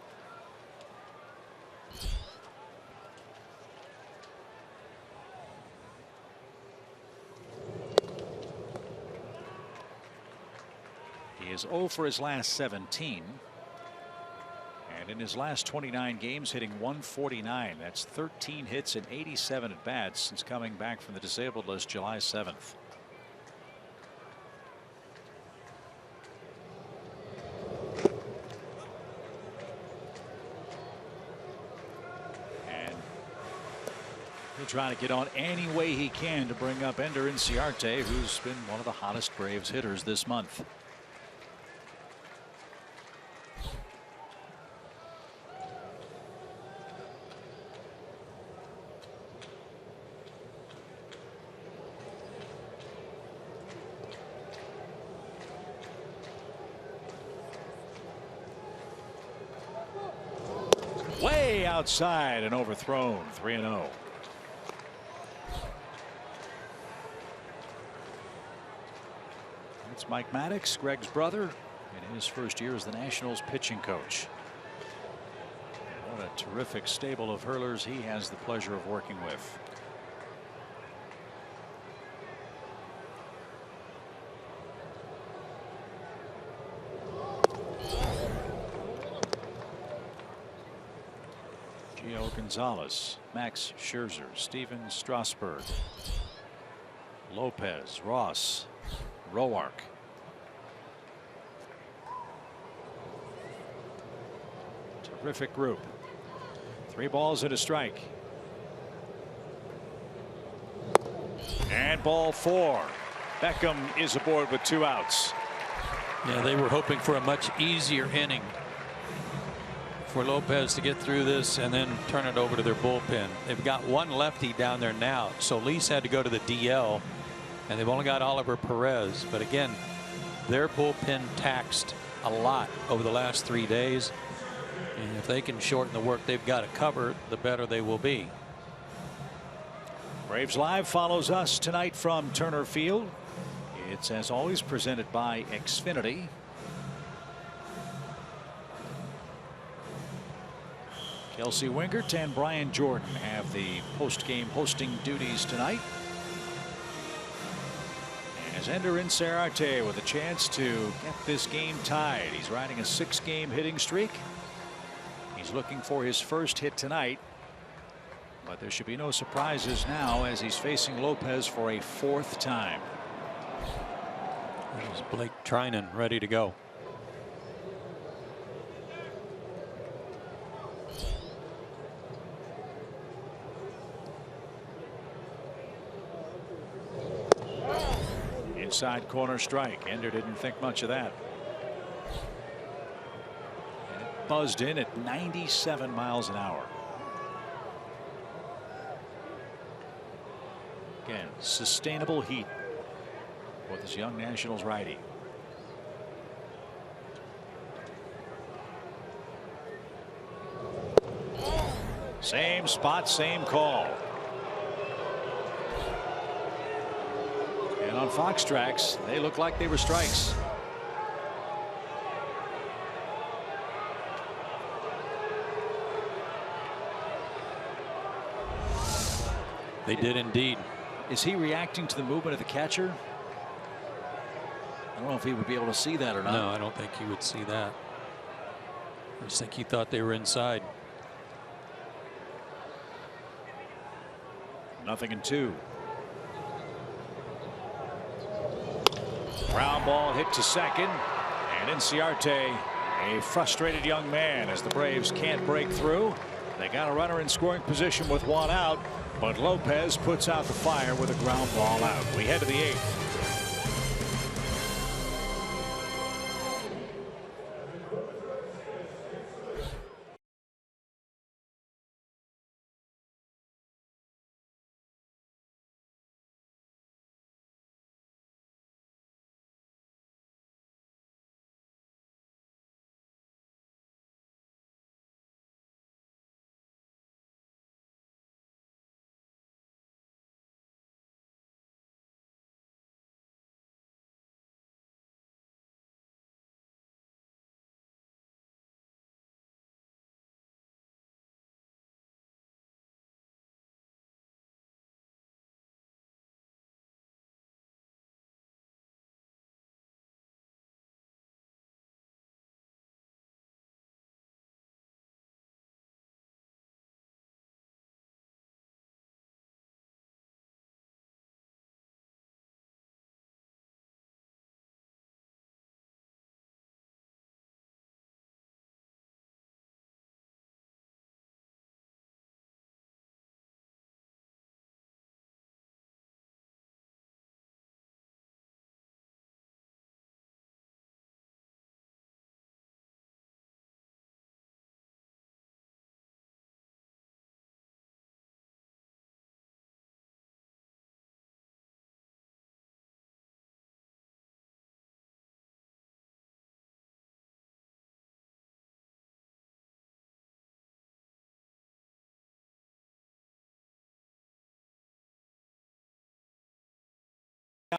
Speaker 1: He is 0 for his last 17. And in his last 29 games, hitting 149. That's 13 hits and 87 at bats since coming back from the disabled list July 7th. He'll try to get on any way he can to bring up Ender Inciarte, who's been one of the hottest Braves hitters this month. Way outside and overthrown. 3-0. It's Mike Maddox, Greg's brother, in his first year as the Nationals pitching coach. What a terrific stable of hurlers he has the pleasure of working with. Gio Gonzalez, Max Scherzer, Steven Strasburg, Lopez, Ross, Roark. Terrific group. 3 balls and a strike. And ball 4. Beckham is aboard with 2 outs.
Speaker 2: Yeah, they were hoping for a much easier inning for Lopez to get through this and then turn it over to their bullpen. They've got 1 lefty down there now. Solis had to go to the DL. And they've only got Oliver Perez. But again, their bullpen taxed a lot over the last 3 days. And if they can shorten the work they've got to cover, the better they will be.
Speaker 1: Braves Live follows us tonight from Turner Field. It's, as always, presented by Xfinity. Kelsey Wingert and Brian Jordan have the post-game hosting duties tonight. As Ender Inciarte with a chance to get this game tied. He's riding a 6-game hitting streak. He's looking for his first hit tonight. But there should be no surprises now as he's facing Lopez for a 4th time.
Speaker 2: There's Blake Trinan ready to go.
Speaker 1: Inside corner strike. Ender didn't think much of that. And it buzzed in at 97 miles an hour. Again, sustainable heat for this young Nationals righty. Same spot, same call. And on Fox tracks, they look like they were strikes.
Speaker 2: They did indeed.
Speaker 1: Is he reacting to the movement of the catcher? I don't know if he would be able to see that or not.
Speaker 2: No, I don't think he would see that. I just think he thought they were inside.
Speaker 1: 0-2. Ground ball hit to second, and Inciarte, a frustrated young man as the Braves can't break through. They got a runner in scoring position with 1 out, but Lopez puts out the fire with a ground ball out. We head to the 8th.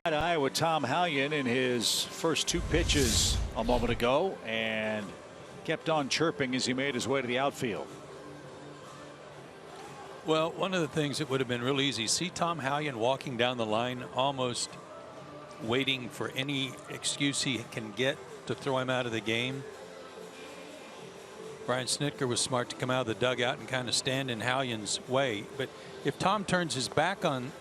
Speaker 1: Eye to eye with Tom Hallion in his first 2 pitches a moment ago, and kept on chirping as he made his way to the outfield.
Speaker 2: Well, one of the things that would have been real easy, see Tom Hallion walking down the line, almost waiting for any excuse he can get to throw him out of the game. Brian Snitker was smart to come out of the dugout and kind of stand in Hallion's way. But if Tom turns his back on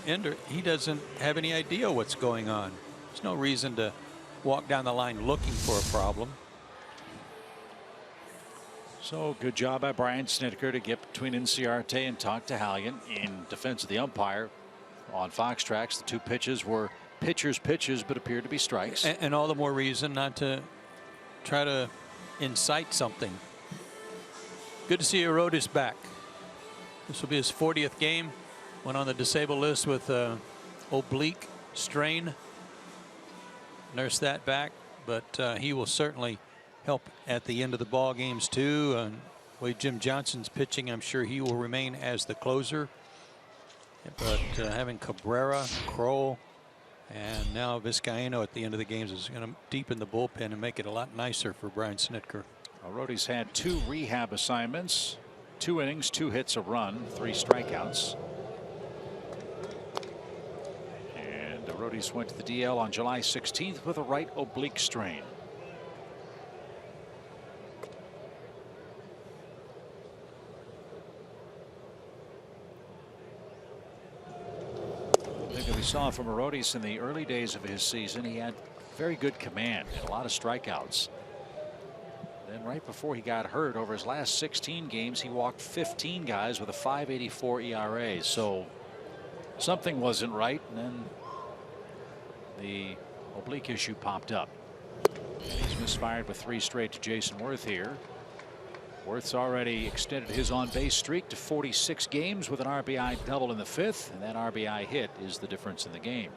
Speaker 2: Ender, he doesn't have any idea what's going on. There's no reason to walk down the line looking for a problem.
Speaker 1: So good job by Brian Snitker to get between Inciarte and talk to Hallion in defense of the umpire. On Fox tracks, the 2 pitches were pitcher's pitches, but appeared to be strikes.
Speaker 2: And all the more reason not to try to incite something. Good to see Arodys back. This will be his 40th game. Went on the disabled list with oblique strain. Nursed that back, but he will certainly help at the end of the ball games too. And the way Jim Johnson's pitching, I'm sure he will remain as the closer. But having Cabrera, Kroll, and now Vizcaino at the end of the games is going to deepen the bullpen and make it a lot nicer for Brian Snitker.
Speaker 1: Rhodey's had 2 rehab assignments, 2 innings, 2 hits, a run, 3 strikeouts. And Rhodey's went to the DL on July 16th with a right oblique strain. We saw from Rhodey's in the early days of his season, he had very good command and a lot of strikeouts. Then right before he got hurt, over his last 16 games, he walked 15 guys with a 5.84 ERA. So something wasn't right, and then the oblique issue popped up. And he's misfired with 3 straight to Jason Worth here. Worth's already extended his on-base streak to 46 games with an RBI double in the 5th, and that RBI hit is the difference in the game.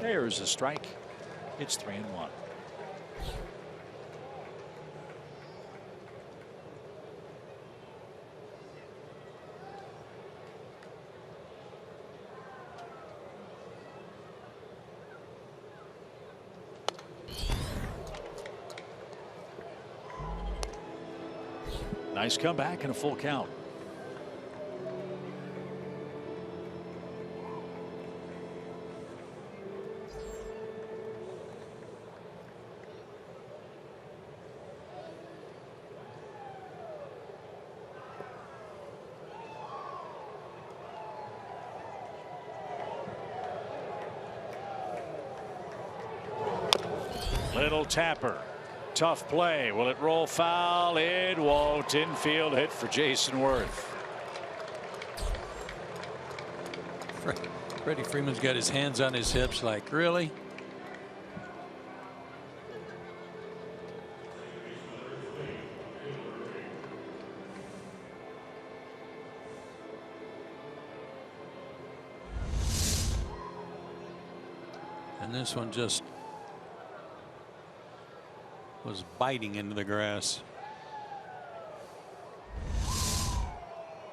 Speaker 1: There's a strike. It's 3-1. Nice comeback and a full count. Little tapper. Tough play. Will it roll foul? It won't. Infield hit for Jason Worth.
Speaker 2: Freddie Freeman's got his hands on his hips like, really? And this one just was biting into the grass.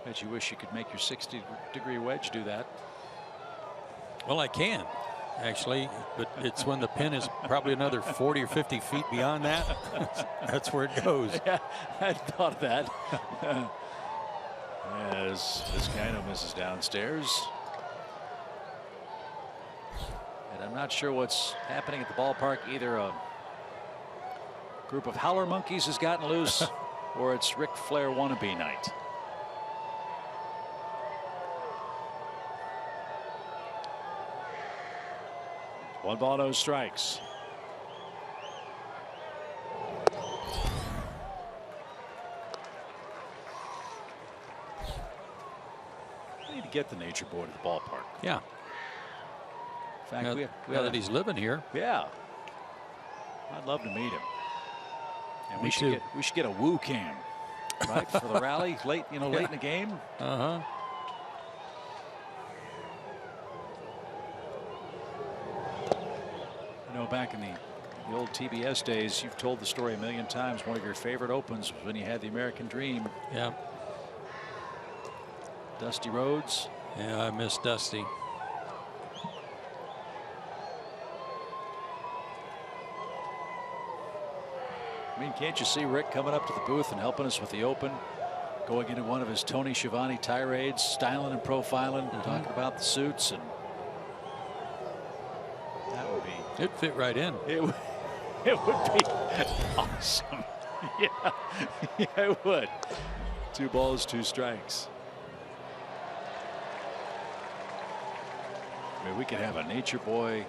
Speaker 1: Bet you wish you could make your 60-degree wedge do that.
Speaker 2: Well, I can actually, but it's when the pin is probably another 40 or 50 feet beyond that. That's where it goes.
Speaker 1: Yeah, I thought of that. As Vizcaino misses downstairs. And I'm not sure what's happening at the ballpark. Either a group of howler monkeys has gotten loose or it's Ric Flair wannabe night. One ball, no strikes. We need to get the nature boy to the ballpark.
Speaker 2: Yeah.
Speaker 1: In fact,
Speaker 2: Now, now that he's living here.
Speaker 1: Yeah. I'd love to meet him. And
Speaker 2: Me
Speaker 1: we should get a woo cam, right, for the rally late in the game.
Speaker 2: Uh-huh.
Speaker 1: You know, back in the old TBS days, you've told the story a million times. One of your favorite opens was when you had the American Dream.
Speaker 2: Yeah.
Speaker 1: Dusty Rhodes.
Speaker 2: Yeah, I miss Dusty.
Speaker 1: I mean, can't you see Rick coming up to the booth and helping us with the open, going into one of his Tony Schiavone tirades, styling and profiling, talking about the suits, and that would be.
Speaker 2: It'd fit right in.
Speaker 1: It would be awesome. Yeah, it would. 2 balls, 2 strikes. I mean, we could have a Nature Boy,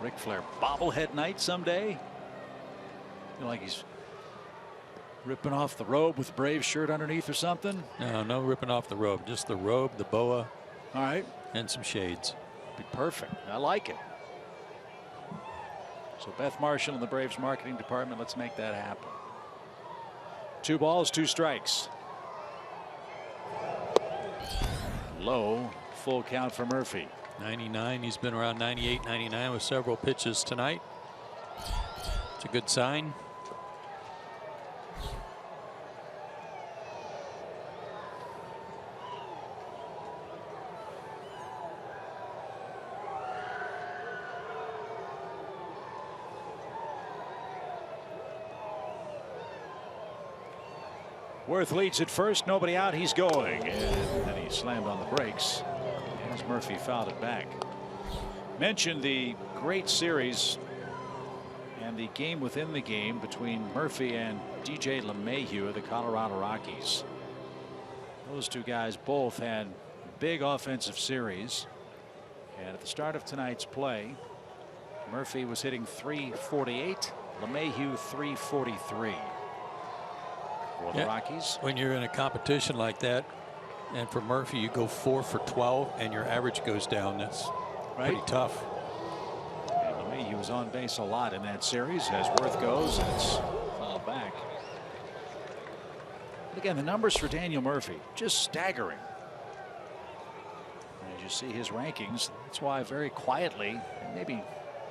Speaker 1: Ric Flair bobblehead night someday. Like he's ripping off the robe with the Braves shirt underneath or something.
Speaker 2: No ripping off the robe. Just the robe, the boa.
Speaker 1: All right.
Speaker 2: And some shades.
Speaker 1: Be perfect. I like it. So Beth Marshall in the Braves marketing department, let's make that happen. 2 balls, 2 strikes. Low, full count for Murphy.
Speaker 2: 99. He's been around 98, 99 with several pitches tonight. It's a good sign.
Speaker 1: Worth leads at first. Nobody out. He's going. And then he slammed on the brakes as Murphy fouled it back. Mentioned the great series and the game within the game between Murphy and DJ LeMahieu of the Colorado Rockies. Those two guys both had big offensive series. And at the start of tonight's play, Murphy was hitting .348, LeMahieu .343. For the Rockies.
Speaker 2: When you're in a competition like that, and for Murphy, you go 4 for 12 and your average goes down. That's pretty tough.
Speaker 1: And LeMahieu was on base a lot in that series. As Worth goes, it's fouled back. But again, the numbers for Daniel Murphy just staggering. As you see his rankings, that's why very quietly, and maybe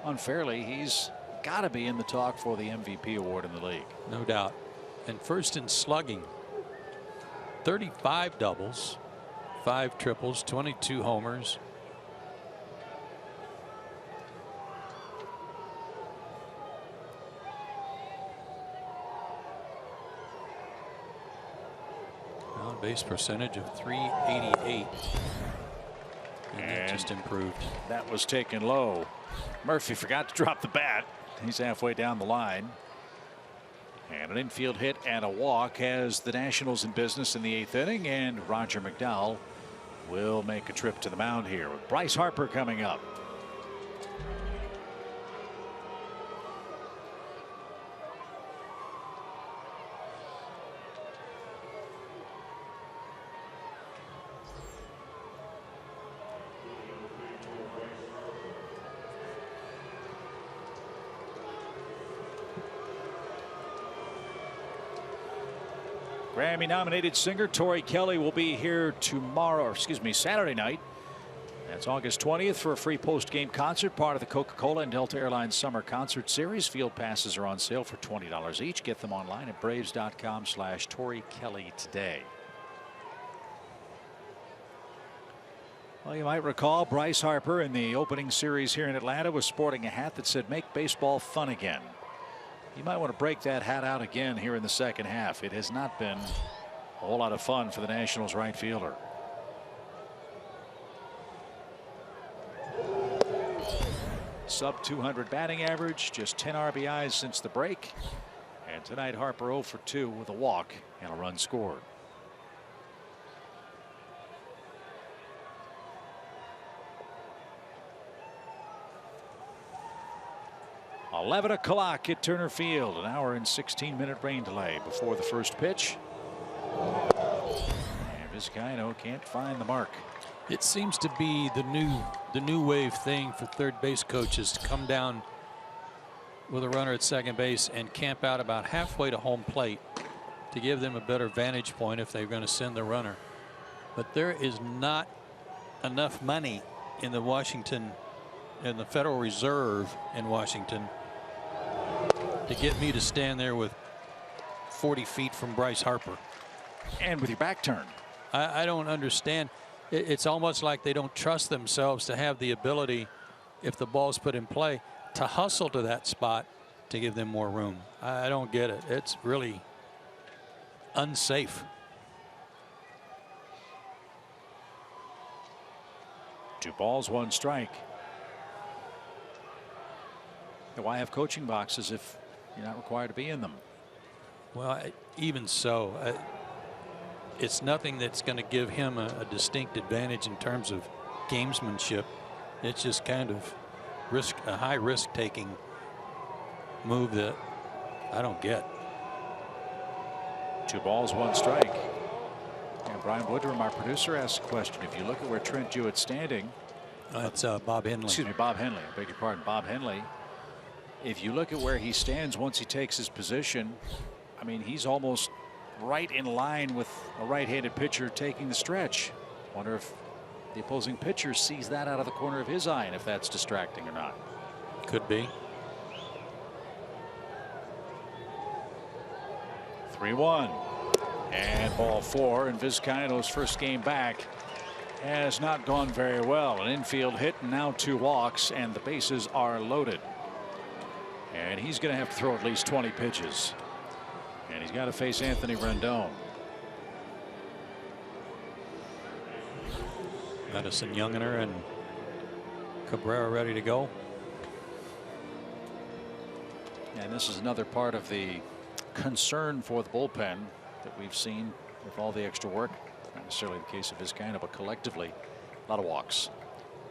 Speaker 1: unfairly, he's got to be in the talk for the MVP award in the league.
Speaker 2: No doubt. And first in slugging, 35 doubles, 5 triples, 22 homers. On base percentage of .388. And that just improved.
Speaker 1: That was taken low. Murphy forgot to drop the bat. He's halfway down the line. And an infield hit and a walk has the Nationals in business in the 8th inning, and Roger McDowell will make a trip to the mound here with Bryce Harper coming up. Grammy-nominated singer Tori Kelly will be here Saturday night. That's August 20th for a free post-game concert, part of the Coca-Cola and Delta Airlines Summer Concert Series. Field passes are on sale for $20 each. Get them online at braves.com/Tori Kelly today. Well, you might recall Bryce Harper in the opening series here in Atlanta was sporting a hat that said "Make baseball fun again." You might want to break that hat out again here in the second half. It has not been a whole lot of fun for the Nationals right fielder. Sub 200 batting average, just 10 RBIs since the break. And tonight Harper 0 for 2 with a walk and a run scored. $11 o'clock at Turner Field. An hour and 16-minute rain delay before the first pitch. And Vizcaino can't find the mark.
Speaker 2: It seems to be the new wave thing for third base coaches to come down with a runner at second base and camp out about halfway to home plate to give them a better vantage point if they're going to send the runner. But there is not enough money in the Federal Reserve in Washington to get me to stand there with 40 feet from Bryce Harper.
Speaker 1: And with your back turned.
Speaker 2: I don't understand. It's almost like they don't trust themselves to have the ability, if the ball's put in play, to hustle to that spot to give them more room. I don't get it. It's really unsafe.
Speaker 1: 2 balls, 1 strike. Why have coaching boxes if you're not required to be in them?
Speaker 2: Well, even so, it's nothing that's going to give him a distinct advantage in terms of gamesmanship. It's just kind of a high risk taking move that I don't get.
Speaker 1: 2 balls, 1 strike. And Brian Woodrum, our producer, asks a question. If you look at where Trent Jewett's standing.
Speaker 2: That's Bob Henley.
Speaker 1: Excuse me, Bob Henley. I beg your pardon, Bob Henley. If you look at where he stands once he takes his position, I mean, he's almost right in line with a right-handed pitcher taking the stretch. Wonder if the opposing pitcher sees that out of the corner of his eye and if that's distracting or not.
Speaker 2: Could be.
Speaker 1: 3-1. And ball 4, and Vizcaino's first game back has not gone very well. An infield hit and now 2 walks, and the bases are loaded. And he's going to have to throw at least 20 pitches. And he's got to face Anthony Rendon.
Speaker 2: Madison Younginer and Cabrera ready to go.
Speaker 1: And this is another part of the concern for the bullpen that we've seen with all the extra work. Not necessarily the case of Vizcaino, but collectively, a lot of walks,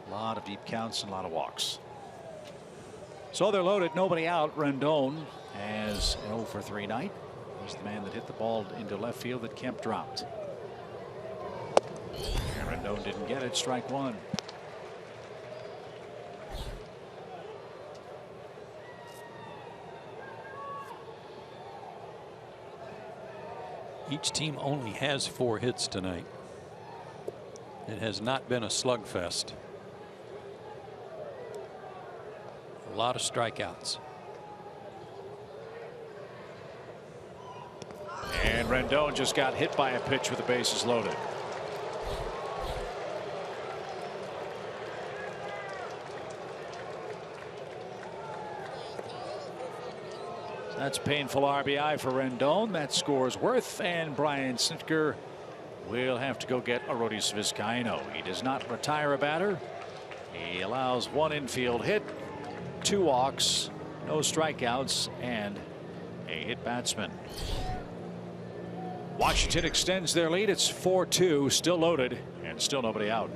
Speaker 1: a lot of deep counts, and a lot of walks. So they're loaded, nobody out. Rendon has an 0 for 3 night. He's the man that hit the ball into left field that Kemp dropped. And Rendon didn't get it. Strike one.
Speaker 2: Each team only has 4 hits tonight. It has not been a slugfest. A lot of strikeouts.
Speaker 1: And Rendon just got hit by a pitch with the bases loaded. That's painful RBI for Rendon. That scores Worth, and Brian Snitker will have to go get Arodys Vizcaino. He does not retire a batter. He allows 1 infield hit, 2 walks, no strikeouts, and a hit batsman. Washington extends their lead. It's 4-2, still loaded, and still nobody out.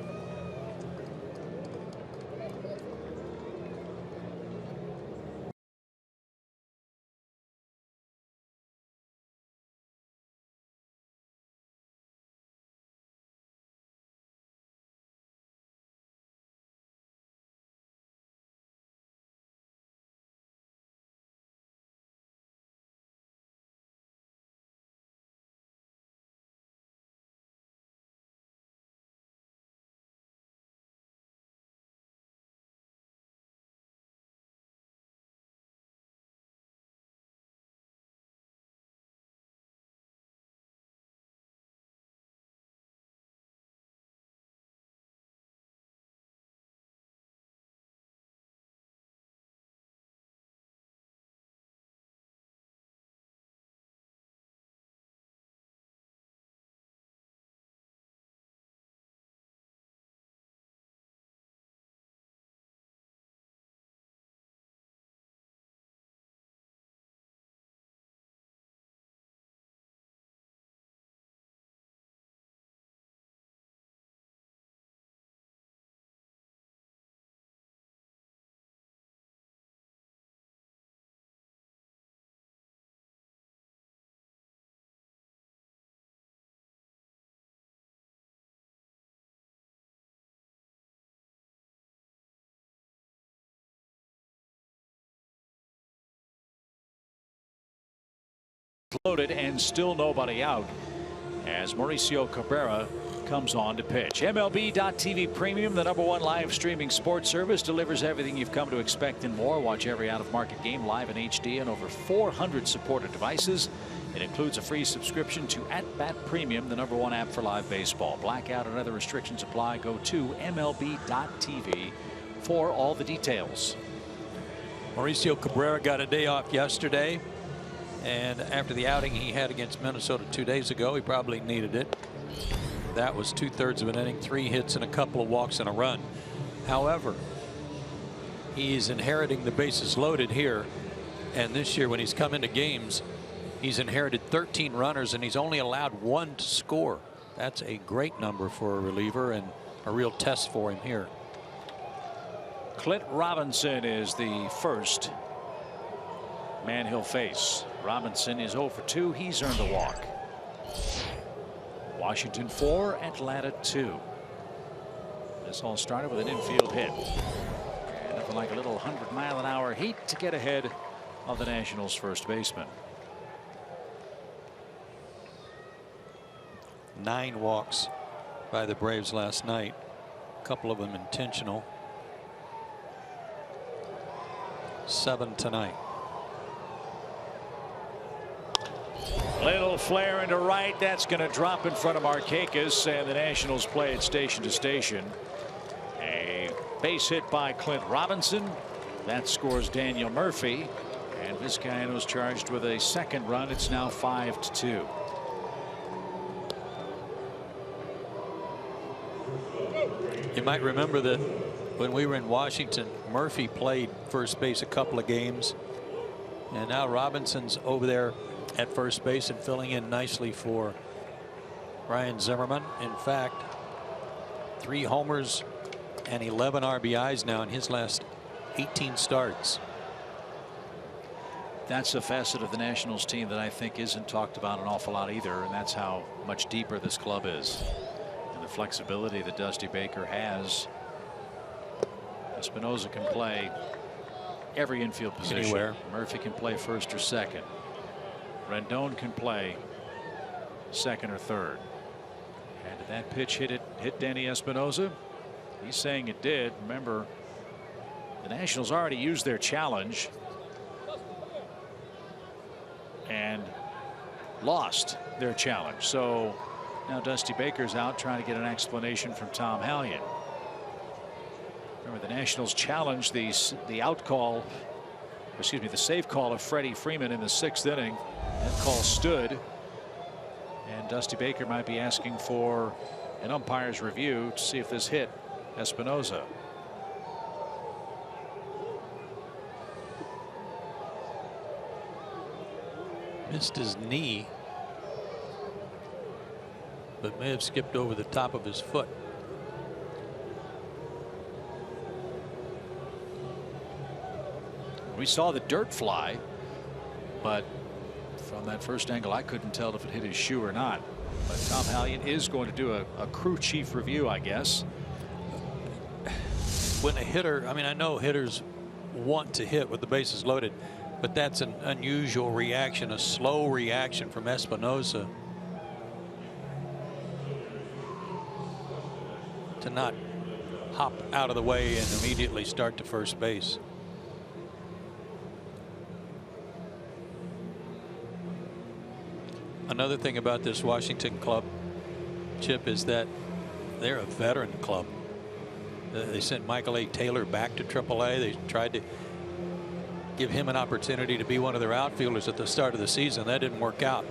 Speaker 1: Loaded and still nobody out as Mauricio Cabrera comes on to pitch. MLB.TV Premium, the #1 live streaming sports service, delivers everything you've come to expect and more. Watch every out-of-market game live in HD on over 400 supported devices. It includes a free subscription to @Bat Premium, the #1 app for live baseball. Blackout and other restrictions apply. Go to MLB.TV for all the details.
Speaker 2: Mauricio Cabrera got a day off yesterday, and after the outing he had against Minnesota 2 days ago, he probably needed it. That was 2/3 of an inning, 3 hits and a couple of walks and a run. However, he's inheriting the bases loaded here, and this year when he's come into games, he's inherited 13 runners and he's only allowed 1 to score. That's a great number for a reliever and a real test for him here.
Speaker 1: Clint Robinson is the first man he'll face. Robinson is 0 for 2. He's earned a walk. Washington 4, Atlanta 2. This all started with an infield hit. And nothing like a little 100-mile-an-hour heat to get ahead of the Nationals' first baseman.
Speaker 2: 9 walks by the Braves last night. A couple of them intentional. 7 tonight.
Speaker 1: Little flare into right. That's going to drop in front of Markakis, and the Nationals play it station to station. A base hit by Clint Robinson. That scores Daniel Murphy. And Vizcaino's charged with a second run. It's now 5-2.
Speaker 2: You might remember that when we were in Washington, Murphy played first base a couple of games, and now Robinson's over there at first base and filling in nicely for Ryan Zimmerman. In fact, 3 homers and 11 RBIs now in his last 18 starts.
Speaker 1: That's a facet of the Nationals team that I think isn't talked about an awful lot either, and that's how much deeper this club is and the flexibility that Dusty Baker has. Espinosa can play every infield position.
Speaker 2: Anywhere.
Speaker 1: Murphy can play first or second. Rendon can play second or third. And did that pitch hit Danny Espinosa? He's saying it did. Remember, the Nationals already used their challenge and lost their challenge. So now Dusty Baker's out trying to get an explanation from Tom Hallion. Remember, the Nationals challenged the save call of Freddie Freeman in the 6th inning. That call stood, and Dusty Baker might be asking for an umpire's review to see if this hit Espinosa.
Speaker 2: Missed his knee, but may have skipped over the top of his foot.
Speaker 1: We saw the dirt fly, but from that first angle I couldn't tell if it hit his shoe or not. But Tom Hallion is going to do a crew chief review, I guess.
Speaker 2: When a hitter, I mean, I know hitters want to hit with the bases loaded, but that's an unusual reaction, a slow reaction from Espinosa to not hop out of the way and immediately start to first base. Another thing about this Washington club, Chip, is that they're a veteran club. They sent Michael A. Taylor back to AAA. They tried to give him an opportunity to be one of their outfielders at the start of the season. That didn't work out.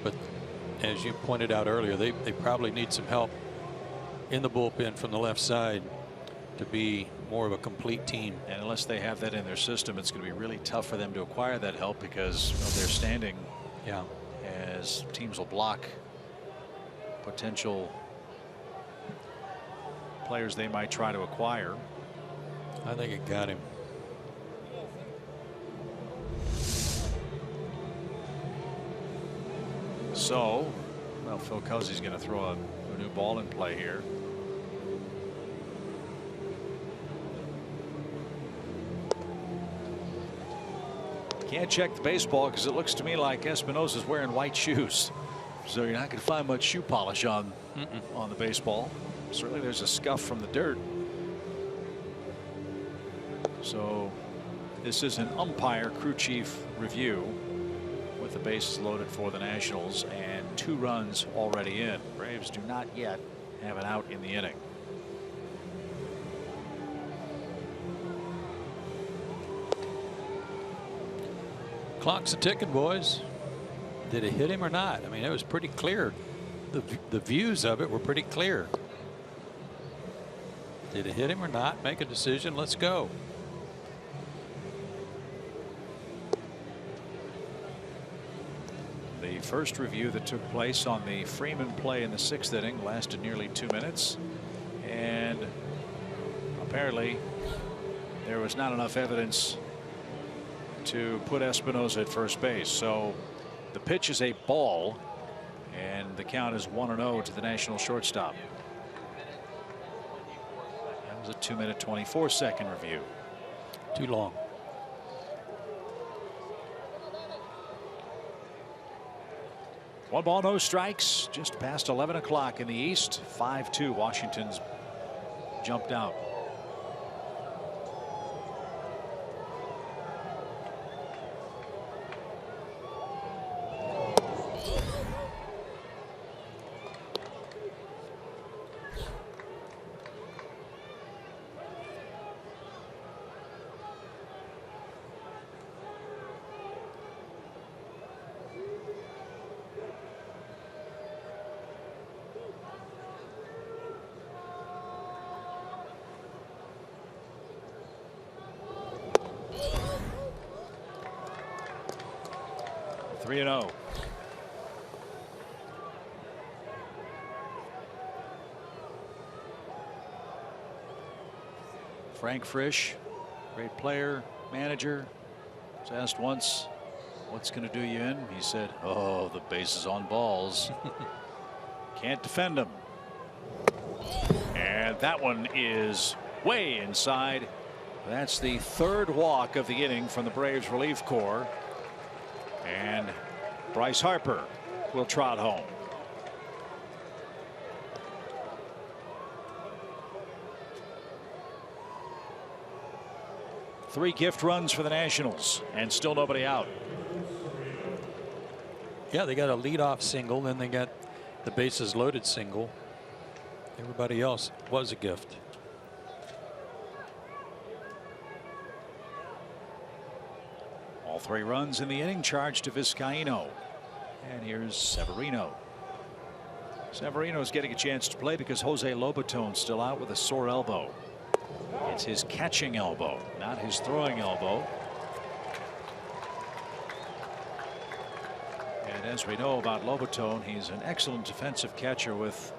Speaker 2: But as you pointed out earlier, they probably need some help in the bullpen from the left side to be more of a complete team.
Speaker 1: And unless they have that in their system, it's going to be really tough for them to acquire that help because of their standing.
Speaker 2: Yeah.
Speaker 1: As teams will block potential players they might try to acquire.
Speaker 2: I think it got him.
Speaker 1: So, well, Phil Cuzzy's going to throw a new ball in play here. Can't check the baseball because it looks to me like Espinosa's wearing white shoes. So you're not going to find much shoe polish on the baseball. Certainly there's a scuff from the dirt. So this is an umpire crew chief review with the bases loaded for the Nationals and 2 runs already in. Braves do not yet have an out in the inning.
Speaker 2: Clock's a ticking, boys. Did it hit him or not? I mean, it was pretty clear. The views of it were pretty clear. Did it hit him or not? Make a decision. Let's go.
Speaker 1: The first review that took place on the Freeman play in the 6th inning lasted nearly 2 minutes, and apparently there was not enough evidence to put Espinosa at first base. So the pitch is a ball, and the count is 1-0 to the National shortstop. That was a 2-minute 24-second review.
Speaker 2: Too long.
Speaker 1: One ball, no strikes, just past 11 o'clock in the East. 5-2, Washington's jumped out. 3-0. Frank Frisch, great player, manager, was asked once, what's going to do you in? He said, oh, the bases on balls. Can't defend them. And that one is way inside. That's the third walk of the inning from the Braves relief corps. And Bryce Harper will trot home. Three gift runs for the Nationals and still nobody out.
Speaker 2: Yeah, they got a leadoff single, then they got the bases loaded single. Everybody else was a gift.
Speaker 1: All three runs in the inning charged to Vizcaino. And here's Severino. Severino's getting a chance to play because Jose Lobaton's still out with a sore elbow. It's his catching elbow, not his throwing elbow. And as we know about Lobaton, he's an excellent defensive catcher with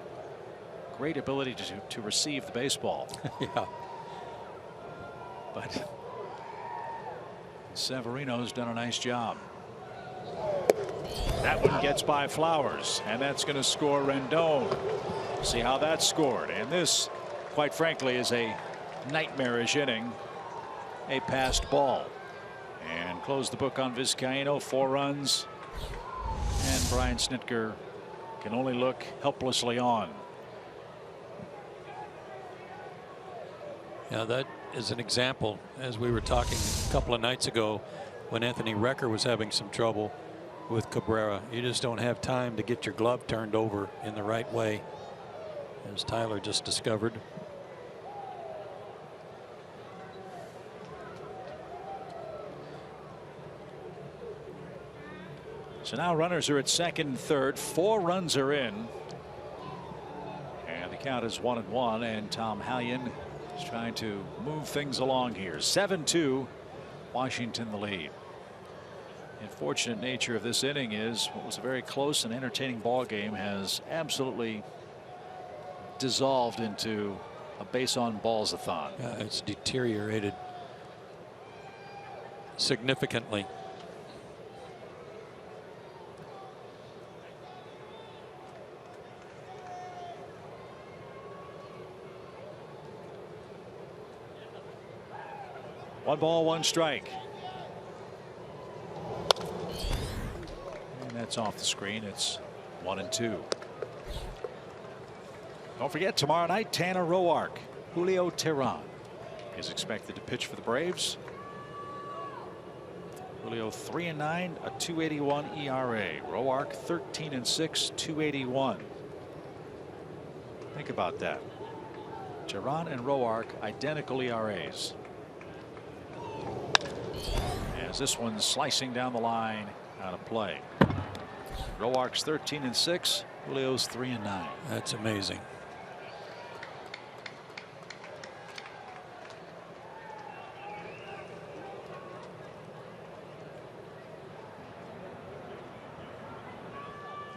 Speaker 1: great ability to receive the baseball.
Speaker 2: Yeah.
Speaker 1: But Severino's done a nice job. That one gets by Flowers, and that's going to score Rendon. See how that's scored. And this, quite frankly, is a nightmarish inning. A passed ball. And close the book on Vizcaino. 4 runs. And Brian Snitker can only look helplessly on.
Speaker 2: Yeah, that is an example, as we were talking a couple of nights ago when Anthony Recker was having some trouble with Cabrera. You just don't have time to get your glove turned over in the right way, as Tyler just discovered.
Speaker 1: So now runners are at second and third. 4 runs are in. And the count is 1-1. And Tom Hallion is trying to move things along here. 7-2. Washington the lead. The unfortunate nature of this inning is what was a very close and entertaining ball game has absolutely dissolved into a base on balls-a-thon.
Speaker 2: Yeah, it's deteriorated significantly.
Speaker 1: One ball, one strike. And that's off the screen. It's 1-2. Don't forget, tomorrow night, Tanner Roark. Julio Teheran is expected to pitch for the Braves. Julio 3-9, a 2.81 ERA. Roark 13-6, 2.81. Think about that. Teheran and Roark identical ERAs. As this one's slicing down the line out of play. Roark's 13-6, Julio's 3-9.
Speaker 2: That's amazing.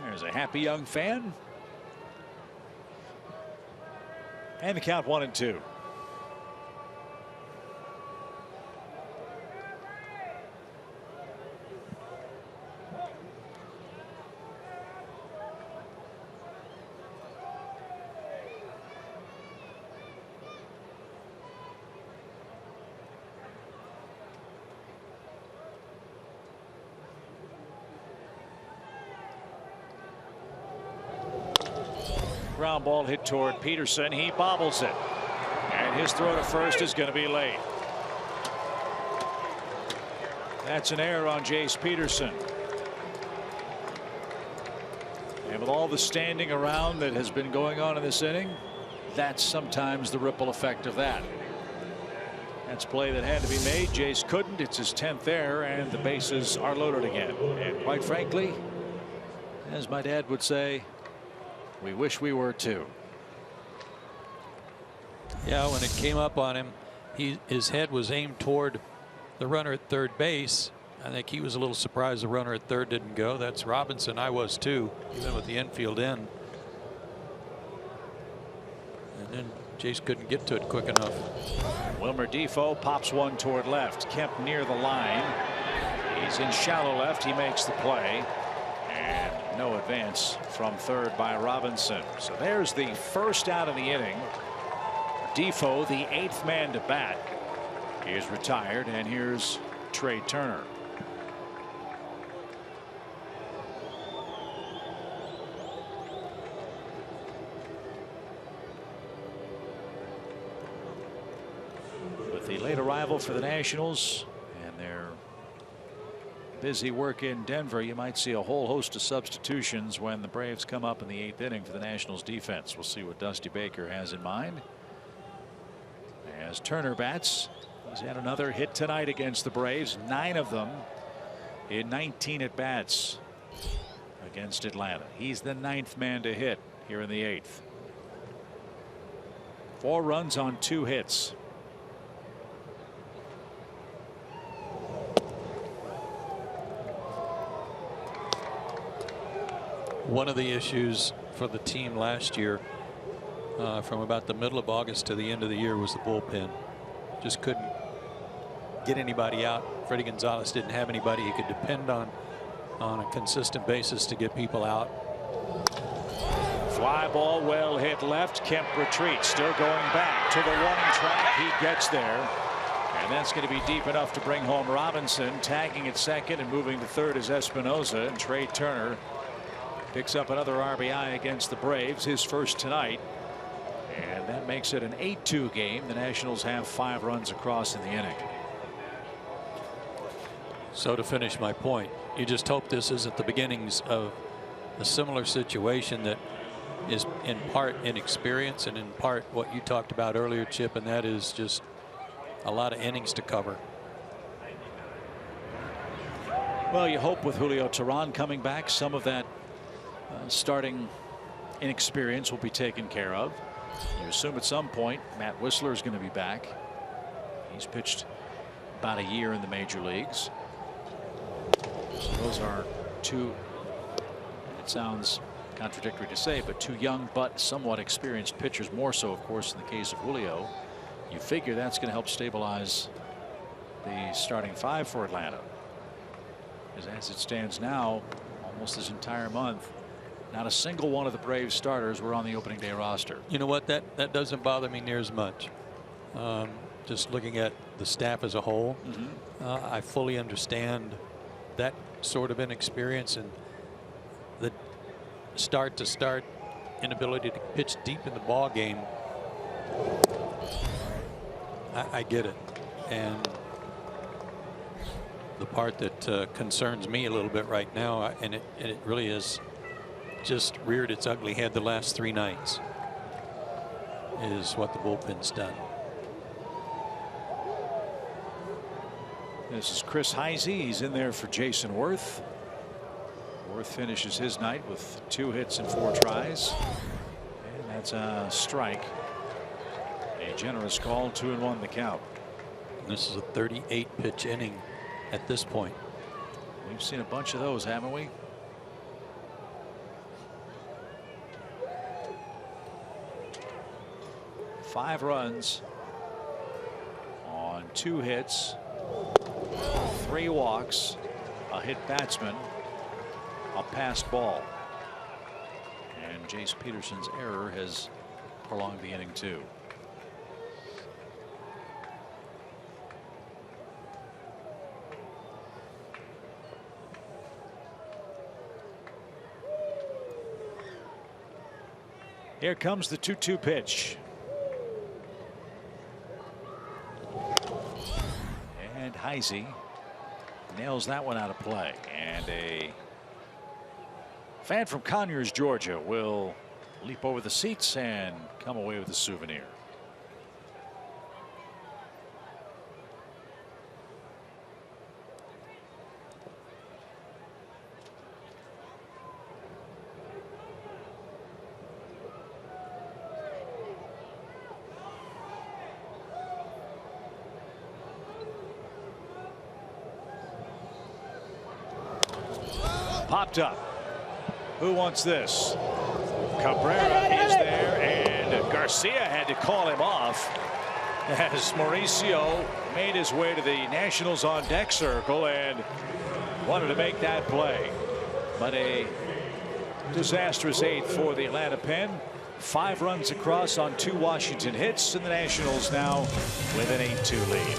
Speaker 1: There's a happy young fan. And the count 1-2. Ground ball hit toward Peterson. He bobbles it. And his throw to first is going to be late. That's an error on Jace Peterson. And with all the standing around that has been going on in this inning, that's sometimes the ripple effect of that. That's a play that had to be made. Jace couldn't. It's his 10th error, and the bases are loaded again. And quite frankly, as my dad would say, we wish we were too.
Speaker 2: Yeah, when it came up on him, his head was aimed toward the runner at third base, I think he was a little surprised the runner at third didn't go. That's Robinson. I was too, even with the infield in. And then Jace couldn't get to it quick enough.
Speaker 1: Wilmer Defoe pops one toward left. Kemp near the line. He's in shallow left. He makes the play. And no advance from third by Robinson. So there's the first out of the inning. Defoe, the 8th man to bat, is retired. And here's Trey Turner. With the late arrival for the Nationals and their busy work in Denver, you might see a whole host of substitutions when the Braves come up in the 8th inning for the Nationals defense. We'll see what Dusty Baker has in mind. As Turner bats, he's had another hit tonight against the Braves, 9 of them in 19 at bats against Atlanta. He's the 9th man to hit here in the 8th. 4 runs on 2 hits.
Speaker 2: One of the issues for the team last year, from about the middle of August to the end of the year, was the bullpen. Just couldn't get anybody out. Freddie Gonzalez didn't have anybody he could depend on a consistent basis to get people out.
Speaker 1: Fly ball well hit left. Kemp retreats, still going back to the running track. He gets there, and that's going to be deep enough to bring home Robinson. Tagging at second and moving to third is Espinosa, and Trey Turner picks up another RBI against the Braves, his first tonight. And that makes it an 8-2 game. The Nationals have 5 runs across in the inning.
Speaker 2: So to finish my point, you just hope this isn't the beginnings of a similar situation that is in part inexperience and in part what you talked about earlier, Chip, and that is just a lot of innings to cover.
Speaker 1: Well, you hope with Julio Teheran coming back, some of that starting inexperience will be taken care of. You assume at some point Matt Whistler is going to be back. He's pitched about a year in the major leagues. So those are 2, it sounds contradictory to say, but 2 young but somewhat experienced pitchers, more so of course in the case of Julio. You figure that's going to help stabilize the starting 5 for Atlanta. As it stands now, almost this entire month, not a single one of the Braves starters were on the opening day roster.
Speaker 2: You know what, that doesn't bother me near as much. Just looking at the staff as a whole, I fully understand that sort of inexperience and the start to start inability to pitch deep in the ball game. I get it. And the part that concerns me a little bit right now, and it really is just reared its ugly head the last 3 nights, is what the bullpen's done.
Speaker 1: This is Chris Heisey. He's in there for Jason Worth. Worth finishes his night with 2 hits and 4 tries. And that's a strike. A generous call, 2-1 the count.
Speaker 2: This is a 38 pitch inning at this point.
Speaker 1: We've seen a bunch of those, haven't we? Five runs on 2 hits, 3 walks, a hit batsman, a passed ball. And Jace Peterson's error has prolonged the inning too. Here comes the 2-2 pitch. And Heisey nails that one out of play. And a fan from Conyers, Georgia, will leap over the seats and come away with a souvenir. Popped up. Who wants this? Cabrera is there, and Garcia had to call him off as Mauricio made his way to the Nationals on deck circle and wanted to make that play. But a disastrous 8th for the Atlanta Pen. 5 runs across on 2 Washington hits, and the Nationals now with an 8-2 lead.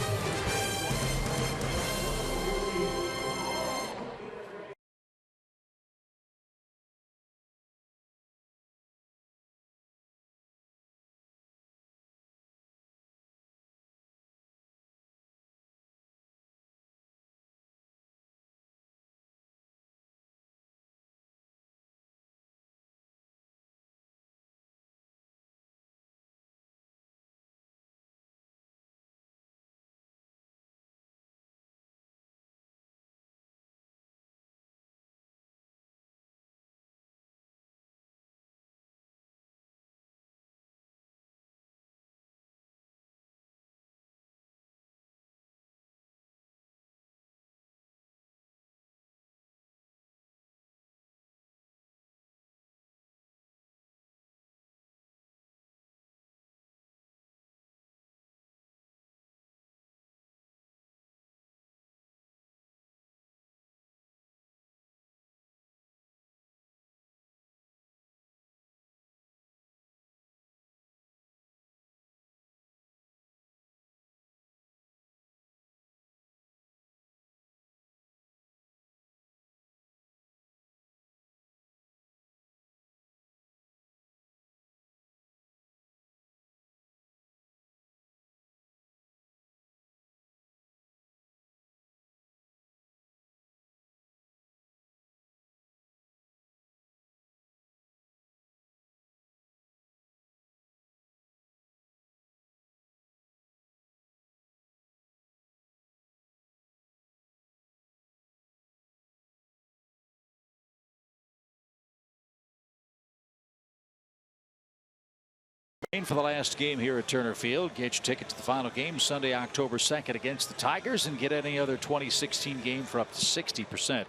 Speaker 1: For the last game here at Turner Field. Get your ticket to the final game Sunday, October 2nd against the Tigers, and get any other 2016 game for up to 60%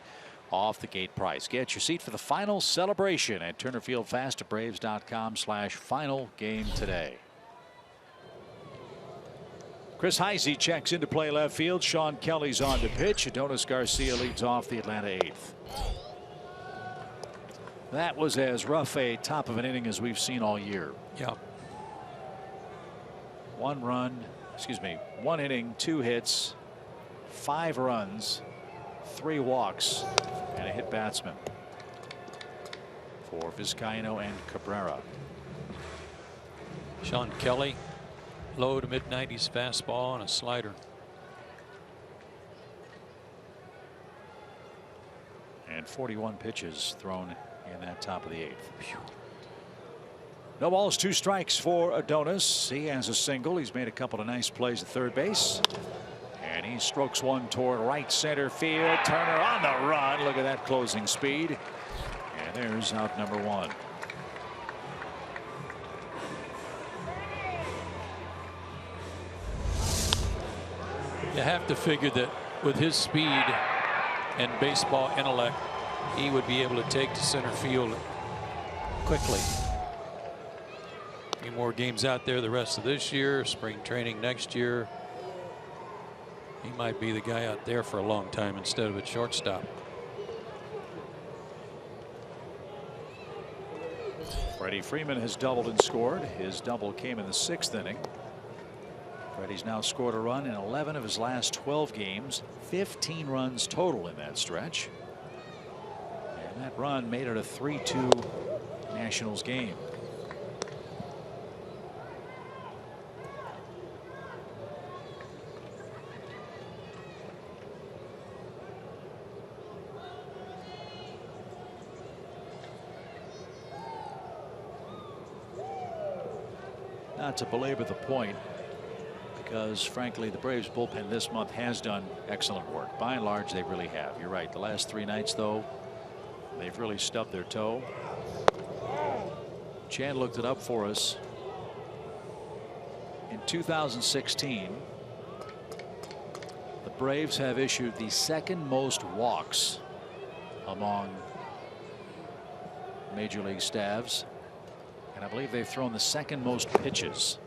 Speaker 1: off the gate price. Get your seat for the final celebration at Turner Field Fast at Braves.com/final game today. Chris Heisey checks into play left field. Sean Kelly's on to pitch. Adonis Garcia leads off the Atlanta 8th. That was as rough a top of an inning as we've seen all year.
Speaker 2: Yeah.
Speaker 1: 1 inning, 2 hits, 5 runs, 3 walks, and a hit batsman for Vizcaino and Cabrera.
Speaker 2: Sean Kelly, low to mid 90s fastball and a slider.
Speaker 1: And 41 pitches thrown in that top of the 8th. Phew. No balls, 2 strikes for Adonis. He has a single. He's made a couple of nice plays at third base. And he strokes one toward right center field. Turner on the run. Look at that closing speed. And there's out number 1.
Speaker 2: You have to figure that with his speed and baseball intellect, he would be able to take to center field quickly. A few more games out there the rest of this year, spring training next year. He might be the guy out there for a long time instead of at shortstop.
Speaker 1: Freddie Freeman has doubled and scored. His double came in the 6th inning. Freddie's now scored a run in 11 of his last 12 games. 15 runs total in that stretch. And that run made it a 3-2 Nationals game. Not to belabor the point, because frankly the Braves bullpen this month has done excellent work. By and large they really have. You're right. The last 3 nights though, they've really stubbed their toe. Chan looked it up for us. In 2016 the Braves have issued the 2nd most walks among major league staffs. And I believe they've thrown the second most pitches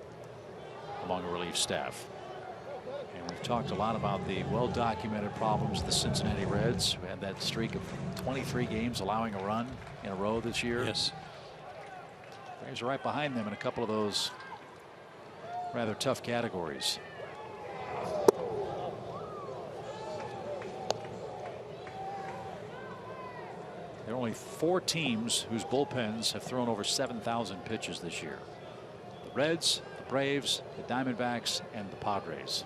Speaker 1: among a relief staff. And we've talked a lot about the well-documented problems of the Cincinnati Reds, who had that streak of 23 games allowing a run in a row this year.
Speaker 2: Yes.
Speaker 1: Braves are right behind them in a couple of those rather tough categories. There are only 4 teams whose bullpens have thrown over 7,000 pitches this year: the Reds, the Braves, the Diamondbacks, and the Padres.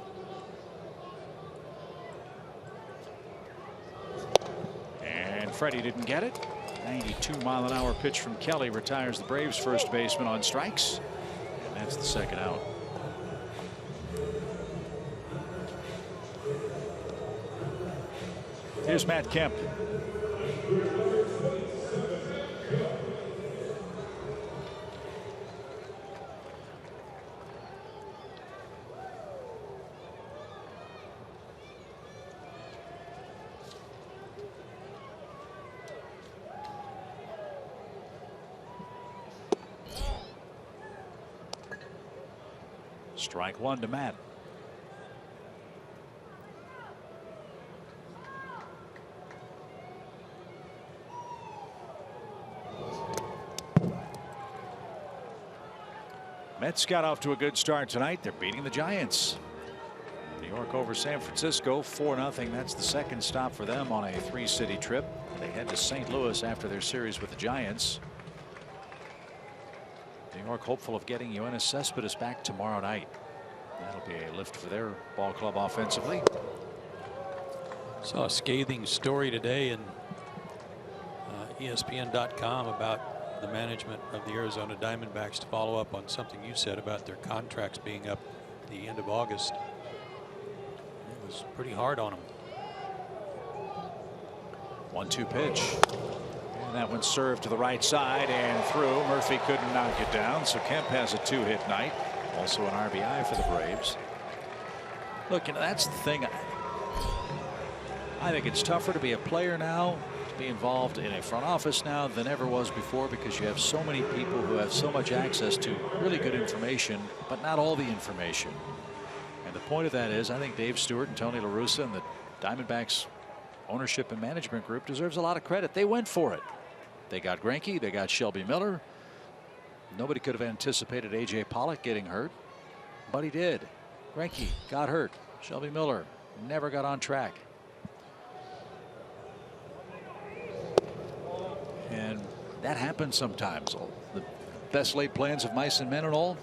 Speaker 1: And Freddie didn't get it. 92-mile-an-hour pitch from Kelly retires the Braves first baseman on strikes, and that's the second out. Here's Matt Kemp. Strike one to Matt. Mets got off to a good start tonight. They're beating the Giants. New York over San Francisco 4-0. That's the second stop for them on a 3-city trip. They head to St. Louis after their series with the Giants. New York hopeful of getting Yoenis Cespedes back tomorrow night. That'll be a lift for their ball club offensively.
Speaker 2: Saw a scathing story today in ESPN.com about the management of the Arizona Diamondbacks, to follow up on something you said about their contracts being up at the end of August. It was pretty hard on them.
Speaker 1: 1-2 pitch. And that one served to the right side and through. Murphy couldn't knock it down, so Kemp has a 2-hit night. Also an RBI for the Braves. Look, you know, that's the thing. I think it's tougher to be a player now, to be involved in a front office now than ever was before, because you have so many people who have so much access to really good information, but not all the information. And the point of that is, I think Dave Stewart and Tony La Russa and the Diamondbacks ownership and management group deserves a lot of credit. They went for it. They got Greinke, they got Shelby Miller. Nobody could have anticipated A.J. Pollock getting hurt, but he did. Greinke got hurt. Shelby Miller never got on track. And that happens sometimes. The best laid plans of mice and men and all.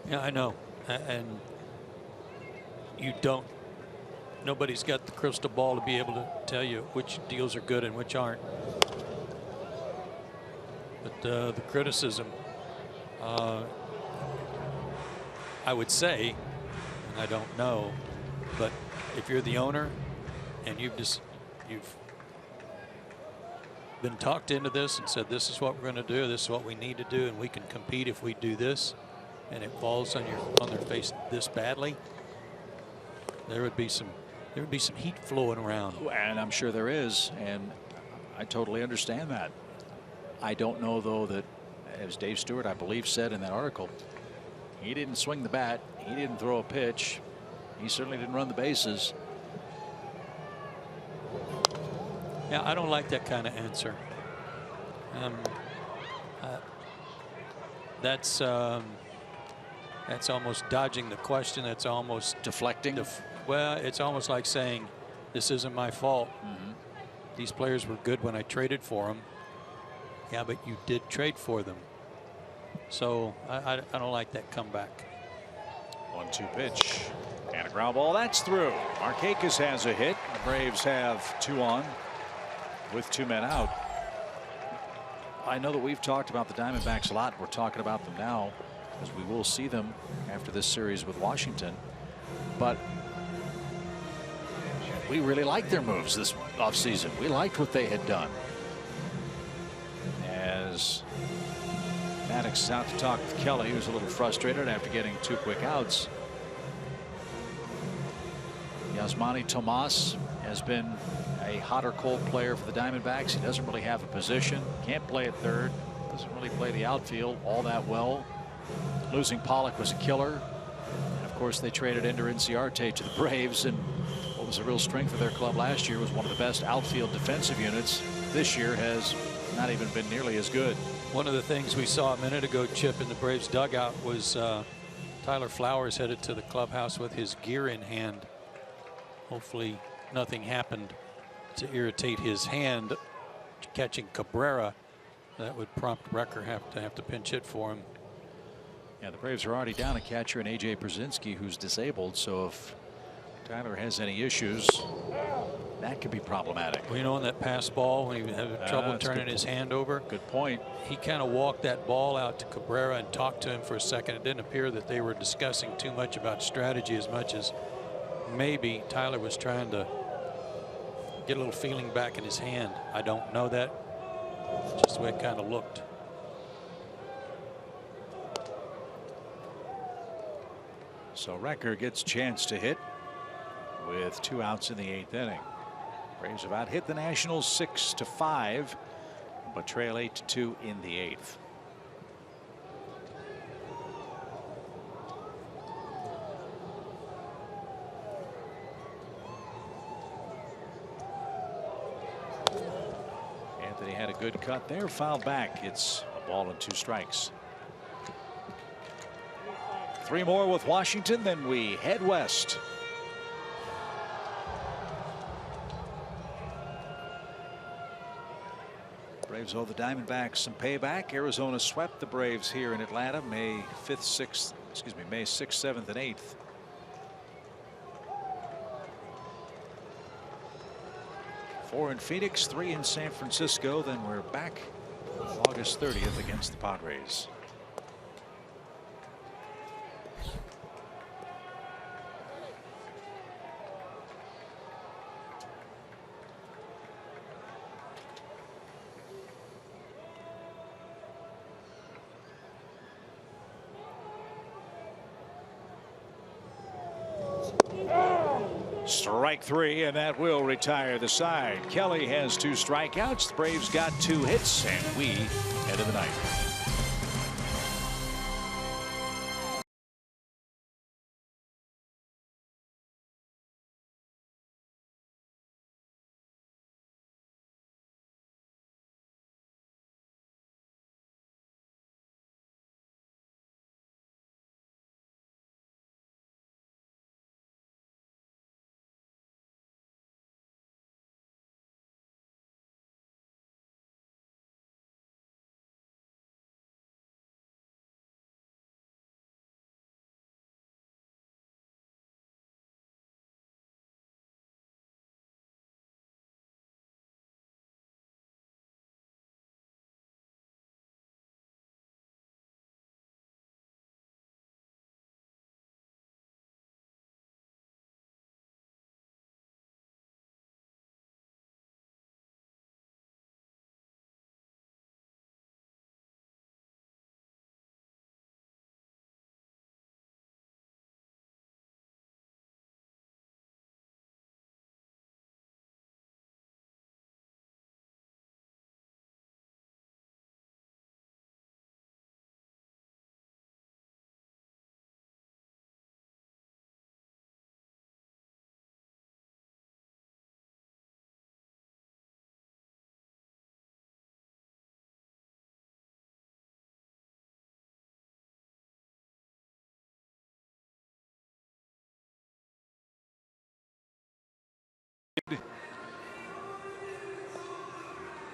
Speaker 2: Yeah, I know. And you don't. Nobody's got the crystal ball to be able to tell you which deals are good and which aren't. But the criticism, I would say, and I don't know, but if you're the owner and you've been talked into this and said, this is what we're going to do, this is what we need to do, and we can compete if we do this, and it falls on their face this badly, there would be some heat flowing around.
Speaker 1: And I'm sure there is, and I totally understand that. I don't know, though, that, as Dave Stewart, I believe, said in that article, he didn't swing the bat, he didn't throw a pitch, he certainly didn't run the bases.
Speaker 2: Yeah, I don't like that kind of answer. That's almost dodging the question. That's almost
Speaker 1: deflecting.
Speaker 2: Well, it's almost like saying, this isn't my fault. These players were good when I traded for them. Yeah, but you did trade for them. So I don't like that comeback.
Speaker 1: 1-2 pitch and a ground ball. That's through. Markakis has a hit. The Braves have 2 on with 2 men out. I know that we've talked about the Diamondbacks a lot. We're talking about them now, because we will see them after this series with Washington. But we really liked their moves this offseason. We liked what they had done. As Maddox is out to talk with Kelly, who's a little frustrated after getting 2 quick outs. Yasmani Tomas has been a hot or cold player for the Diamondbacks. He doesn't really have a position. Can't play at third. Doesn't really play the outfield all that well. Losing Pollock was a killer. And of course, they traded Ender Inciarte to the Braves, and what was a real strength of their club last year was one of the best outfield defensive units. This year has not even been nearly as good.
Speaker 2: One of the things we saw a minute ago, Chip, in the Braves dugout was Tyler Flowers headed to the clubhouse with his gear in hand. Hopefully nothing happened to irritate his hand catching Cabrera. That would prompt Recker to have to pinch hit for him.
Speaker 1: Yeah, the Braves are already down a catcher in A.J. Brzezinski, who's disabled. So if Tyler has any issues, that could be problematic.
Speaker 2: Well, you know, on that pass ball, when he had trouble turning his hand over.
Speaker 1: Good point.
Speaker 2: He kind of walked that ball out to Cabrera and talked to him for a second. It didn't appear that they were discussing too much about strategy as much as maybe Tyler was trying to get a little feeling back in his hand. I don't know that. Just the way it kind of looked.
Speaker 1: So Recker gets a chance to hit with 2 outs in the 8th inning. Braves have hit the Nationals 6-5, but trail 8-2 in the 8th. Anthony had a good cut there, fouled back. It's a ball and 2 strikes. 3 more with Washington, then we head west. Braves owe the Diamondbacks some payback. Arizona swept the Braves here in Atlanta May 6th, 7th, and 8th. Four in Phoenix, 3 in San Francisco. Then we're back August 30th against the Padres. Strike 3, and that will retire the side. Kelly has 2 strikeouts. The Braves got 2 hits, and we head to the ninth.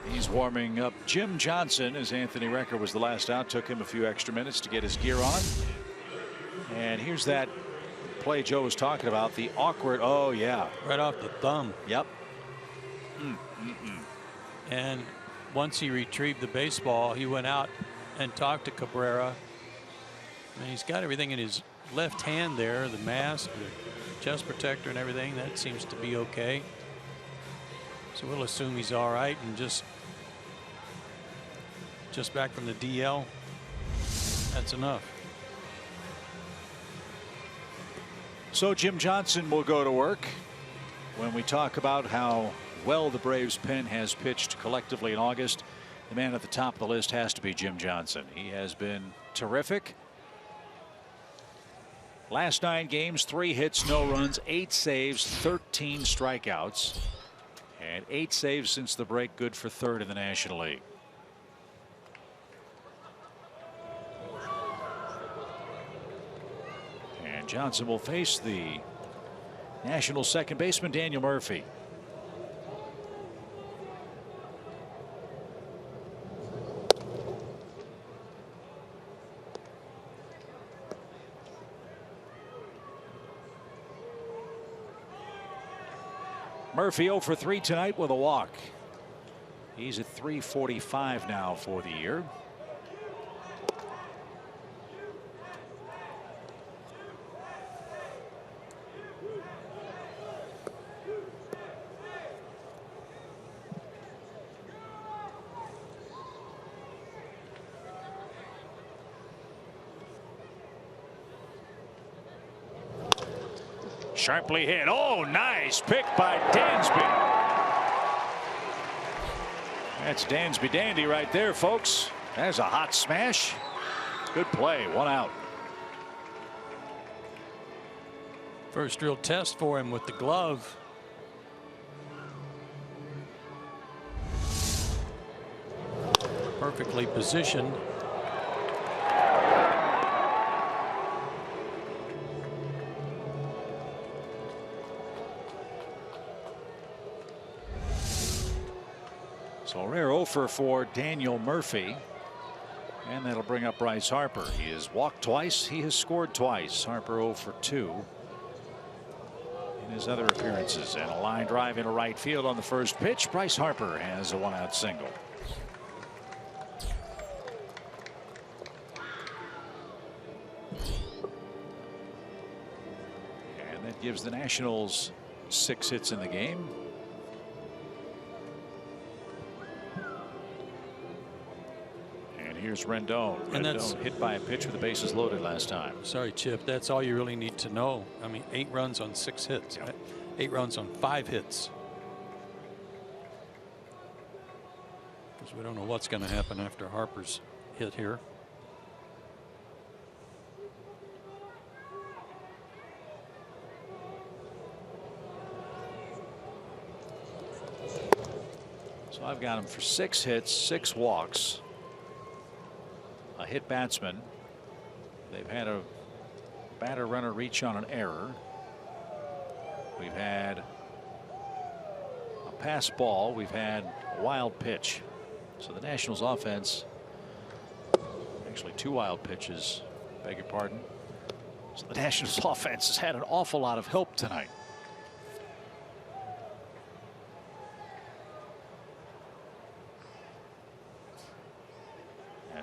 Speaker 1: He's warming up Jim Johnson as Anthony Recker was the last out. Took him a few extra minutes to get his gear on. And here's that play Joe was talking about. The awkward. Oh, yeah.
Speaker 2: Right off the thumb.
Speaker 1: Yep.
Speaker 2: And once he retrieved the baseball, he went out and talked to Cabrera. And he's got everything in his left hand there, the mask, the chest protector and everything. That seems to be okay. So we'll assume he's all right, and just back from the DL. That's enough.
Speaker 1: So Jim Johnson will go to work. when we talk about how well the Braves pen has pitched collectively in August, the man at the top of the list has to be Jim Johnson. He has been terrific. Last 9 games, 3 hits, no runs, 8 saves, 13 strikeouts, and 8 saves since the break, good for 3rd in the National League. And Johnson will face the National second baseman Daniel Murphy. Murphy 0 for 3 tonight with a walk. He's at .345 now for the year. Sharply hit. Oh, nice pick by Dansby. That's Dansby Dandy right there, folks. That's a hot smash. Good play. 1 out.
Speaker 2: First real test for him with the glove. Perfectly positioned.
Speaker 1: So rare offer for Daniel Murphy. And that'll bring up Bryce Harper. He has walked twice. He has scored twice. Harper 0 for 2 in his other appearances. And a line drive into right field on the first pitch. Bryce Harper has a 1-out single. And that gives the Nationals 6 hits in the game. Here's Rendon.
Speaker 2: And
Speaker 1: Rendon hit by a pitch with the bases loaded last time.
Speaker 2: Sorry, Chip. That's all you really need to know. I mean, 8 runs on 6 hits.
Speaker 1: Yep.
Speaker 2: 8 runs on 5 hits. Because we don't know what's going to happen after Harper's hit here.
Speaker 1: So I've got him for 6 hits, 6 walks. A hit batsman. They've had a batter runner reach on an error. We've had a pass ball. We've had a wild pitch. So the Nationals offense, actually 2 wild pitches, beg your pardon. So the Nationals offense has had an awful lot of help tonight.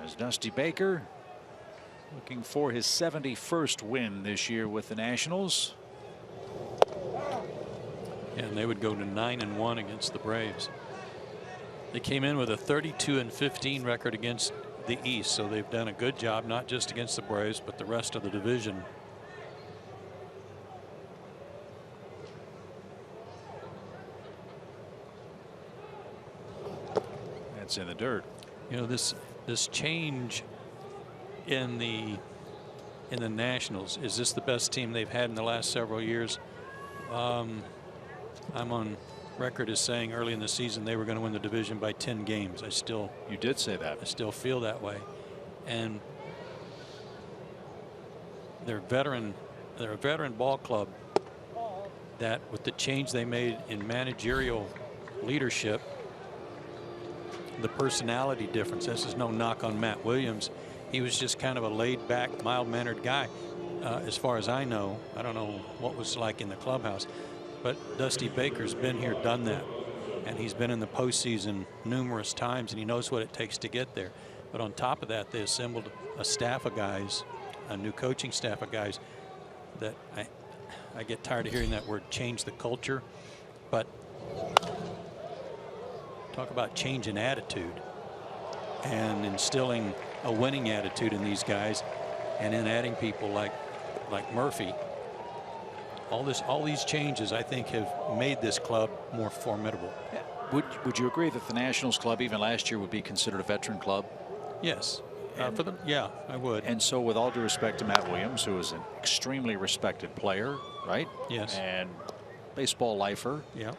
Speaker 1: As Dusty Baker looking for his 71st win this year with the Nationals.
Speaker 2: And they would go to 9-1 against the Braves. They came in with a 32-15 record against the East, so they've done a good job, not just against the Braves, but the rest of the division.
Speaker 1: That's in the dirt.
Speaker 2: You know, this change in the Nationals, is this the best team they've had in the last several years? I'm on record as saying early in the season they were going to win the division by 10 games.
Speaker 1: You did say that.
Speaker 2: I still feel that way. And they're a veteran ball club that, with the change they made in managerial leadership, the personality difference. This is no knock on Matt Williams. He was just kind of a laid-back, mild-mannered guy. As far as I know, I don't know what was like in the clubhouse, but Dusty Baker's been here, done that, and he's been in the postseason numerous times, and he knows what it takes to get there. But on top of that, they assembled a staff of guys, a new coaching staff of guys that I get tired of hearing that word, change the culture, but talk about change in attitude and instilling a winning attitude in these guys, and then adding people like Murphy. All these changes, I think, have made this club more formidable.
Speaker 1: Would you agree that the Nationals club, even last year, would be considered a veteran club?
Speaker 2: Yes. For them, yeah, I would.
Speaker 1: And so, with all due respect to Matt Williams, who is an extremely respected player, right?
Speaker 2: Yes.
Speaker 1: And baseball lifer.
Speaker 2: Yeah.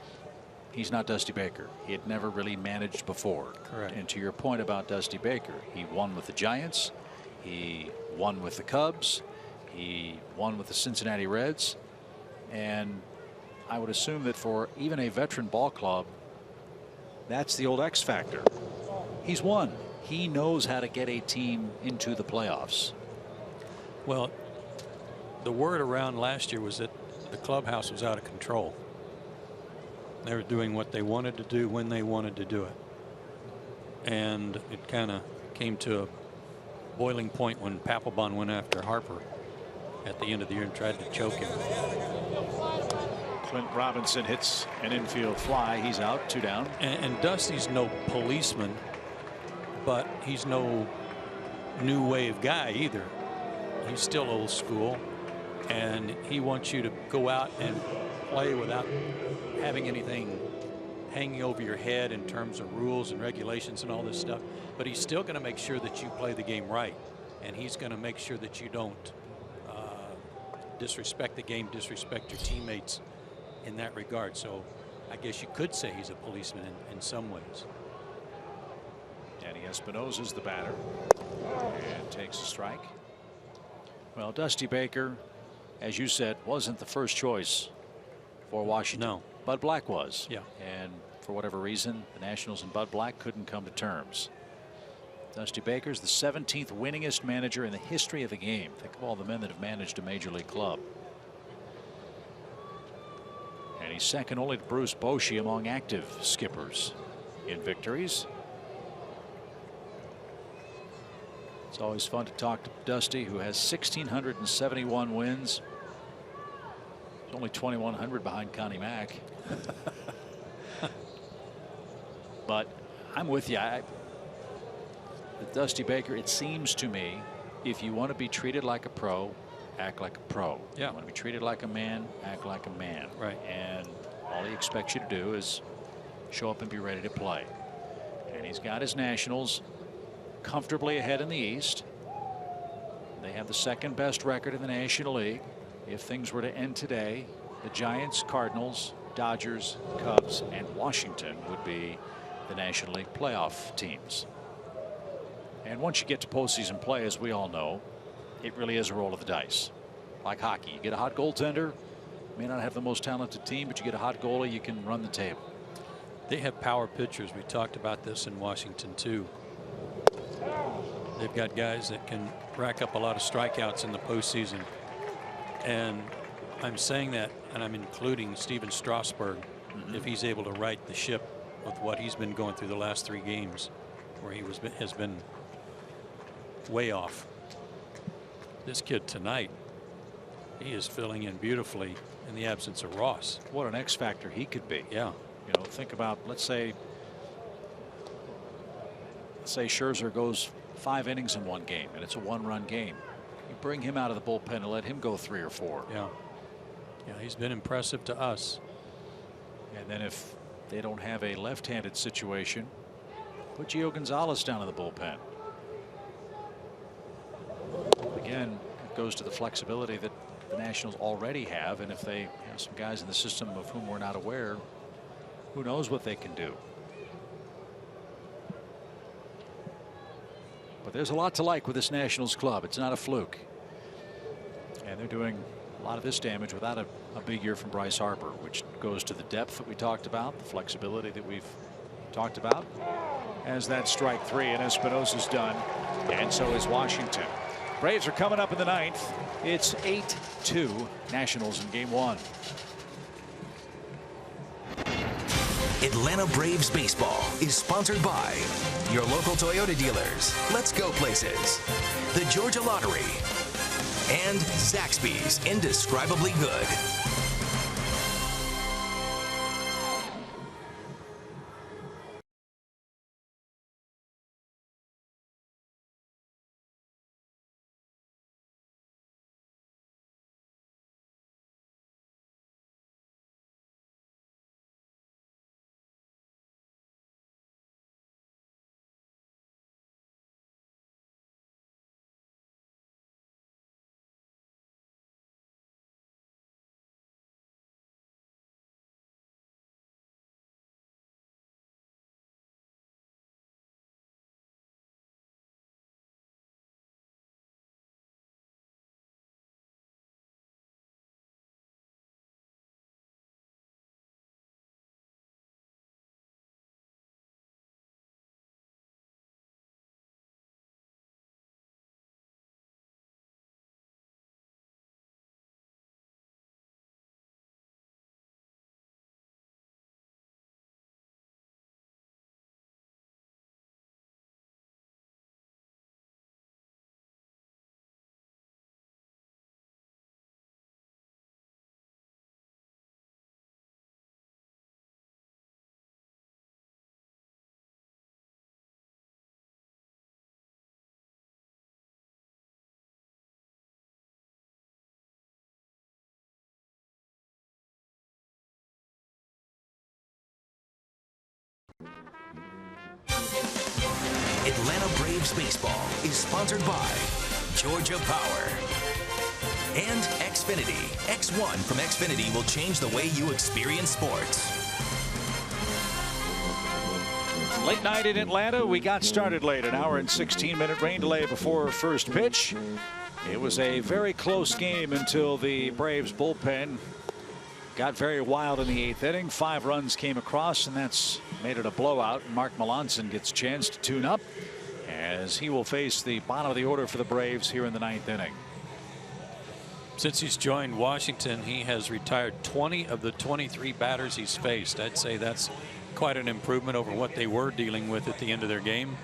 Speaker 1: He's not Dusty Baker. He had never really managed before.
Speaker 2: Correct.
Speaker 1: And to your point about Dusty Baker, he won with the Giants. He won with the Cubs. He won with the Cincinnati Reds. And I would assume that for even a veteran ball club, that's the old X factor. He's won. He knows how to get a team into the playoffs.
Speaker 2: Well, the word around last year was that the clubhouse was out of control. They were doing what they wanted to do when they wanted to do it. And it kind of came to a boiling point when Papelbon went after Harper at the end of the year and tried to choke him.
Speaker 1: Clint Robinson hits an infield fly. He's out, 2 down.
Speaker 2: And Dusty's no policeman, but he's no new wave guy either. He's still old school, and he wants you to go out and play without having anything hanging over your head in terms of rules and regulations and all this stuff. But he's still going to make sure that you play the game right, and he's going to make sure that you don't disrespect the game, disrespect your teammates in that regard. So I guess you could say he's a policeman in some ways.
Speaker 1: Danny Espinosa's the batter and takes a strike. Well, Dusty Baker, as you said, wasn't the first choice for Washington.
Speaker 2: No.
Speaker 1: Bud Black was.
Speaker 2: Yeah.
Speaker 1: And for whatever reason, the Nationals and Bud Black couldn't come to terms. Dusty Baker's the 17th winningest manager in the history of the game. Think of all the men that have managed a major league club. And he's second only to Bruce Bochy among active skippers in victories. It's always fun to talk to Dusty, who has 1,671 wins. He's only 2,100 behind Connie Mack. But I'm with you. With Dusty Baker, it seems to me, if you want to be treated like a pro, act like a pro.
Speaker 2: Yeah.
Speaker 1: You want to be treated like a man, act like a man.
Speaker 2: Right.
Speaker 1: And all he expects you to do is show up and be ready to play. And he's got his Nationals comfortably ahead in the East. They have the second best record in the National League. If things were to end today, the Giants, Cardinals, Dodgers, Cubs, and Washington would be the National League playoff teams. And once you get to postseason play, as we all know, it really is a roll of the dice. Like hockey, you get a hot goaltender, may not have the most talented team, but you get a hot goalie, you can run the table.
Speaker 2: They have power pitchers. We talked about this in Washington too. They've got guys that can rack up a lot of strikeouts in the postseason. And I'm saying that, and I'm including Steven Strasburg, if he's able to right the ship with what he's been going through the last 3 games, where he has been way off. This kid tonight, he is filling in beautifully in the absence of Ross.
Speaker 1: What an X factor he could be.
Speaker 2: Yeah.
Speaker 1: You know, think about, let's say Scherzer goes 5 innings in one game and it's a 1-run game. You bring him out of the bullpen and let him go 3 or 4.
Speaker 2: Yeah. Yeah, he's been impressive to us.
Speaker 1: And then if they don't have a left-handed situation, put Gio Gonzalez down in the bullpen. Again, it goes to the flexibility that the Nationals already have, and if they have some guys in the system of whom we're not aware, who knows what they can do. But there's a lot to like with this Nationals club. It's not a fluke. And they're doing a lot of this damage without a big year from Bryce Harper, which goes to the depth that we talked about, the flexibility that we've talked about. As that strike 3, and Espinosa's done, and so is Washington. Braves are coming up in the 9th. It's 8-2 Nationals in game 1.
Speaker 8: Atlanta Braves baseball is sponsored by your local Toyota dealers, Let's Go Places, the Georgia Lottery, and Zaxby's Indescribably Good. Atlanta Braves baseball is sponsored by Georgia Power and Xfinity. X1 from Xfinity will change the way you experience sports.
Speaker 1: Late night in Atlanta. We got started late, an hour and 16-minute rain delay before first pitch. It was a very close game until the Braves bullpen got very wild in the 8th inning. 5 runs came across, and that's made it a blowout. Mark Melancon gets a chance to tune up as he will face the bottom of the order for the Braves here in the 9th inning.
Speaker 2: Since he's joined Washington, he has retired 20 of the 23 batters he's faced. I'd say that's quite an improvement over what they were dealing with at the end of their game.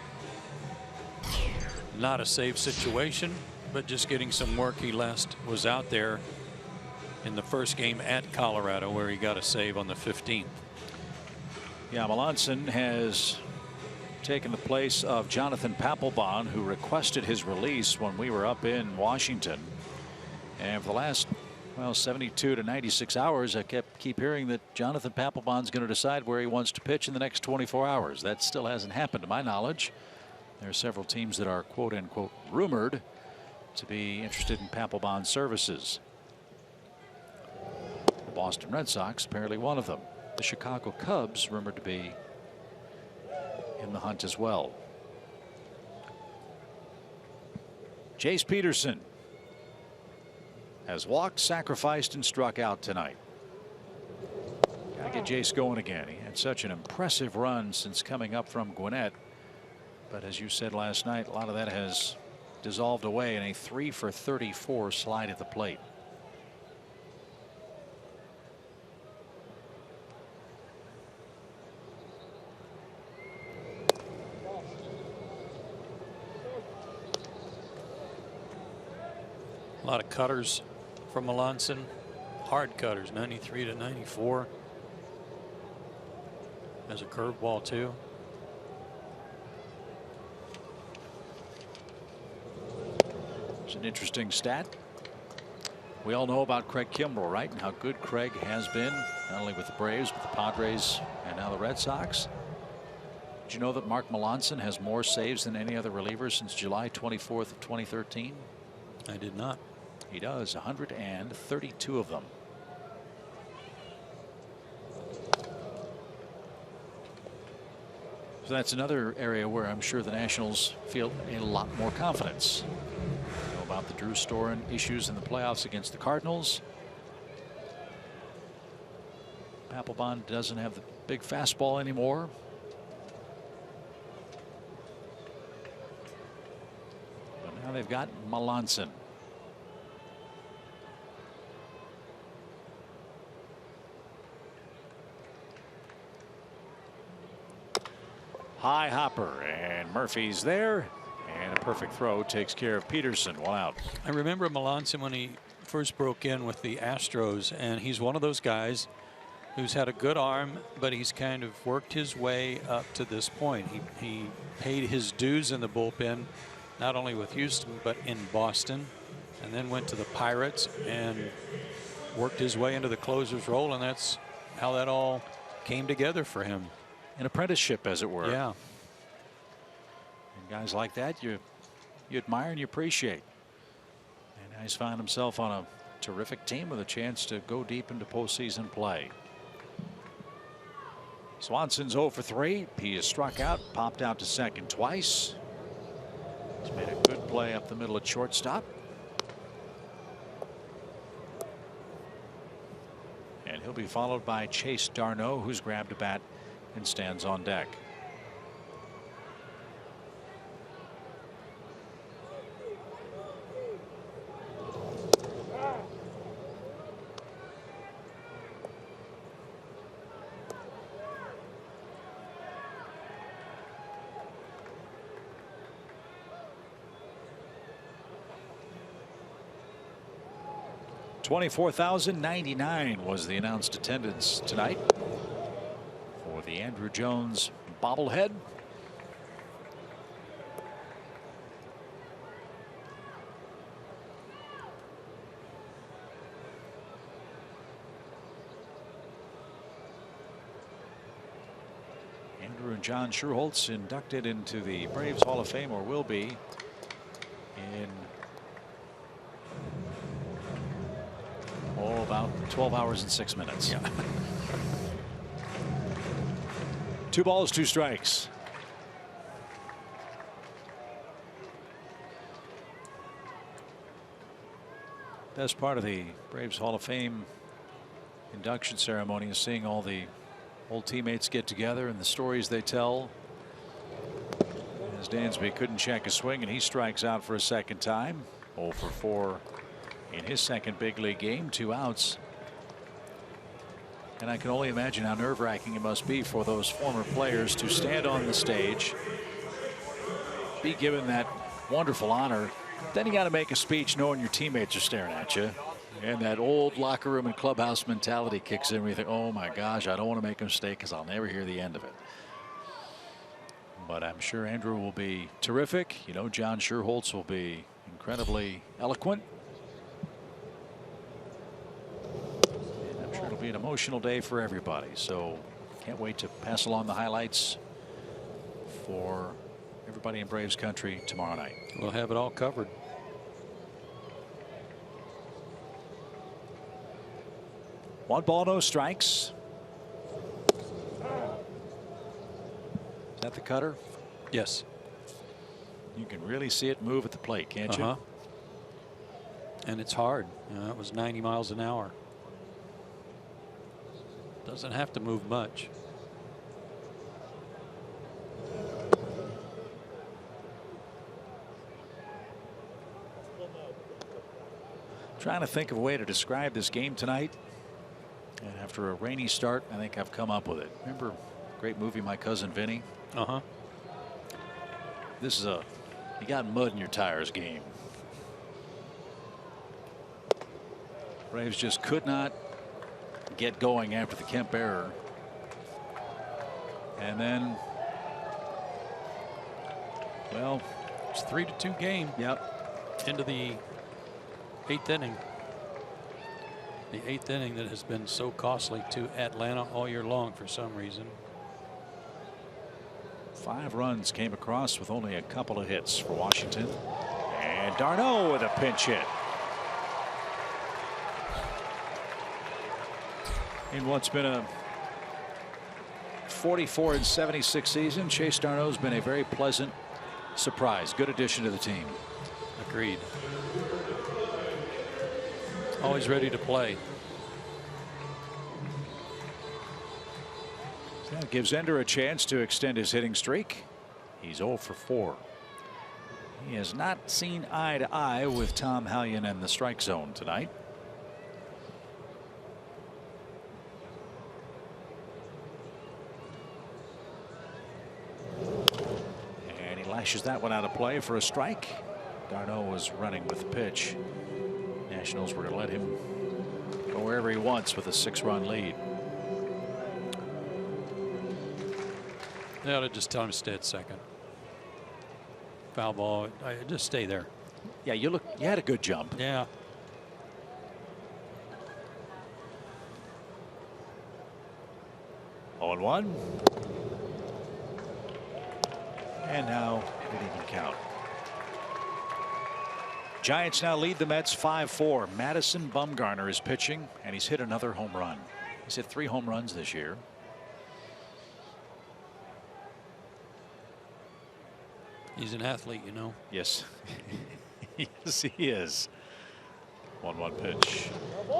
Speaker 2: Not a safe situation, but just getting some work. He last was out there in the first game at Colorado where he got a save on the 15th.
Speaker 1: Yeah, Melancon has taken the place of Jonathan Papelbon, who requested his release when we were up in Washington. And for the last, well, 72 to 96 hours, I keep hearing that Jonathan Papelbon's going to decide where he wants to pitch in the next 24 hours. That still hasn't happened to my knowledge. There are several teams that are quote unquote rumored to be interested in Papelbon's services. The Boston Red Sox apparently one of them. The Chicago Cubs rumored to be in the hunt as well. Jace Peterson has walked, sacrificed, and struck out tonight. Gotta get Jace going again. He had such an impressive run since coming up from Gwinnett. But as you said last night, a lot of that has dissolved away in a 3 for 34 slide at the plate.
Speaker 2: A lot of cutters from Melancon. Hard cutters, 93 to 94. Has a curveball too.
Speaker 1: It's an interesting stat. We all know about Craig Kimbrel, right? And how good Craig has been, not only with the Braves, but the Padres and now the Red Sox. Did you know that Mark Melancon has more saves than any other reliever since July 24th of 2013?
Speaker 2: I did not.
Speaker 1: He does, 132 of them. So that's another area where I'm sure the Nationals feel a lot more confidence. You know about the Drew Storen issues in the playoffs against the Cardinals. Papelbon doesn't have the big fastball anymore. But now they've got Melancon. High hopper, and Murphy's there, and a perfect throw takes care of Peterson. 1 out.
Speaker 2: I remember Melancon when he first broke in with the Astros, and he's one of those guys who's had a good arm, but he's kind of worked his way up to this point. He paid his dues in the bullpen, not only with Houston but in Boston, and then went to the Pirates and worked his way into the closer's role, and that's how that all came together for him.
Speaker 1: An apprenticeship, as it were.
Speaker 2: Yeah.
Speaker 1: And guys like that you admire and you appreciate. And now he's found himself on a terrific team with a chance to go deep into postseason play. Swanson's 0 for 3. He is struck out, popped out to second twice. He's made a good play up the middle at shortstop. And he'll be followed by Chase Darno, who's grabbed a bat and stands on deck. $24,099 was the announced attendance tonight for the Andruw Jones bobblehead. Andrew and John Schuerholz inducted into the Braves Hall of Fame, or will be, in about 12 hours and 6 minutes.
Speaker 2: Yeah.
Speaker 1: 2 balls, 2 strikes. Best part of the Braves Hall of Fame induction ceremony is seeing all the old teammates get together and the stories they tell. As Dansby couldn't check a swing, and he strikes out for a second time. 0 for 4 in his second big league game, 2 outs. And I can only imagine how nerve-wracking it must be for those former players to stand on the stage, be given that wonderful honor. Then you got to make a speech knowing your teammates are staring at you. And that old locker room and clubhouse mentality kicks in where you think, oh my gosh, I don't want to make a mistake because I'll never hear the end of it. But I'm sure Andrew will be terrific. You know, John Schuerholz will be incredibly eloquent. And I'm sure it'll be an emotional day for everybody. So can't wait to pass along the highlights for everybody in Braves country tomorrow night.
Speaker 2: We'll have it all covered.
Speaker 1: One ball, no strikes. Is that the cutter?
Speaker 2: Yes.
Speaker 1: You can really see it move at the plate, can't you?
Speaker 2: And it's hard. You know, that was 90 miles an hour. Doesn't have to move much.
Speaker 1: Trying to think of a way to describe this game tonight. And after a rainy start, I think I've come up with it. Remember a great movie, My Cousin Vinny? This is a you got mud in your tires game. Braves just could not get going after the Kemp error. And then, well,
Speaker 2: it's 3-2 game.
Speaker 1: Yep.
Speaker 2: Into the 8th inning. The 8th inning that has been so costly to Atlanta all year long for some reason.
Speaker 1: 5 runs came across with only a couple of hits for Washington. And d'Arnaud with a pinch hit. In what's been a 44-76 season, Chase d'Arnaud's been a very pleasant surprise. Good addition to the team.
Speaker 2: Agreed. Always ready to play.
Speaker 1: So that gives Ender a chance to extend his hitting streak. He's 0 for 4. He has not seen eye to eye with Tom Hallion in the strike zone tonight. And he lashes that one out of play for a strike. d'Arnaud was running with the pitch. Nationals were going to let him go wherever he wants with a 6-run lead.
Speaker 2: They ought to just tell him to stay at second. Foul ball. Just stay there.
Speaker 1: Yeah, you had a good jump.
Speaker 2: Yeah.
Speaker 1: Oh, 0-1. And now it even count. Giants now lead the Mets 5-4. Madison Bumgarner is pitching, and he's hit another home run. He's hit 3 home runs this year.
Speaker 2: He's an athlete, you know.
Speaker 1: Yes. Yes, he is. 1-1 pitch.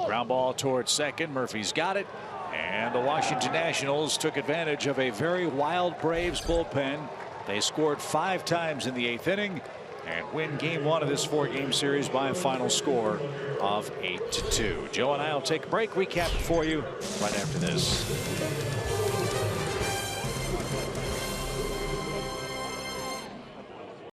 Speaker 1: Ground ball towards second. Murphy's got it. And the Washington Nationals took advantage of a very wild Braves bullpen. They scored 5 times in the 8th inning and win game 1 of this 4-game series by a final score of 8-2. Joe and I will take a break. Recap it for you right after this.